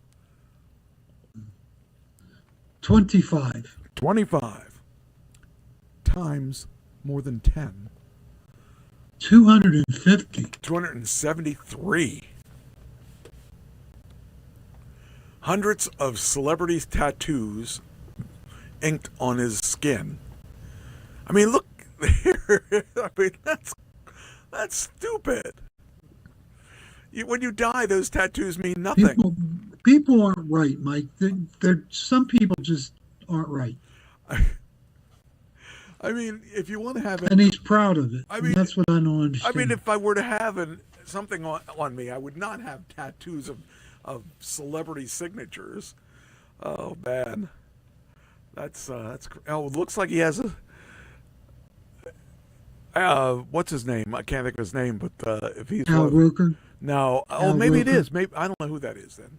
25. 25 times more than 10. 250. 273. Hundreds of celebrities' tattoos inked on his skin. I mean, look there. I mean, that's stupid. When you die, those tattoos mean nothing. People aren't right, Mike. Some people just aren't right. I mean, if you want to have it, and he's proud of it. I mean, that's what I don't understand. I mean, if I were to have something on me, I would not have tattoos of celebrity signatures. Oh man, that's oh, it looks like he has what's his name? I can't think of his name, but if he's Al Roker. No, Al maybe Roker. it is. Maybe I don't know who that is. Then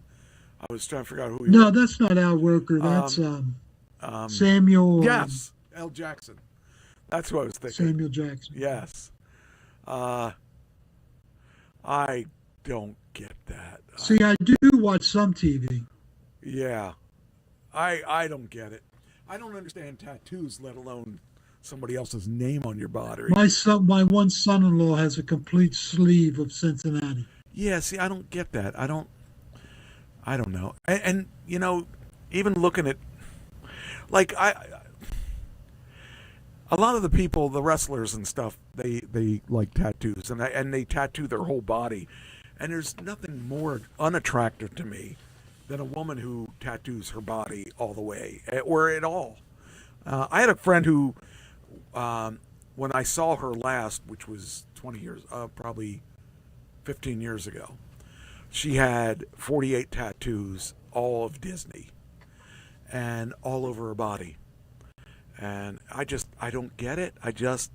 I was trying to figure out who he No, was. that's not Al Roker. That's Samuel. Yes, L. Jackson. That's what I was thinking. Samuel Jackson. Yes. I don't get that. See, I do watch some TV. Yeah. I don't get it. I don't understand tattoos, let alone somebody else's name on your body. My one son-in-law has a complete sleeve of Cincinnati. Yeah, see, I don't get that. I don't know. And you know, even looking at, like, a lot of the people, the wrestlers and stuff, they like tattoos, and they tattoo their whole body. And there's nothing more unattractive to me than a woman who tattoos her body all the way, or at all. I had a friend who, when I saw her last, which was 20 years, probably 15 years ago, she had 48 tattoos, all of Disney, and all over her body. And I don't get it. I just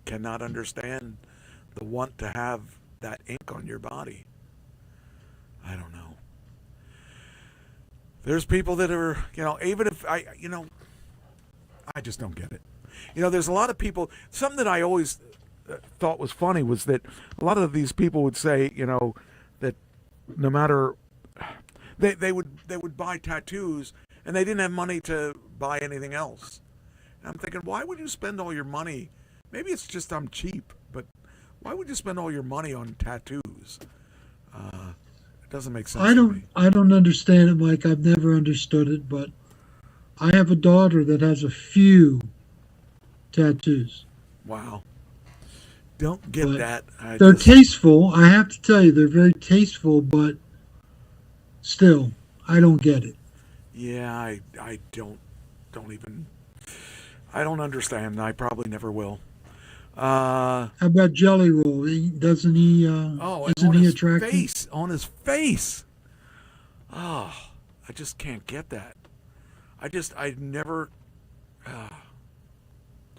cannot understand the want to have that ink on your body. I don't know. There's people that are, even if I just don't get it. There's a lot of people, something that I always thought was funny was that a lot of these people would say, that no matter, they would buy tattoos and they didn't have money to buy anything else. And I'm thinking, why would you spend all your money? Maybe it's just I'm cheap, but why would you spend all your money on tattoos? It doesn't make sense to me. I don't understand it, Mike. I've never understood it, but I have a daughter that has a few tattoos. Wow. Don't get But that. They're tasteful. I have to tell you, they're very tasteful, but still, I don't get it. Yeah, I don't understand. I probably never will. How about Jelly Roll? Doesn't he? Isn't he attractive? On his face. Oh, I just can't get that. I never. I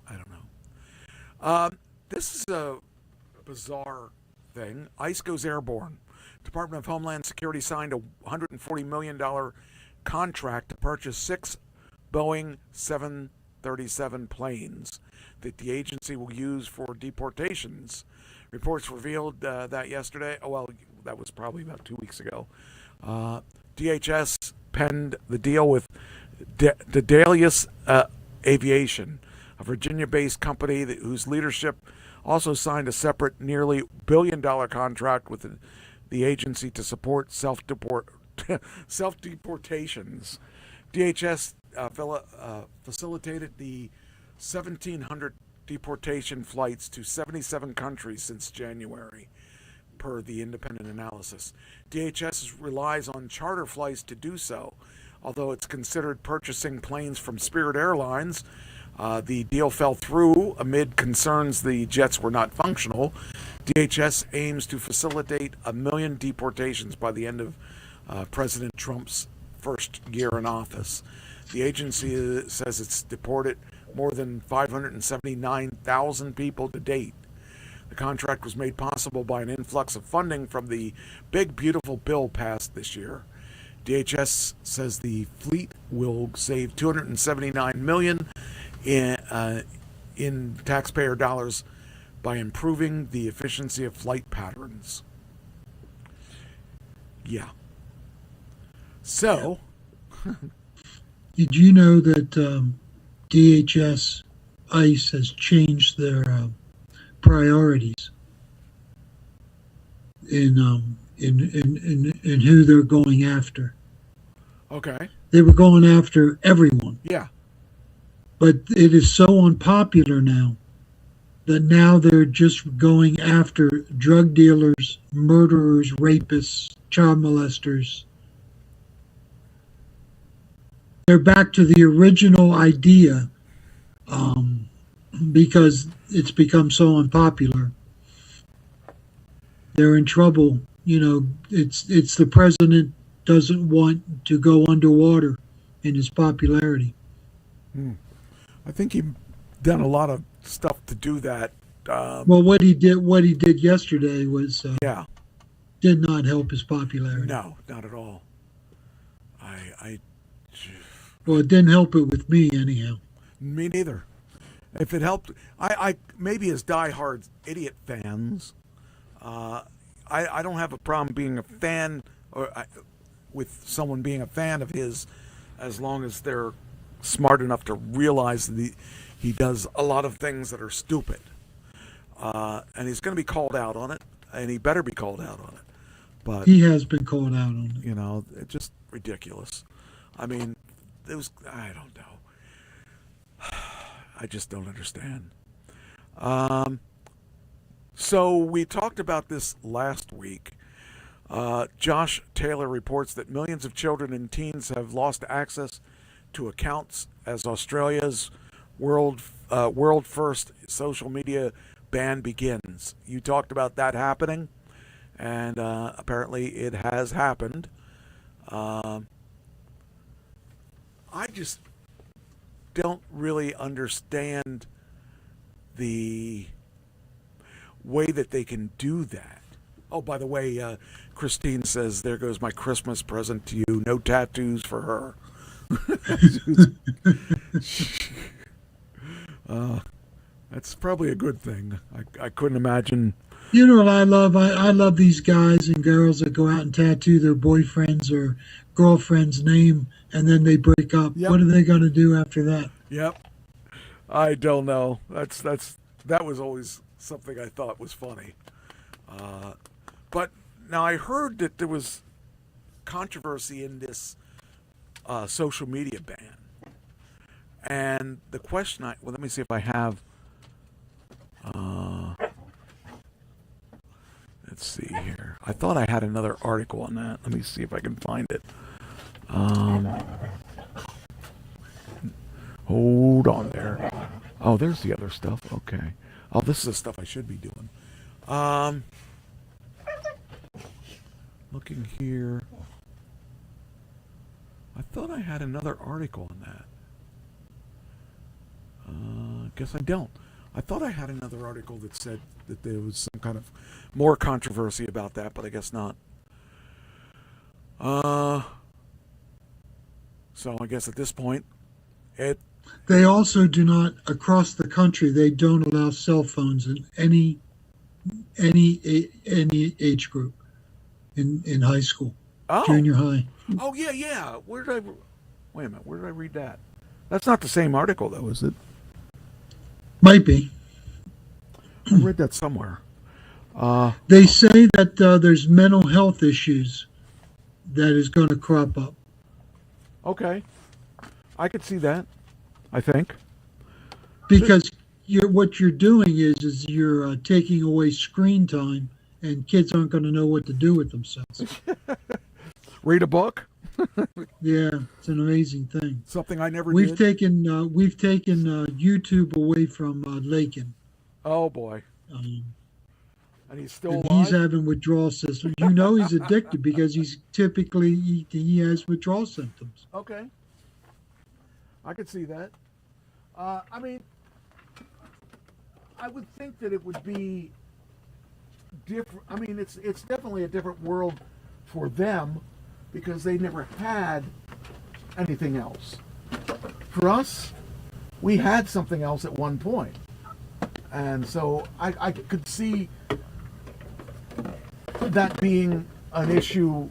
don't know. This is a bizarre thing. ICE goes airborne. Department of Homeland Security signed a $140 million contract to purchase 6 Boeing 737 planes that the agency will use for deportations. Reports revealed that yesterday. Oh, well, that was probably about 2 weeks ago. DHS penned the deal with Daedalus Aviation, a Virginia-based company whose leadership also signed a separate nearly $1 billion contract with the agency to support self-deportations. DHS facilitated the 1,700 deportation flights to 77 countries since January, per the independent analysis. DHS relies on charter flights to do so, although it's considered purchasing planes from Spirit Airlines. The deal fell through amid concerns the jets were not functional. DHS aims to facilitate 1 million deportations by the end of President Trump's first year in office. The agency says it's deported more than 579,000 people to date. The contract was made possible by an influx of funding from the big, beautiful bill passed this year. DHS says the fleet will save $279 million in taxpayer dollars by improving the efficiency of flight patterns. Yeah. So, did you know that DHS ICE has changed their priorities in who they're going after? Okay. They were going after everyone. Yeah. But it is so unpopular now that now they're just going after drug dealers, murderers, rapists, child molesters. They're back to the original idea because it's become so unpopular. They're in trouble. You know, it's the president doesn't want to go underwater in his popularity. I think he's done a lot of stuff to do that. Well, what he did yesterday was did not help his popularity. No, not at all. Well, it didn't help it with me anyhow. Me neither. If it helped, I maybe as diehard idiot fans, I don't have a problem being a fan with someone being a fan of his, as long as they're smart enough to realize that he does a lot of things that are stupid, and he's going to be called out on it, and he better be called out on it. But he has been called out on it. You know, it's just ridiculous. I mean, it was, I don't know. I just don't understand. So we talked about this last week. Josh Taylor reports that millions of children and teens have lost access to accounts as Australia's world first social media ban begins. You talked about that happening, and apparently it has happened. I just don't really understand the way that they can do that. Oh, by the way, Christine says, there goes my Christmas present to you. No tattoos for her. That's probably a good thing. I couldn't imagine. You know what I love? I love these guys and girls that go out and tattoo their boyfriend's or girlfriend's name, and then they break up. Yep. What are they going to do after that? Yep. I don't know. That was always something I thought was funny. But now I heard that there was controversy in this social media ban. And the question let me see if I have, let's see here. I thought I had another article on that. Let me see if I can find it. Hold on there. Oh, there's the other stuff. Okay. Oh, this is the stuff I should be doing. Looking here. I thought I had another article on that. Guess I don't. I thought I had another article that said that there was some kind of more controversy about that, but I guess not. So I guess at this point, they also do not, across the country, they don't allow cell phones in any age group in high school, junior high. Oh, yeah. Wait a minute, where did I read that? That's not the same article, though, is it? Might be. I read that somewhere. They say that there's mental health issues that is going to crop up. Okay. I could see that, I think. Because what you're doing is you're taking away screen time, and kids aren't going to know what to do with themselves. Read a book? Yeah, it's an amazing thing. Something I never We've did. taken YouTube away from Lakin. Oh boy. And he's still alive? He's having withdrawal symptoms. You know he's addicted because he's typically he has withdrawal symptoms. Okay. I could see that. I mean, I would think that it would be different. I mean, it's definitely a different world for them because they never had anything else. For us, we had something else at one point. And so I could see that being an issue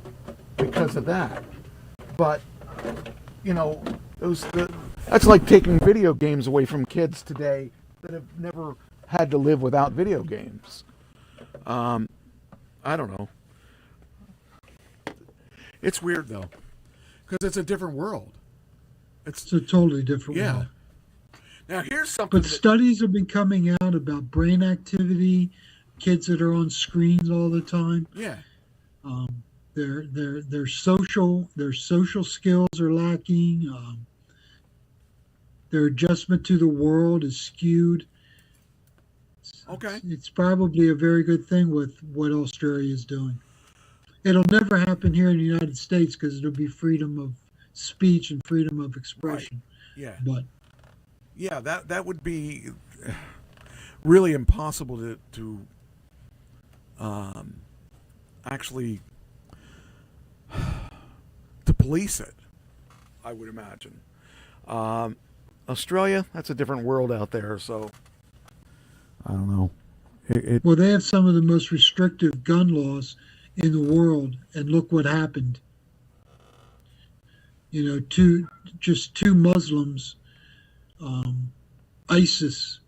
because of that. But, you know, that's like taking video games away from kids today that have never had to live without video games. I don't know. It's weird, though, because it's a different world. It's a totally different world. Now, here's something. But studies have been coming out about brain activity, kids that are on screens all the time. Yeah. Their social skills are lacking. Their adjustment to the world is skewed. Okay. It's probably a very good thing with what Australia is doing. It'll never happen here in the United States because it'll be freedom of speech and freedom of expression. Right. Yeah. But yeah, that would be really impossible to actually to police it, I would imagine. Australia, that's a different world out there, so I don't know. Well, they have some of the most restrictive gun laws in the world, and look what happened. You know, two Muslims, ISIS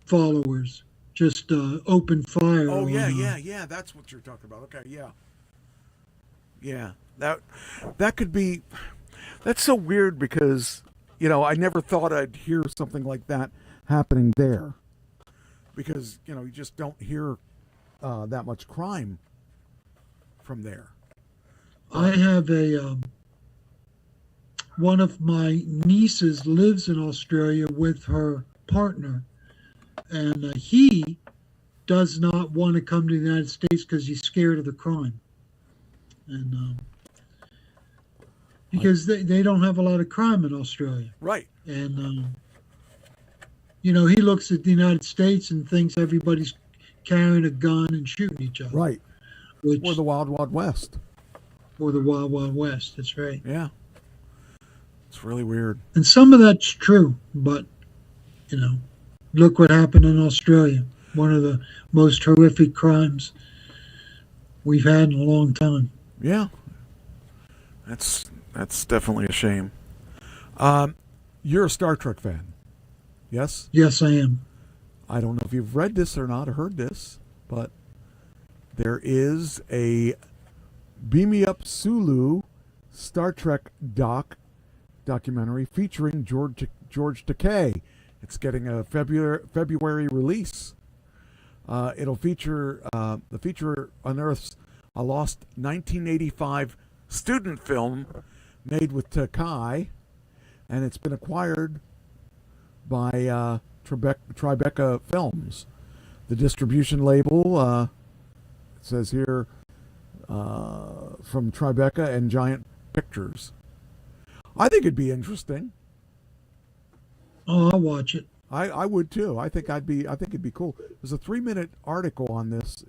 followers, just opened fire. Oh yeah, that's what you're talking about. Okay, yeah, that could be. That's so weird because, you know, I never thought I'd hear something like that happening there. Because, you know, you just don't hear that much crime from there. I have one of my nieces lives in Australia with her partner, and he does not want to come to the United States because he's scared of the crime. And because they don't have a lot of crime in Australia. Right. And, you know, he looks at the United States and thinks everybody's carrying a gun and shooting each other. Right. Or the Wild Wild West. Or the Wild Wild West, that's right. Yeah. It's really weird. And some of that's true, but, you know, look what happened in Australia. One of the most horrific crimes we've had in a long time. Yeah. That's definitely a shame. You're a Star Trek fan, yes? Yes, I am. I don't know if you've read this or not or heard this, but there is a Beam Me Up Sulu Star Trek documentary featuring George Takei. It's getting a February release. It'll feature the feature unearths a lost 1985 student film made with Takei, and it's been acquired by Tribeca Films. The distribution label, it says here, from Tribeca and Giant Pictures. I think it'd be interesting. Oh, I'll watch it. I would too. I think it'd be cool. There's a 3-minute article on this.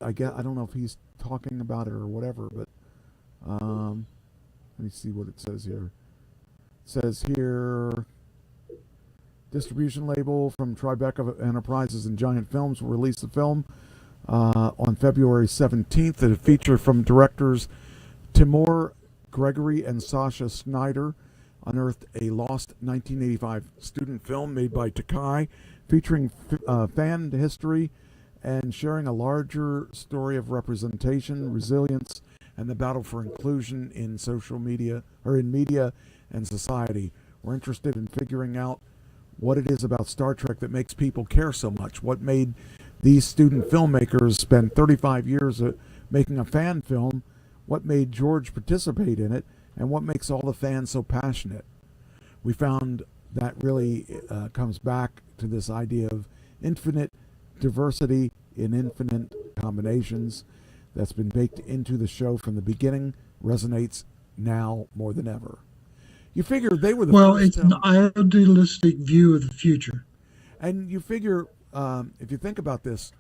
I don't know if he's talking about it or whatever, but let me see what it says here. It says here, distribution label from Tribeca Enterprises and Giant Films will release the film on February 17th. A feature from directors Timur Gregory and Sasha Snyder unearthed a lost 1985 student film made by Takei featuring fan history and sharing a larger story of representation, resilience, and the battle for inclusion in social media, or in media and society. We're interested in figuring out what it is about Star Trek that makes people care so much. What made these student filmmakers spend 35 years making a fan film? What made George participate in it? And what makes all the fans so passionate? We found that really comes back to this idea of infinite diversity in infinite combinations that's been baked into the show from the beginning, resonates now more than ever. You figure they were the first. It's an idealistic view of the future. And you figure, if you think about this,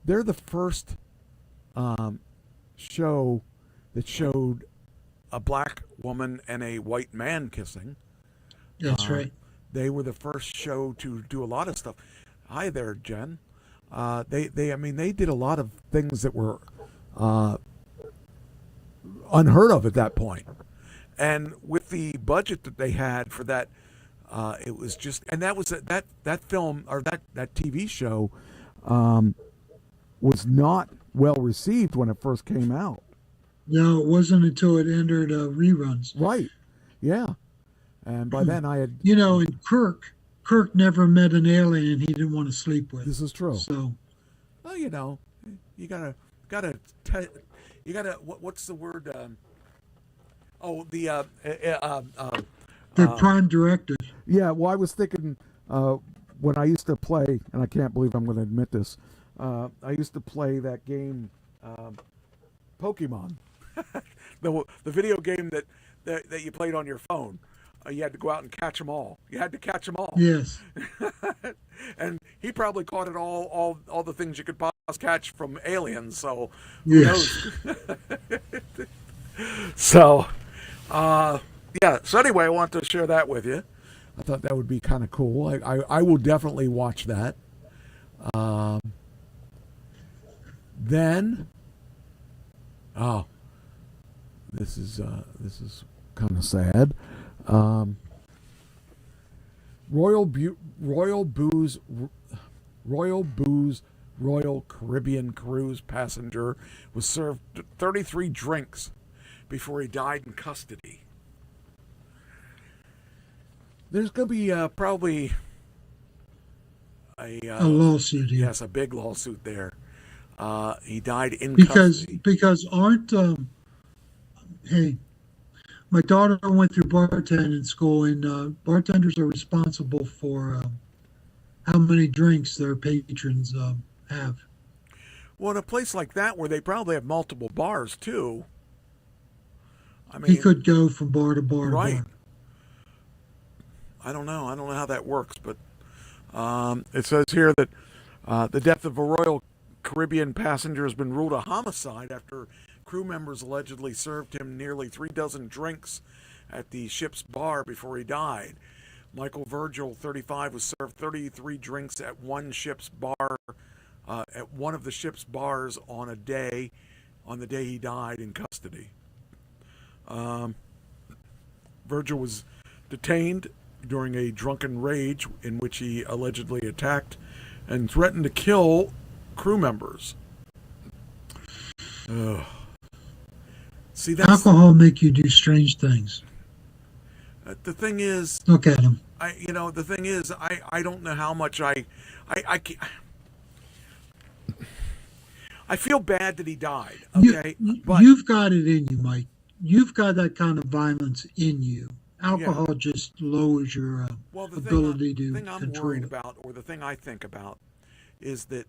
they're the first show that showed a black woman and a white man kissing. That's right. They were the first show to do a lot of stuff. Hi there, Jen. They did a lot of things that were unheard of at that point. And with the budget that they had for that, it was just, and that was that film, or that TV show was not well received when it first came out. No, it wasn't until it entered reruns. Right. Yeah. And by then I had... and Kirk never met an alien he didn't want to sleep with. This is true. So... Well, you gotta, what's the word? The prime directive. Yeah, well, I was thinking when I used to play, and I can't believe I'm going to admit this, I used to play that game, Pokemon, the video game that you played on your phone. You had to go out and catch them all. You had to catch them all. Yes. And he probably caught it all the things you could possibly catch from aliens. So who yes. knows? So, yeah. So anyway, I want to share that with you. I thought that would be kind of cool. I will definitely watch that. Then, this is kind of sad. Royal Caribbean cruise passenger was served 33 drinks before he died in custody. There's going to be probably a lawsuit here. Yes, a big lawsuit there. He died in custody. custody. Because aren't hey, my daughter went through bartending school, and bartenders are responsible for how many drinks their patrons have. Well, in a place like that where they probably have multiple bars too. I mean, he could go from bar to bar right. to bar. I don't know how that works, but it says here that the death of a Royal Caribbean passenger has been ruled a homicide after crew members allegedly served him nearly 3 dozen drinks at the ship's bar before he died. Michael Virgil, 35, was served 33 drinks at one ship's bar, at one of the ship's bars on the day he died in custody. Virgil was detained during a drunken rage in which he allegedly attacked and threatened to kill crew members. Ugh. See, alcohol make you do strange things. The thing is, look at him. The thing is, I don't know how much I feel bad that he died. Okay, but you've got it in you, Mike. You've got that kind of violence in you. Alcohol just lowers your ability to control. The thing I'm worried about, or the thing I think about, is that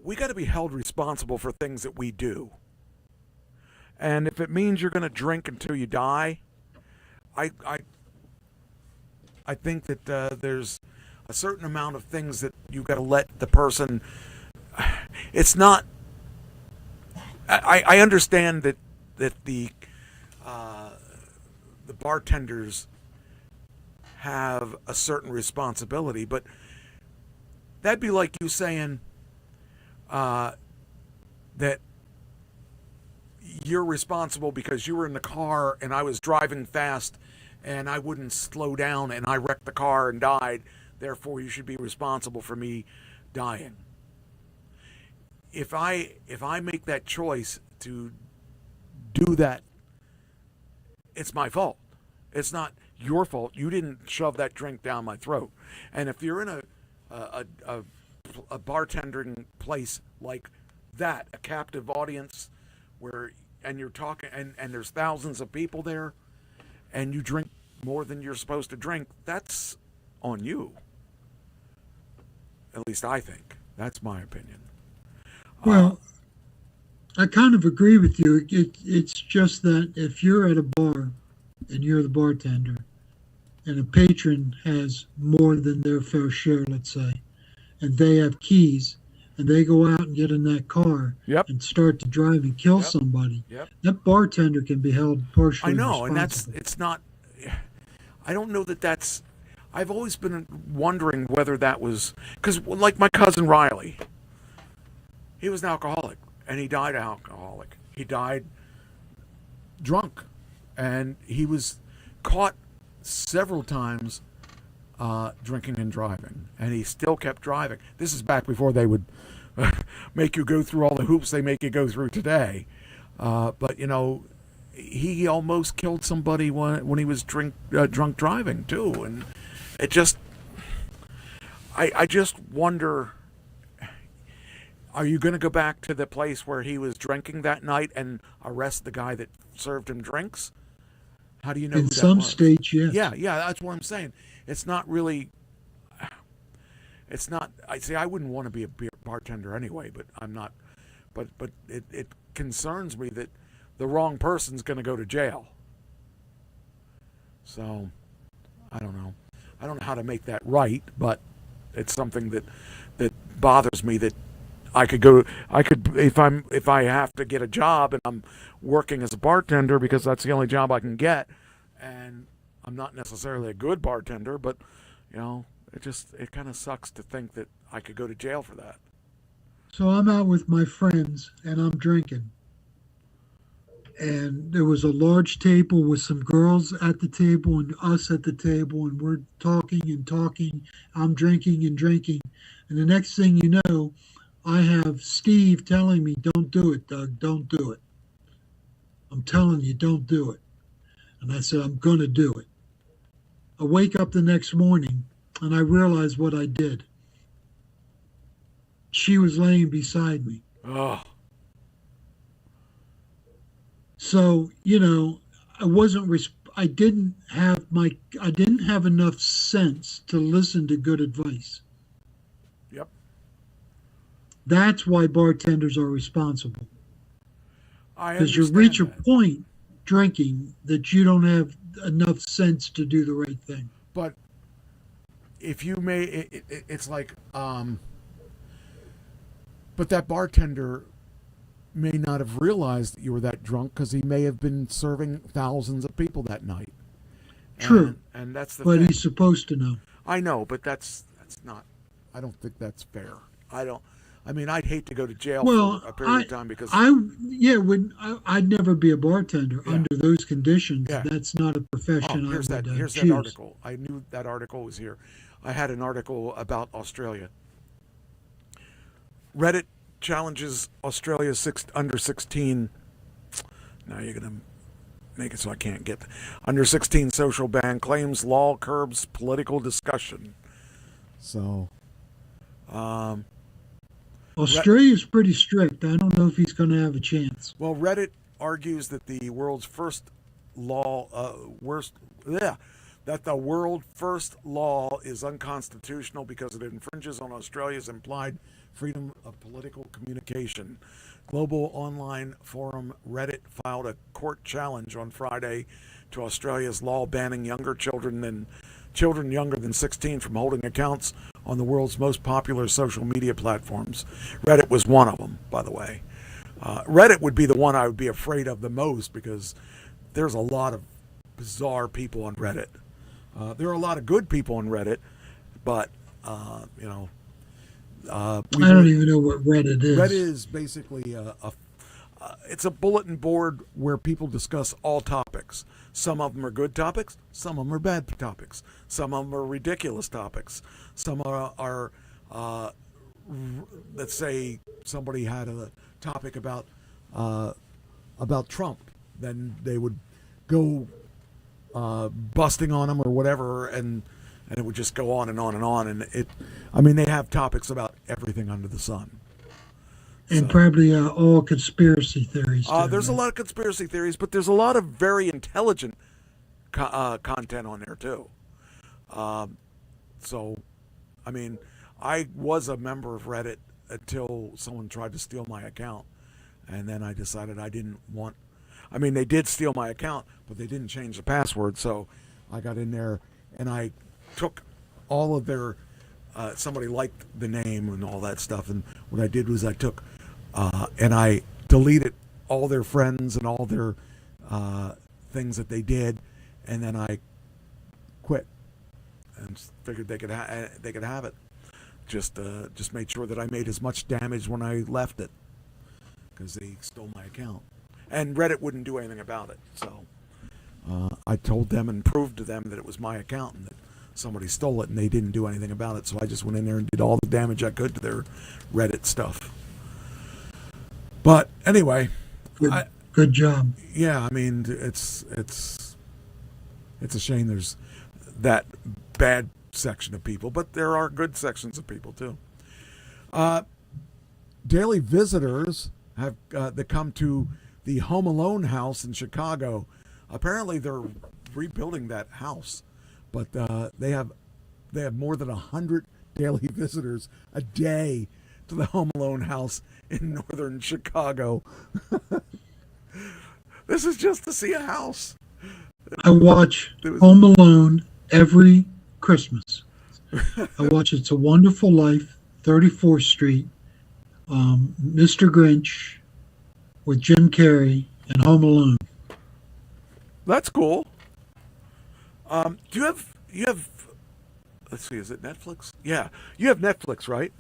we got to be held responsible for things that we do. And if it means you're going to drink until you die, I think that there's a certain amount of things that you got to let the person. It's not. I understand that the bartenders have a certain responsibility, but that'd be like you saying that you're responsible because you were in the car and I was driving fast and I wouldn't slow down and I wrecked the car and died, therefore you should be responsible for me dying. If I make that choice to do that, it's my fault. It's not your fault. You didn't shove that drink down my throat. And if you're in a bartending place like that, a captive audience and you're talking and there's thousands of people there and you drink more than you're supposed to drink, that's on you. At least I think. That's my opinion. Well, I kind of agree with you. It's just that if you're at a bar and you're the bartender and a patron has more than their fair share, let's say, and they have keys and they go out and get in that car and start to drive and kill somebody, that bartender can be held partially responsible. And it's not, I don't know that that's, I've always been wondering whether that was, because like my cousin Riley, he was an alcoholic and he died alcoholic. He died drunk and he was caught several times drinking and driving, and he still kept driving. This is back before they would make you go through all the hoops they make you go through today. But you know, he almost killed somebody when he was drunk driving too, and it just, I just wonder, are you going to go back to the place where he was drinking that night and arrest the guy that served him drinks? How do you know? In some states, yes. Yeah, that's what I'm saying. It's not really. It's not. I wouldn't want to be a beer bartender anyway, but I'm not. But it concerns me that the wrong person's going to go to jail. So, I don't know. I don't know how to make that right, but it's something that bothers me. That I could if I have to get a job and I'm working as a bartender because that's the only job I can get, and I'm not necessarily a good bartender, but you know, it kind of sucks to think that I could go to jail for that. So I'm out with my friends and I'm drinking. And there was a large table with some girls at the table and us at the table, and we're talking and talking. I'm drinking and drinking. And the next thing you know, I have Steve telling me, "Don't do it, Doug, don't do it. I'm telling you, don't do it." And I said, "I'm going to do it." I wake up the next morning and I realize what I did. She was laying beside me. Oh. So, you know, I didn't have enough sense to listen to good advice. Yep. That's why bartenders are responsible. Because you reach a point drinking that you don't have enough sense to do the right thing. But if you may, it's like, but that bartender may not have realized that you were that drunk because he may have been serving thousands of people that night. True. And that's the thing. But he's supposed to know. I know, but that's not, I don't think that's fair. I'd hate to go to jail for a period of time because I'd never be a bartender under those conditions. Yeah. That's not a profession here's I would Here's choose. that article. I knew that article was here. I had an article about Australia. Reddit challenges Australia's under 16. Now you're going to make it so I can't get under 16 social ban, claims law curbs political discussion. So, Australia's pretty strict. I don't know if he's going to have a chance. Well, Reddit argues that the world's first law is unconstitutional because it infringes on Australia's implied freedom of political communication. Global online forum Reddit filed a court challenge on Friday to Australia's law banning children younger than 16 from holding accounts on the world's most popular social media platforms. Reddit was one of them, by the way. Reddit would be the one I would be afraid of the most because there's a lot of bizarre people on Reddit. There are a lot of good people on Reddit, but I don't even know what Reddit is. Reddit is basically it's a bulletin board where people discuss all topics. topics. Some of them are good topics. Some of them are bad topics. Some of them are ridiculous topics. Some are let's say somebody had a topic about Trump, then they would go busting on him or whatever, and it would just go on and on and on. And they have topics about everything under the sun. And probably all conspiracy theories. There's a lot of conspiracy theories, but there's a lot of very intelligent content on there too. So, I was a member of Reddit until someone tried to steal my account, and then I decided I didn't want. They did steal my account, but they didn't change the password, so I got in there and I took all of their. Somebody liked the name and all that stuff, and what I did was I took and I deleted all their friends and all their things that they did, and then I quit and figured they could have it. Just made sure that I made as much damage when I left it, because they stole my account, and Reddit wouldn't do anything about it. So I told them and proved to them that it was my account and that somebody stole it, and they didn't do anything about it. So I just went in there and did all the damage I could to their Reddit stuff. But anyway, good job. Yeah, it's a shame there's that bad section of people, but there are good sections of people too. Daily visitors have that come to the Home Alone house in Chicago. Apparently, they're rebuilding that house, but they have more than 100 daily visitors a day to the Home Alone house in northern Chicago. This is just to see a house. I watch Home Alone every Christmas. I watch It's a Wonderful Life, 34th Street, Mr. Grinch with Jim Carrey, and Home Alone. That's cool. Do you have let's see, is it Netflix? Yeah, you have Netflix, right?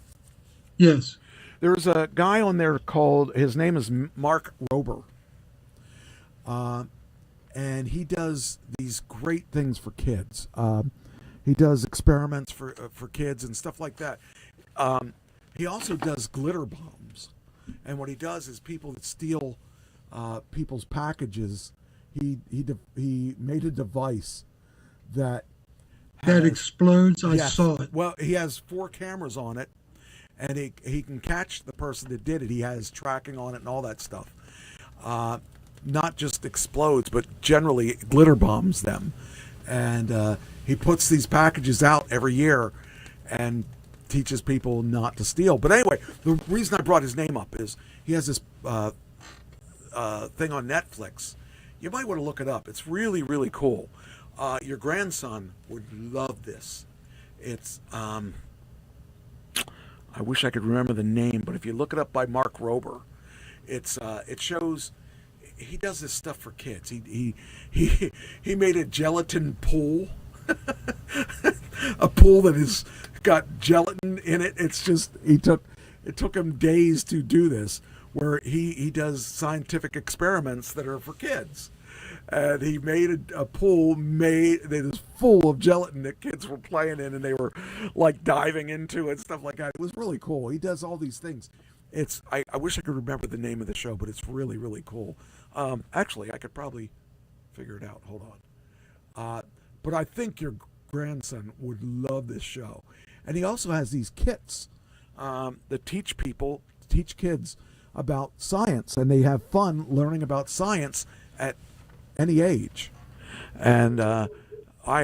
Yes. There's a guy on there his name is Mark Rober. And he does these great things for kids. He does experiments for kids and stuff like that. He also does glitter bombs. And what he does is people that steal people's packages, he made a device that explodes. I Yes. saw it. Well, he has 4 cameras on it, and he can catch the person that did it. He has tracking on it and all that stuff. Not just explodes, but generally glitter bombs them. And he puts these packages out every year and teaches people not to steal. But anyway, the reason I brought his name up is he has this thing on Netflix. You might want to look it up. It's really, really cool. Your grandson would love this. It's I wish I could remember the name, but if you look it up by Mark Rober, it shows he does this stuff for kids. He made a gelatin pool, a pool that has got gelatin in it. It's just it took him days to do this, where he does scientific experiments that are for kids. And he made a pool that is full of gelatin that kids were playing in, and they were like diving into and stuff like that. It was really cool. He does all these things. I wish I could remember the name of the show, but it's really, really cool. Actually, I could probably figure it out. Hold on. But I think your grandson would love this show. And he also has these kits that teach kids about science, and they have fun learning about science at any age. And I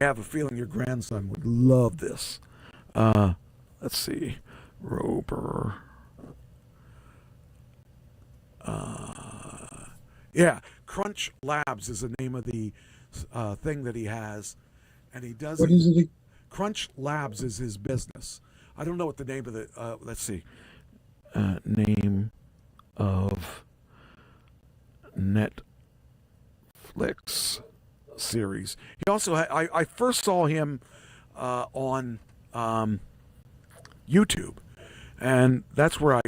have a feeling your grandson would love this. Let's see. Rober. Yeah, Crunch Labs is the name of the thing that he has, and he does. What is it? Crunch Labs is his business. I don't know what the name of the. Let's see. Name of Netflix series. He also I first saw him on YouTube, and that's where I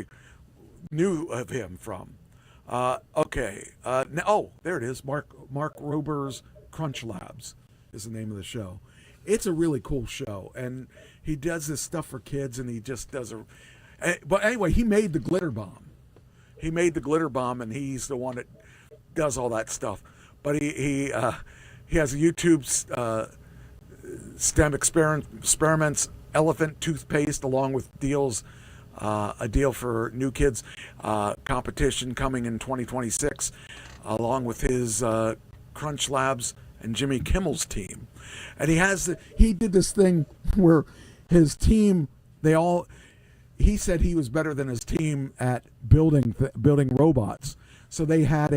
knew of him from. Okay. There it is. Mark Mark Rober's Crunch Labs is the name of the show. It's a really cool show, and he does this stuff for kids, and he just does but anyway, he made the glitter bomb. He made the glitter bomb, and he's the one that does all that stuff. But he has a YouTube STEM experiments elephant toothpaste, along with a deal for new kids competition coming in 2026, along with his Crunch Labs and Jimmy Kimmel's team. And he did this thing where his team, he said he was better than his team at building robots. So they had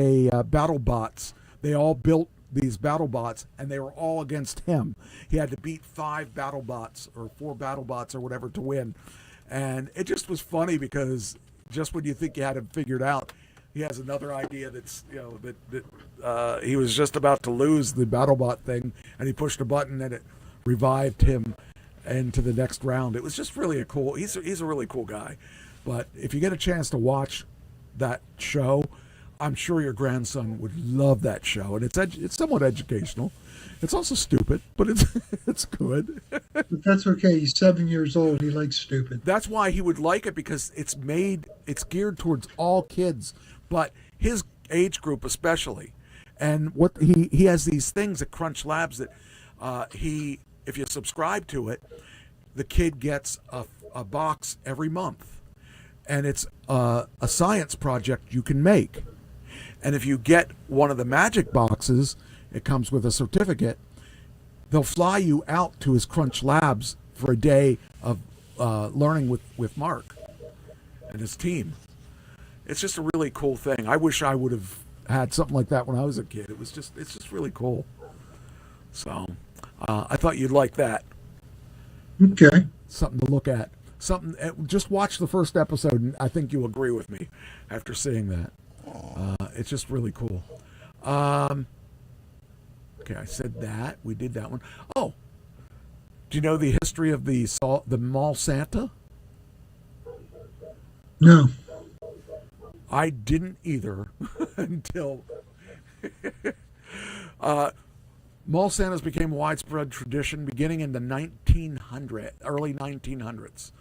battle bots. They all built these battle bots, and they were all against him. He had to beat 5 battle bots or 4 battle bots or whatever to win. And it just was funny because just when you think you had him figured out, he has another idea that's, that he was just about to lose the BattleBot thing, and he pushed a button and it revived him into the next round. It was just really he's a really cool guy. But if you get a chance to watch that show, I'm sure your grandson would love that show. And it's somewhat educational. It's also stupid, but it's good. But that's okay. He's 7 years old. He likes stupid. That's why he would like it, because it's geared towards all kids, but his age group especially. And what he has these things at Crunch Labs that if you subscribe to it, the kid gets a box every month, and it's a science project you can make. And if you get one of the magic boxes, it comes with a certificate. They'll fly you out to his Crunch Labs for a day of learning with Mark and his team. It's just a really cool thing. I wish I would have had something like that when I was a kid. It's just really cool. So I thought you'd like that. Okay. Something to look at. Just watch the first episode, and I think you'll agree with me after seeing that. It's just really cool. Okay, I said that. We did that one. Oh, do you know the history of the mall Santa? No. I didn't either until mall Santas became a widespread tradition beginning in the early 1900s.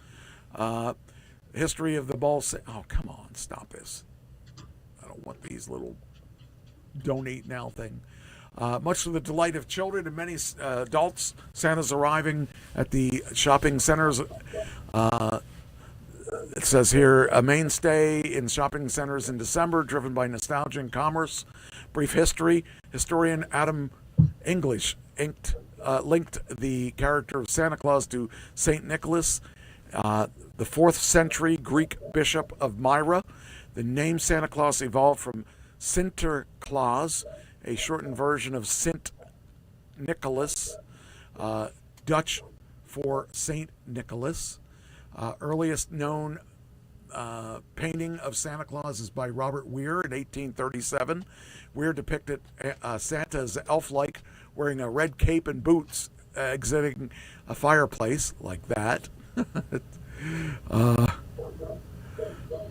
History of the mall Santa. Oh, come on, stop this. I don't want these little donate now thing. Much to the delight of children and many adults, Santa's arriving at the shopping centers. It says here, a mainstay in shopping centers in December, driven by nostalgia and commerce. Brief history. Historian Adam English linked the character of Santa Claus to St. Nicholas, the 4th century Greek bishop of Myra. The name Santa Claus evolved from Sinterklaas, a shortened version of Sint Nicholas, Dutch for Saint Nicholas. Earliest known painting of Santa Claus is by Robert Weir in 1837. Weir depicted Santa as elf-like, wearing a red cape and boots, exiting a fireplace like that.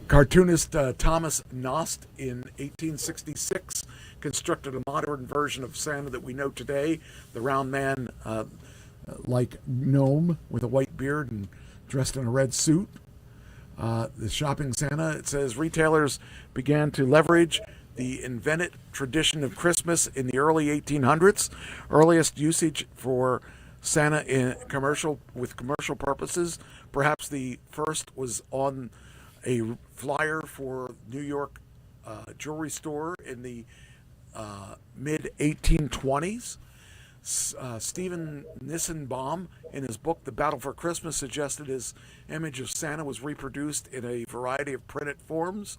Cartoonist Thomas Nost in 1866 constructed a modern version of Santa that we know today, the round man like gnome with a white beard and dressed in a red suit. The shopping Santa, it says, retailers began to leverage the invented tradition of Christmas in the early 1800s. Earliest usage for Santa in commercial purposes. Perhaps the first was on a flyer for New York jewelry store in the mid 1820s. Stephen Nissenbaum, in his book The Battle for Christmas, suggested his image of Santa was reproduced in a variety of printed forms.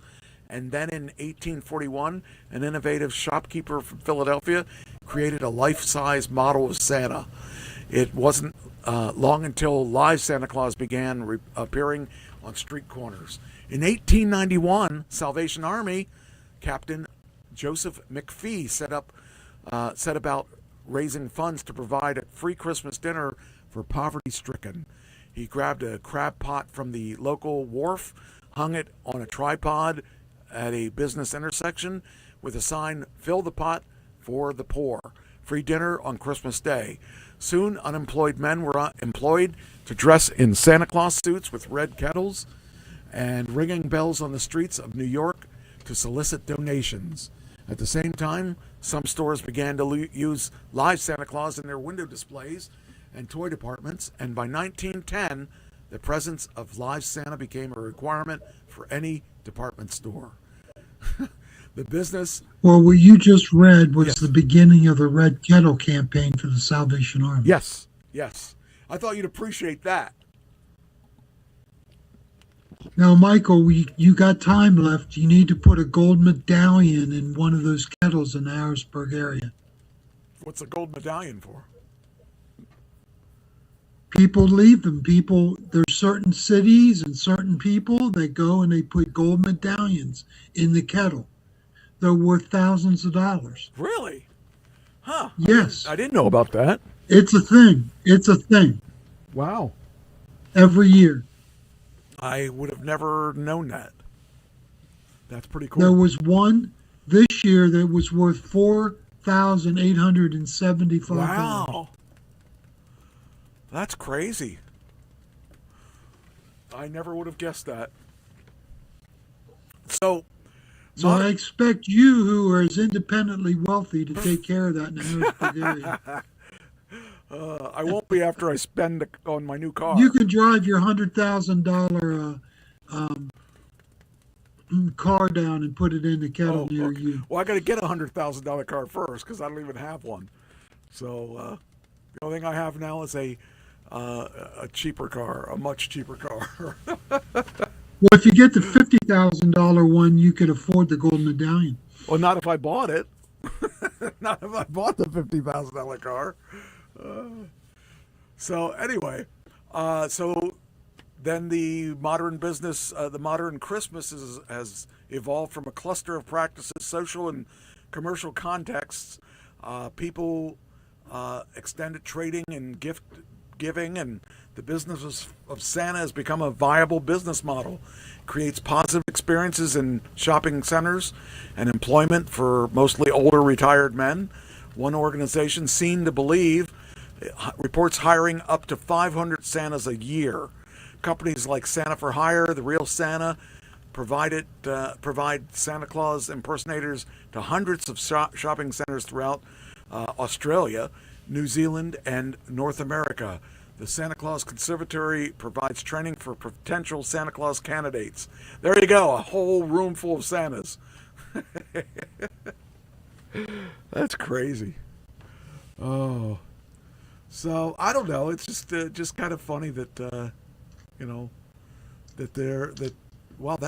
And then in 1841, an innovative shopkeeper from Philadelphia created a life-size model of Santa. It wasn't long until live Santa Claus began appearing on street corners. In 1891, Salvation Army Captain Joseph McPhee set about raising funds to provide a free Christmas dinner for poverty-stricken. He grabbed a crab pot from the local wharf, hung it on a tripod at a business intersection with a sign, "Fill the pot, for the poor. Free dinner on Christmas Day. Soon, unemployed men were employed to dress in Santa Claus suits with red kettles and ringing bells on the streets of New York to solicit donations. At the same time, some stores began to use live Santa Claus in their window displays and toy departments, and by 1910, the presence of live Santa became a requirement for any department store. The business... Well, what you just read was Yes. the beginning of the Red Kettle campaign for the Salvation Army. Yes, yes. I thought you'd appreciate that. Now, Michael, you got time left. You need to put a gold medallion in one of those kettles in the Harrisburg area. What's a gold medallion for? People leave them. There's certain cities and certain people that go and they put gold medallions in the kettle. They're worth thousands of dollars. Really? Huh. Yes. I didn't know about that. It's a thing. It's a thing. Wow. Every year. I would have never known that. That's pretty cool. There was one this year that was worth $4,875. Wow. That's crazy. I never would have guessed that. So I expect you, who are as independently wealthy, to take care of that in the Harrisburg area. I won't be after I spend on my new car. You can drive your $100,000 car down and put it in the kettle near okay. you. Well, I got to get a $100,000 car first because I don't even have one. So the only thing I have now is a cheaper car, a much cheaper car. Well, if you get the $50,000 one, you could afford the gold medallion. Well, not if I bought it. Not if I bought the $50,000 car. So anyway, so then the modern business, the modern Christmas has evolved from a cluster of practices, social and commercial contexts. People extended trading and gift giving, and the business of Santa has become a viable business model. It creates positive experiences in shopping centers and employment for mostly older retired men. One organization, Seen to Believe, reports hiring up to 500 Santas a year. Companies like Santa for Hire, The Real Santa, provide Santa Claus impersonators to hundreds of shopping centers throughout Australia, New Zealand, and North America. The Santa Claus Conservatory provides training for potential Santa Claus candidates. There you go, a whole room full of Santas. That's crazy. Oh, so I don't know. It's just kind of funny that that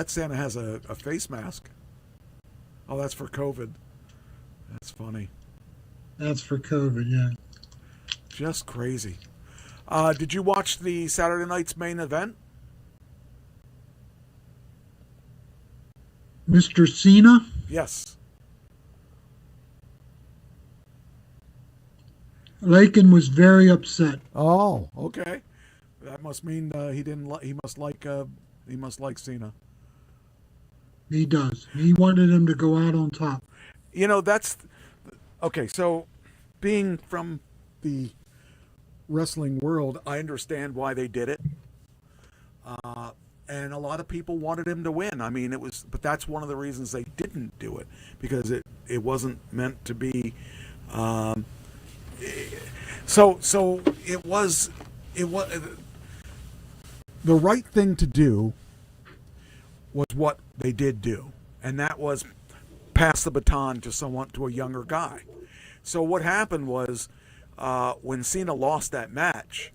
Santa has a face mask. Oh, that's for COVID. That's funny. That's for COVID, yeah. Just crazy. Did you watch the Saturday night's main event? Mr. Cena? Yes. Lakin was very upset. Oh, okay. That must mean he must like Cena. He does. He wanted him to go out on top. That's okay. So, being from the wrestling world, I understand why they did it. And a lot of people wanted him to win. I mean, but that's one of the reasons they didn't do it, because it wasn't meant to be. So it was the right thing to do was what they did do, and that was pass the baton to a younger guy. So what happened was, when Cena lost that match,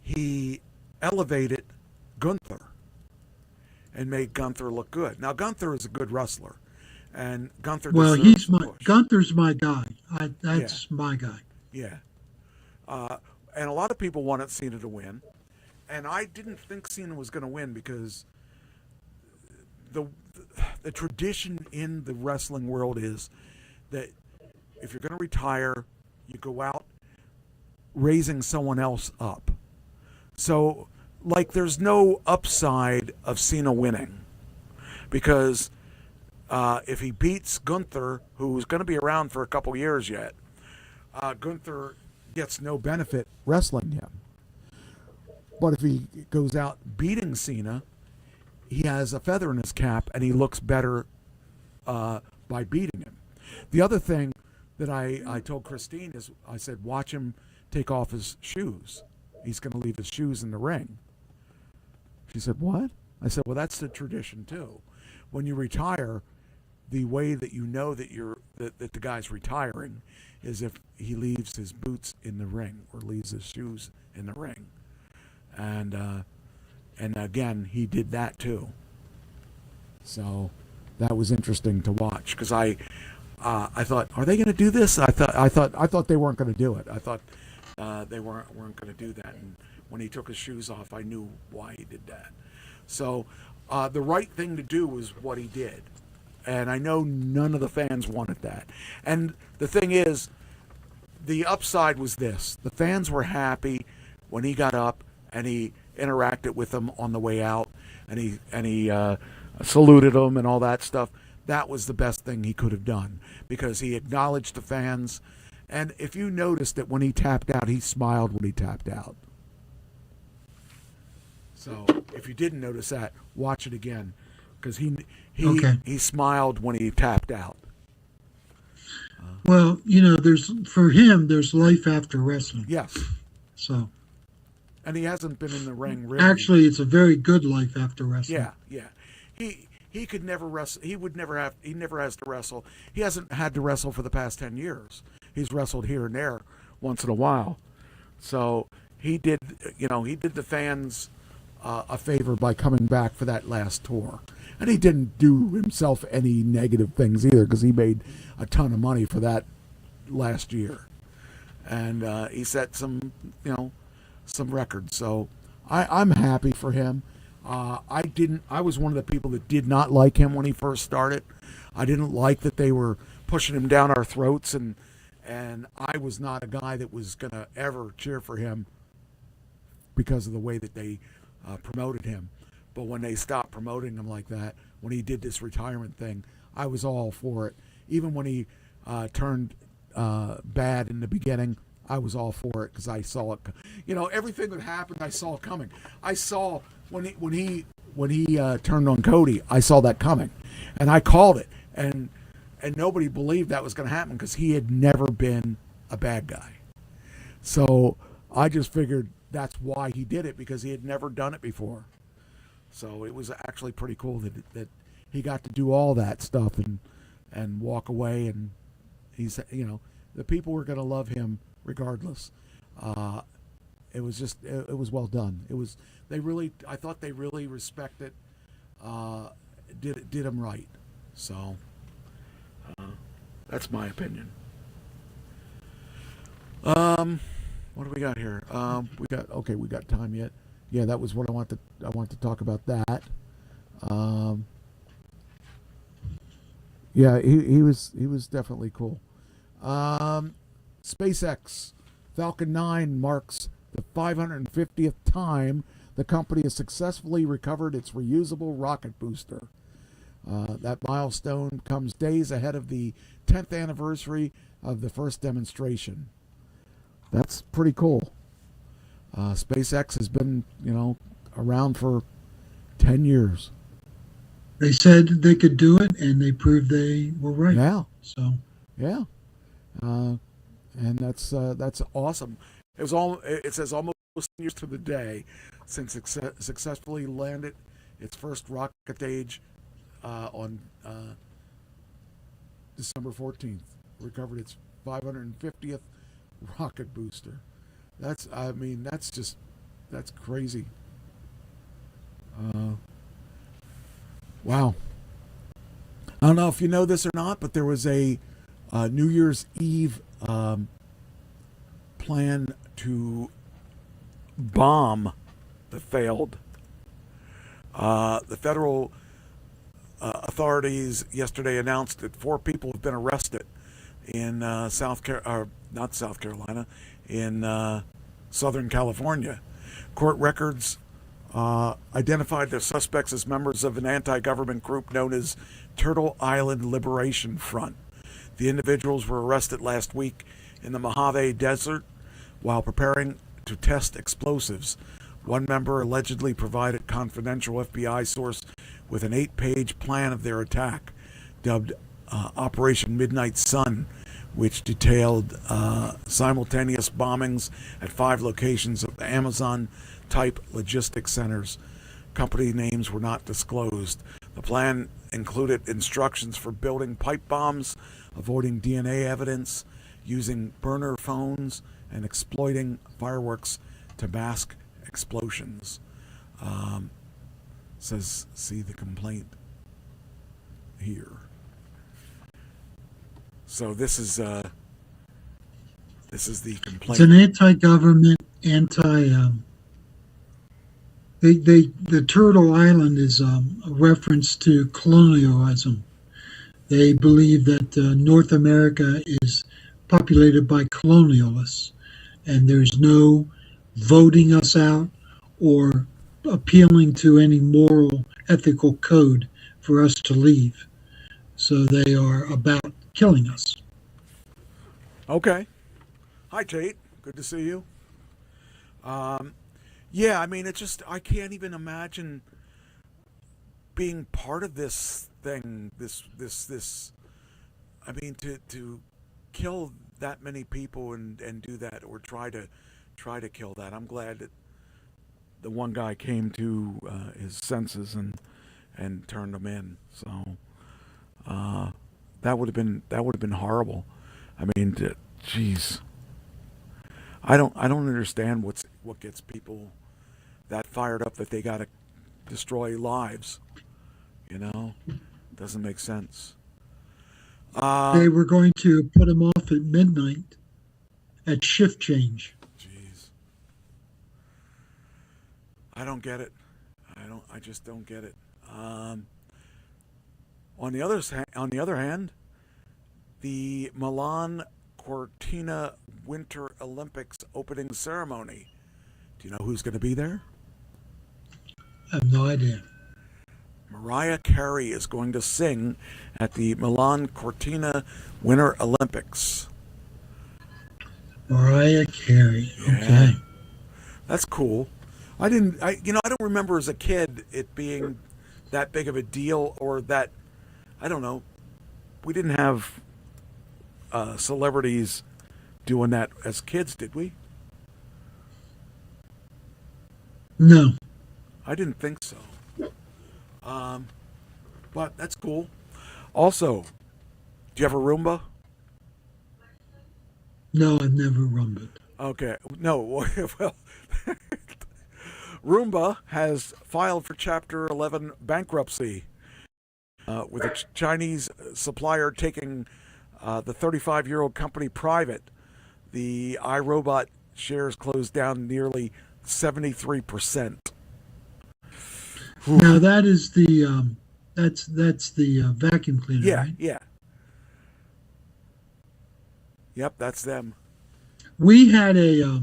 he elevated Gunther and made Gunther look good. Now Gunther is a good wrestler, and Gunther. Well, Gunther's my guy. That's my guy. Yeah, and a lot of people wanted Cena to win, and I didn't think Cena was going to win because the tradition in the wrestling world is that if you're going to retire, you go out raising someone else up. So, there's no upside of Cena winning because if he beats Gunther, who's going to be around for a couple years yet, Gunther gets no benefit wrestling him. But if he goes out beating Cena, he has a feather in his cap and he looks better by beating him. The other thing that I told Christine is, I said, watch him take off his shoes. He's going to leave his shoes in the ring. She said, what? I said, well, that's the tradition too. When you retire, the way that you know that that the guy's retiring is if he leaves his boots in the ring or leaves his shoes in the ring. And again, he did that too. So that was interesting to watch, because I thought, are they going to do this? I thought they weren't going to do it. I thought they weren't going to do that. And when he took his shoes off, I knew why he did that. So the right thing to do was what he did. And I know none of the fans wanted that. And the thing is, the upside was this. The fans were happy when he got up and he interacted with them on the way out, and he saluted them and all that stuff. That was the best thing he could have done, because he acknowledged the fans. And if you noticed that when he tapped out, he smiled when he tapped out. So if you didn't notice that, watch it again, because he smiled when he tapped out. Well, for him, there's life after wrestling. Yes. So. And he hasn't been in the ring really. Actually, it's a very good life after wrestling. Yeah. He could never wrestle. He never has to wrestle. He hasn't had to wrestle for the past 10 years. He's wrestled here and there once in a while. So he did the fans a favor by coming back for that last tour. And he didn't do himself any negative things either, because he made a ton of money for that last year. And he set some records. So I'm happy for him. I was one of the people that did not like him when he first started. I didn't like that they were pushing him down our throats, and I was not a guy that was going to ever cheer for him because of the way that they promoted him. But when they stopped promoting him like that, when he did this retirement thing, I was all for it. Even when he turned bad in the beginning, I was all for it, because I saw it. Everything that happened, I saw it coming. I saw when he turned on Cody, I saw that coming, and I called it. And nobody believed that was going to happen, because he had never been a bad guy. So I just figured that's why he did it, because he had never done it before. So it was actually pretty cool that he got to do all that stuff and walk away, and he's the people were going to love him regardless. It was just it was well done. I thought they really respected did him right. So that's my opinion. What do we got here? We got time yet? Yeah, that was what I want to talk about that. Yeah, he was definitely cool. SpaceX Falcon 9 marks the 550th time the company has successfully recovered its reusable rocket booster. That milestone comes days ahead of the 10th anniversary of the first demonstration. That's pretty cool. SpaceX has been, around for 10 years. They said they could do it, and they proved they were right. Yeah. So. Yeah. And that's awesome. It says almost years to the day since successfully landed its first rocket stage on December 14th. Recovered its 550th rocket booster. That's crazy. Wow. I don't know if you know this or not, but there was a New Year's Eve plan to bomb that failed. The federal authorities yesterday announced that 4 people have been arrested in Southern California. Court records identified the suspects as members of an anti-government group known as Turtle Island Liberation Front. The individuals were arrested last week in the Mojave Desert while preparing to test explosives. One member allegedly provided confidential FBI source with an 8-page plan of their attack, dubbed Operation Midnight Sun, which detailed simultaneous bombings at 5 locations of Amazon-type logistics centers. Company names were not disclosed. The plan included instructions for building pipe bombs, avoiding DNA evidence, using burner phones, and exploiting fireworks to mask explosions. Says, see the complaint here. So this is the complaint. It's an anti-government, the Turtle Island is a reference to colonialism. They believe that North America is populated by colonialists, and there's no voting us out or appealing to any moral, ethical code for us to leave. So they are about killing us. Okay. Hi, Tate. Good to see you. Yeah, I mean, it's just, I can't even imagine being part of this thing, this, I mean, to kill that many people and do that, or try to kill that. I'm glad that the one guy came to his senses and turned them in. So that would have been horrible. I mean, jeez, I don't understand what gets people that fired up that they got to destroy lives. You know, doesn't make sense. They were going to put him off at midnight at shift change. Jeez, I don't get it. I just don't get it. On the other hand, the Milan Cortina Winter Olympics opening ceremony. Do you know who's going to be there? I have no idea. Mariah Carey is going to sing at the Milan Cortina Winter Olympics. Mariah Carey. Okay. Yeah. That's cool. I don't remember as a kid it being that big of a deal, or that, I don't know, we didn't have celebrities doing that as kids, did we? No. I didn't think so. But that's cool. Also, do you have a Roomba? No, I've never Roomba. Okay. No, well, Roomba has filed for Chapter 11 bankruptcy, with a Chinese supplier taking the 35-year-old company private. The iRobot shares closed down nearly 73%. Now that is the that's the vacuum cleaner, Yeah, right? yeah. Yep, that's them. We had a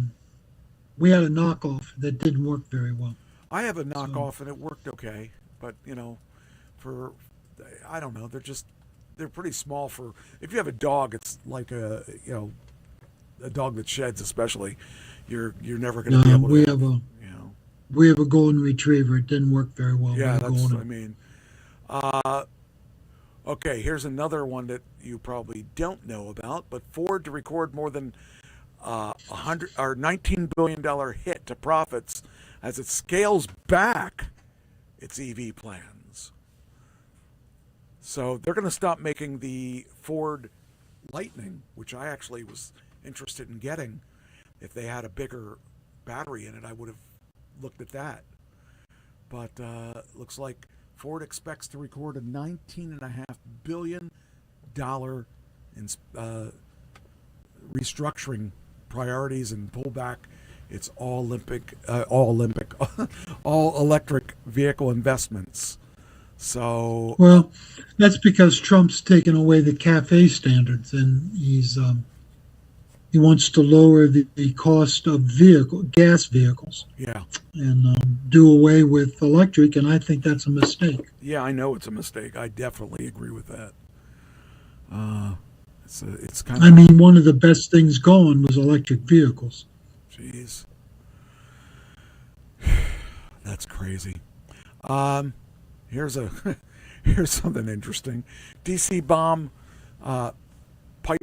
knockoff that didn't work very well. I have a knockoff and it worked okay, but I don't know, they're pretty small for, if you have a dog, it's like a dog that sheds, especially, you're never going to be able to. We have a golden retriever. It didn't work very well. Yeah, that's what I mean. Okay, here's another one that you probably don't know about, but Ford to record more than $19 billion hit to profits as it scales back its EV plans. So they're going to stop making the Ford Lightning, which I actually was interested in getting. If they had a bigger battery in it, I would have looked at that. But looks like Ford expects to record a $19.5 billion in restructuring priorities and pull back its all electric vehicle investments. So, well, that's because Trump's taken away the CAFE standards, and he's he wants to lower the cost of gas vehicles. Yeah. And do away with electric, and I think that's a mistake. Yeah, I know it's a mistake. I definitely agree with that. It's kind of. I mean, one of the best things going was electric vehicles. Jeez. That's crazy. Here's something interesting. DC bomb pipe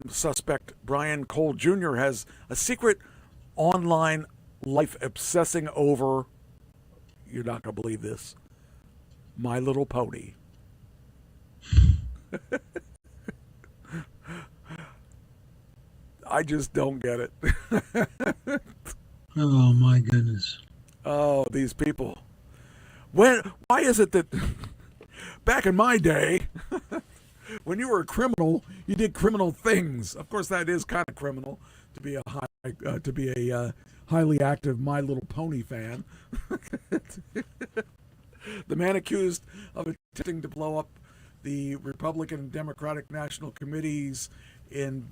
suspect Brian Cole Jr. has a secret online life obsessing over, you're not going to believe this, My Little Pony. I just don't get it. Oh, my goodness. Oh, these people. Why is it that back in my day, when you were a criminal, you did criminal things? Of course, that is kind of criminal to be a highly active My Little Pony fan. The man accused of attempting to blow up the Republican and Democratic National Committees in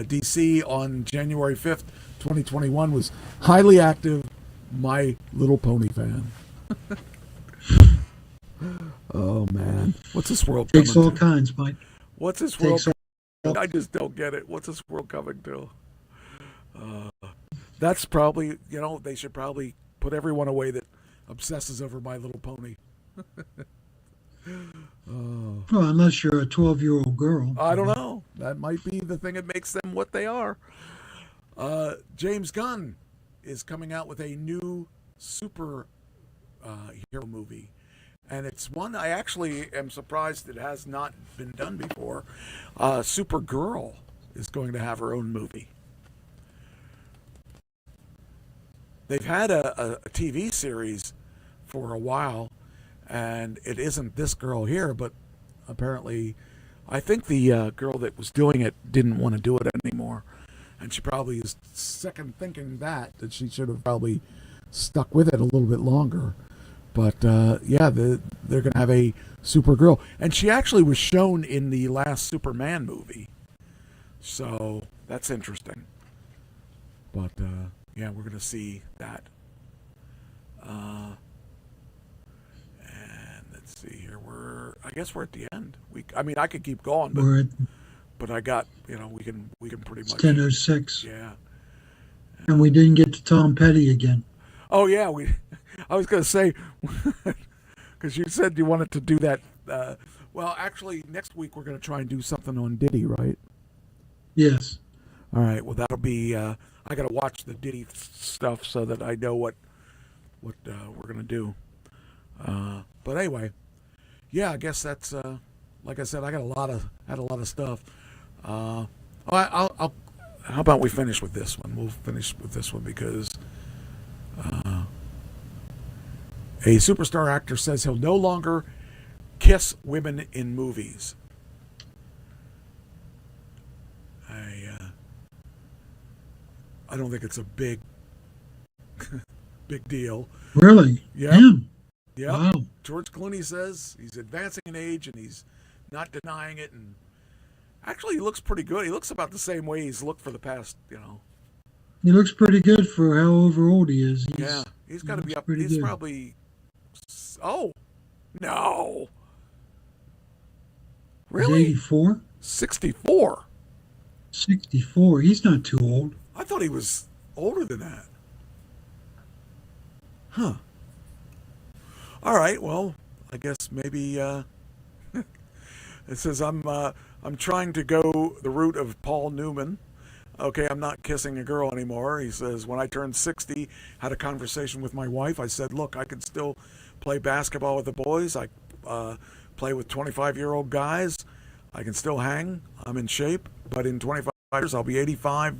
D.C. on January 5th, 2021 was highly active My Little Pony fan. Oh, man. What's this world coming to? Takes all kinds, Mike. What's this world coming to? I just don't get it. What's this world coming to? That's probably, they should probably put everyone away that obsesses over My Little Pony. Well, unless you're a 12-year-old girl. I don't know. That might be the thing that makes them what they are. James Gunn is coming out with a new superhero movie. And it's one I actually am surprised it has not been done before. Supergirl is going to have her own movie. They've had a TV series for a while, and it isn't this girl here, but apparently I think the girl that was doing it didn't want to do it anymore. And she probably is second thinking that she should have probably stuck with it a little bit longer. But yeah, they're going to have a Supergirl. And she actually was shown in the last Superman movie. So that's interesting. But yeah, we're going to see that. And let's see here. I guess we're at the end. I could keep going, but I got, we can pretty much. It's 10:06. Yeah. And we didn't get to Tom Petty again. Oh yeah, I was going to say, because you said you wanted to do that. Well, actually, next week we're going to try and do something on Diddy, right? Yes. All right. Well, that'll be. I got to watch the Diddy stuff so that I know what we're going to do. But anyway, yeah, I guess that's. Like I said, I had a lot of stuff. How about we finish with this one? We'll finish with this one because. A superstar actor says he'll no longer kiss women in movies. I don't think it's a big deal. Really? Yeah. Yeah. Wow. George Clooney says he's advancing in age and he's not denying it. And actually, he looks pretty good. He looks about the same way he's looked for the past, He looks pretty good for however old he is. He's got to be up. He's good. Probably. Oh, no. Really? 84? 64. 64. He's not too old. I thought he was older than that. Huh. All right. Well, I guess maybe it says I'm trying to go the route of Paul Newman. Okay, I'm not kissing a girl anymore. He says, when I turned 60, had a conversation with my wife. I said, look, I can still play basketball with the boys. I play with 25-year-old guys. I can still hang. I'm in shape. But in 25 years, I'll be 85.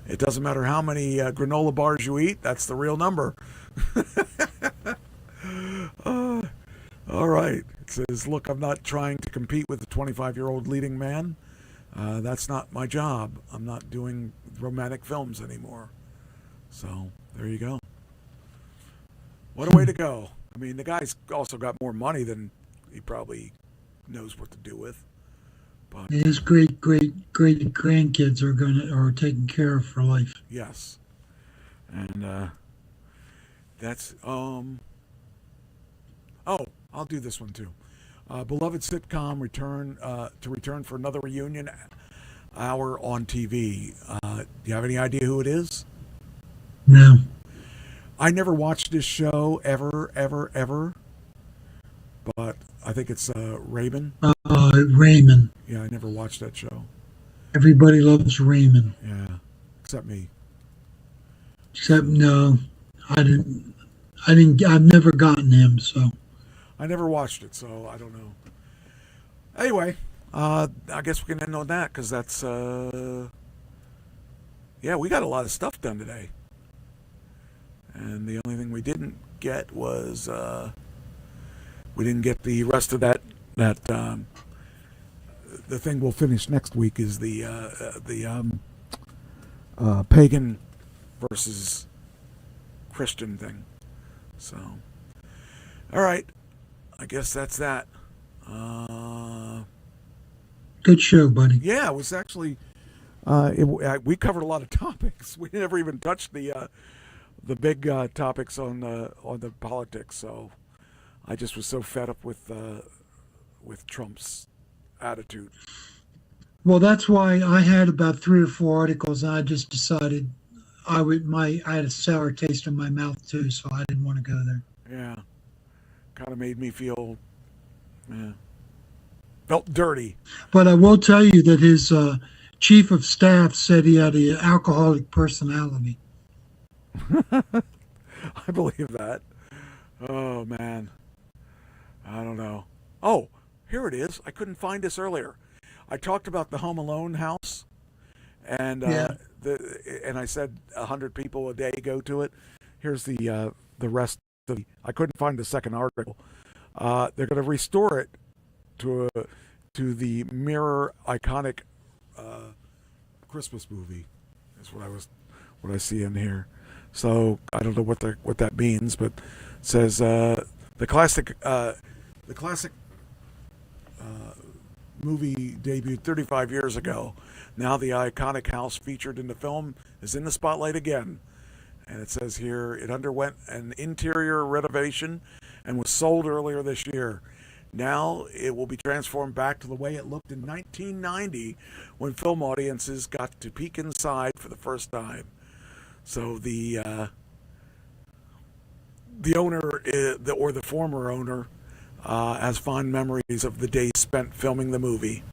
It doesn't matter how many granola bars you eat. That's the real number. All right. It says, look, I'm not trying to compete with the 25-year-old leading man. That's not my job. I'm not doing romantic films anymore. So there you go. What a way to go. I mean, the guy's also got more money than he probably knows what to do with. But his great grandkids are taken care of for life. yes, and that's oh, I'll do this one too. Beloved sitcom return for another reunion hour on TV. Do you have any idea who it is? No. I never watched this show ever. But I think it's Raymond. Raymond. Yeah, I never watched that show. Everybody loves Raymond. Yeah, except me. Except no, I didn't. I've never gotten him, so. I never watched it, so I don't know. Anyway, I guess we can end on that because that's. Yeah, we got a lot of stuff done today, and the only thing we didn't get was we didn't get the rest of that. The thing we'll finish next week is the pagan versus Christian thing. So, all right, I guess that's that. Good show, buddy. Yeah, it was actually. We covered a lot of topics. We never even touched the big topics on the politics. So, I just was so fed up with Trump's attitude. Well, that's why I had about 3 or 4 articles, and I just decided I had a sour taste in my mouth too, so I didn't want to go there. Yeah, kind of made me feel, felt dirty. But I will tell you that his chief of staff said he had an alcoholic personality. I believe that. Oh man, I don't know. Oh, here it is. I couldn't find this earlier. I talked about the Home Alone house, and and I said 100 people a day go to it. Here's the rest of I couldn't find the second article. They're going to restore it to the mirror iconic Christmas movie. Is what I see in here. So I don't know what that means, but it says the classic movie debuted 35 years ago. Now the iconic house featured in the film is in the spotlight again. And it says here it underwent an interior renovation and was sold earlier this year. Now it will be transformed back to the way it looked in 1990 when film audiences got to peek inside for the first time. So the owner, or the former owner, has fond memories of the days spent filming the movie.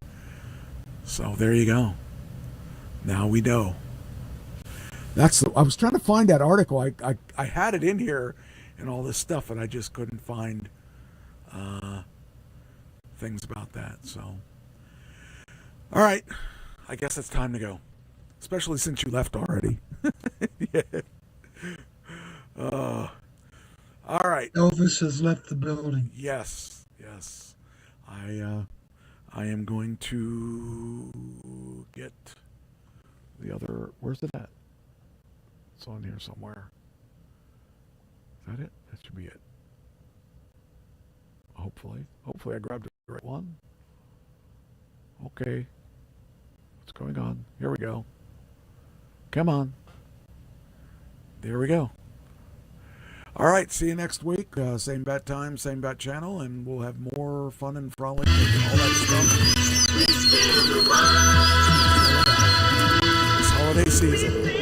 So there you go. Now we know. I was trying to find that article. I had it in here and all this stuff, and I just couldn't find things about that. So, all right, I guess it's time to go. Especially since you left already. Yeah. All right. Elvis has left the building. Yes. I am going to get the other. Where's it at? It's on here somewhere. Is that it? That should be it. Hopefully I grabbed the right one. Okay. What's going on? Here we go. Come on. There we go. All right, see you next week. Same bat time, same bat channel, and we'll have more fun and frolic and all that stuff. This holiday season.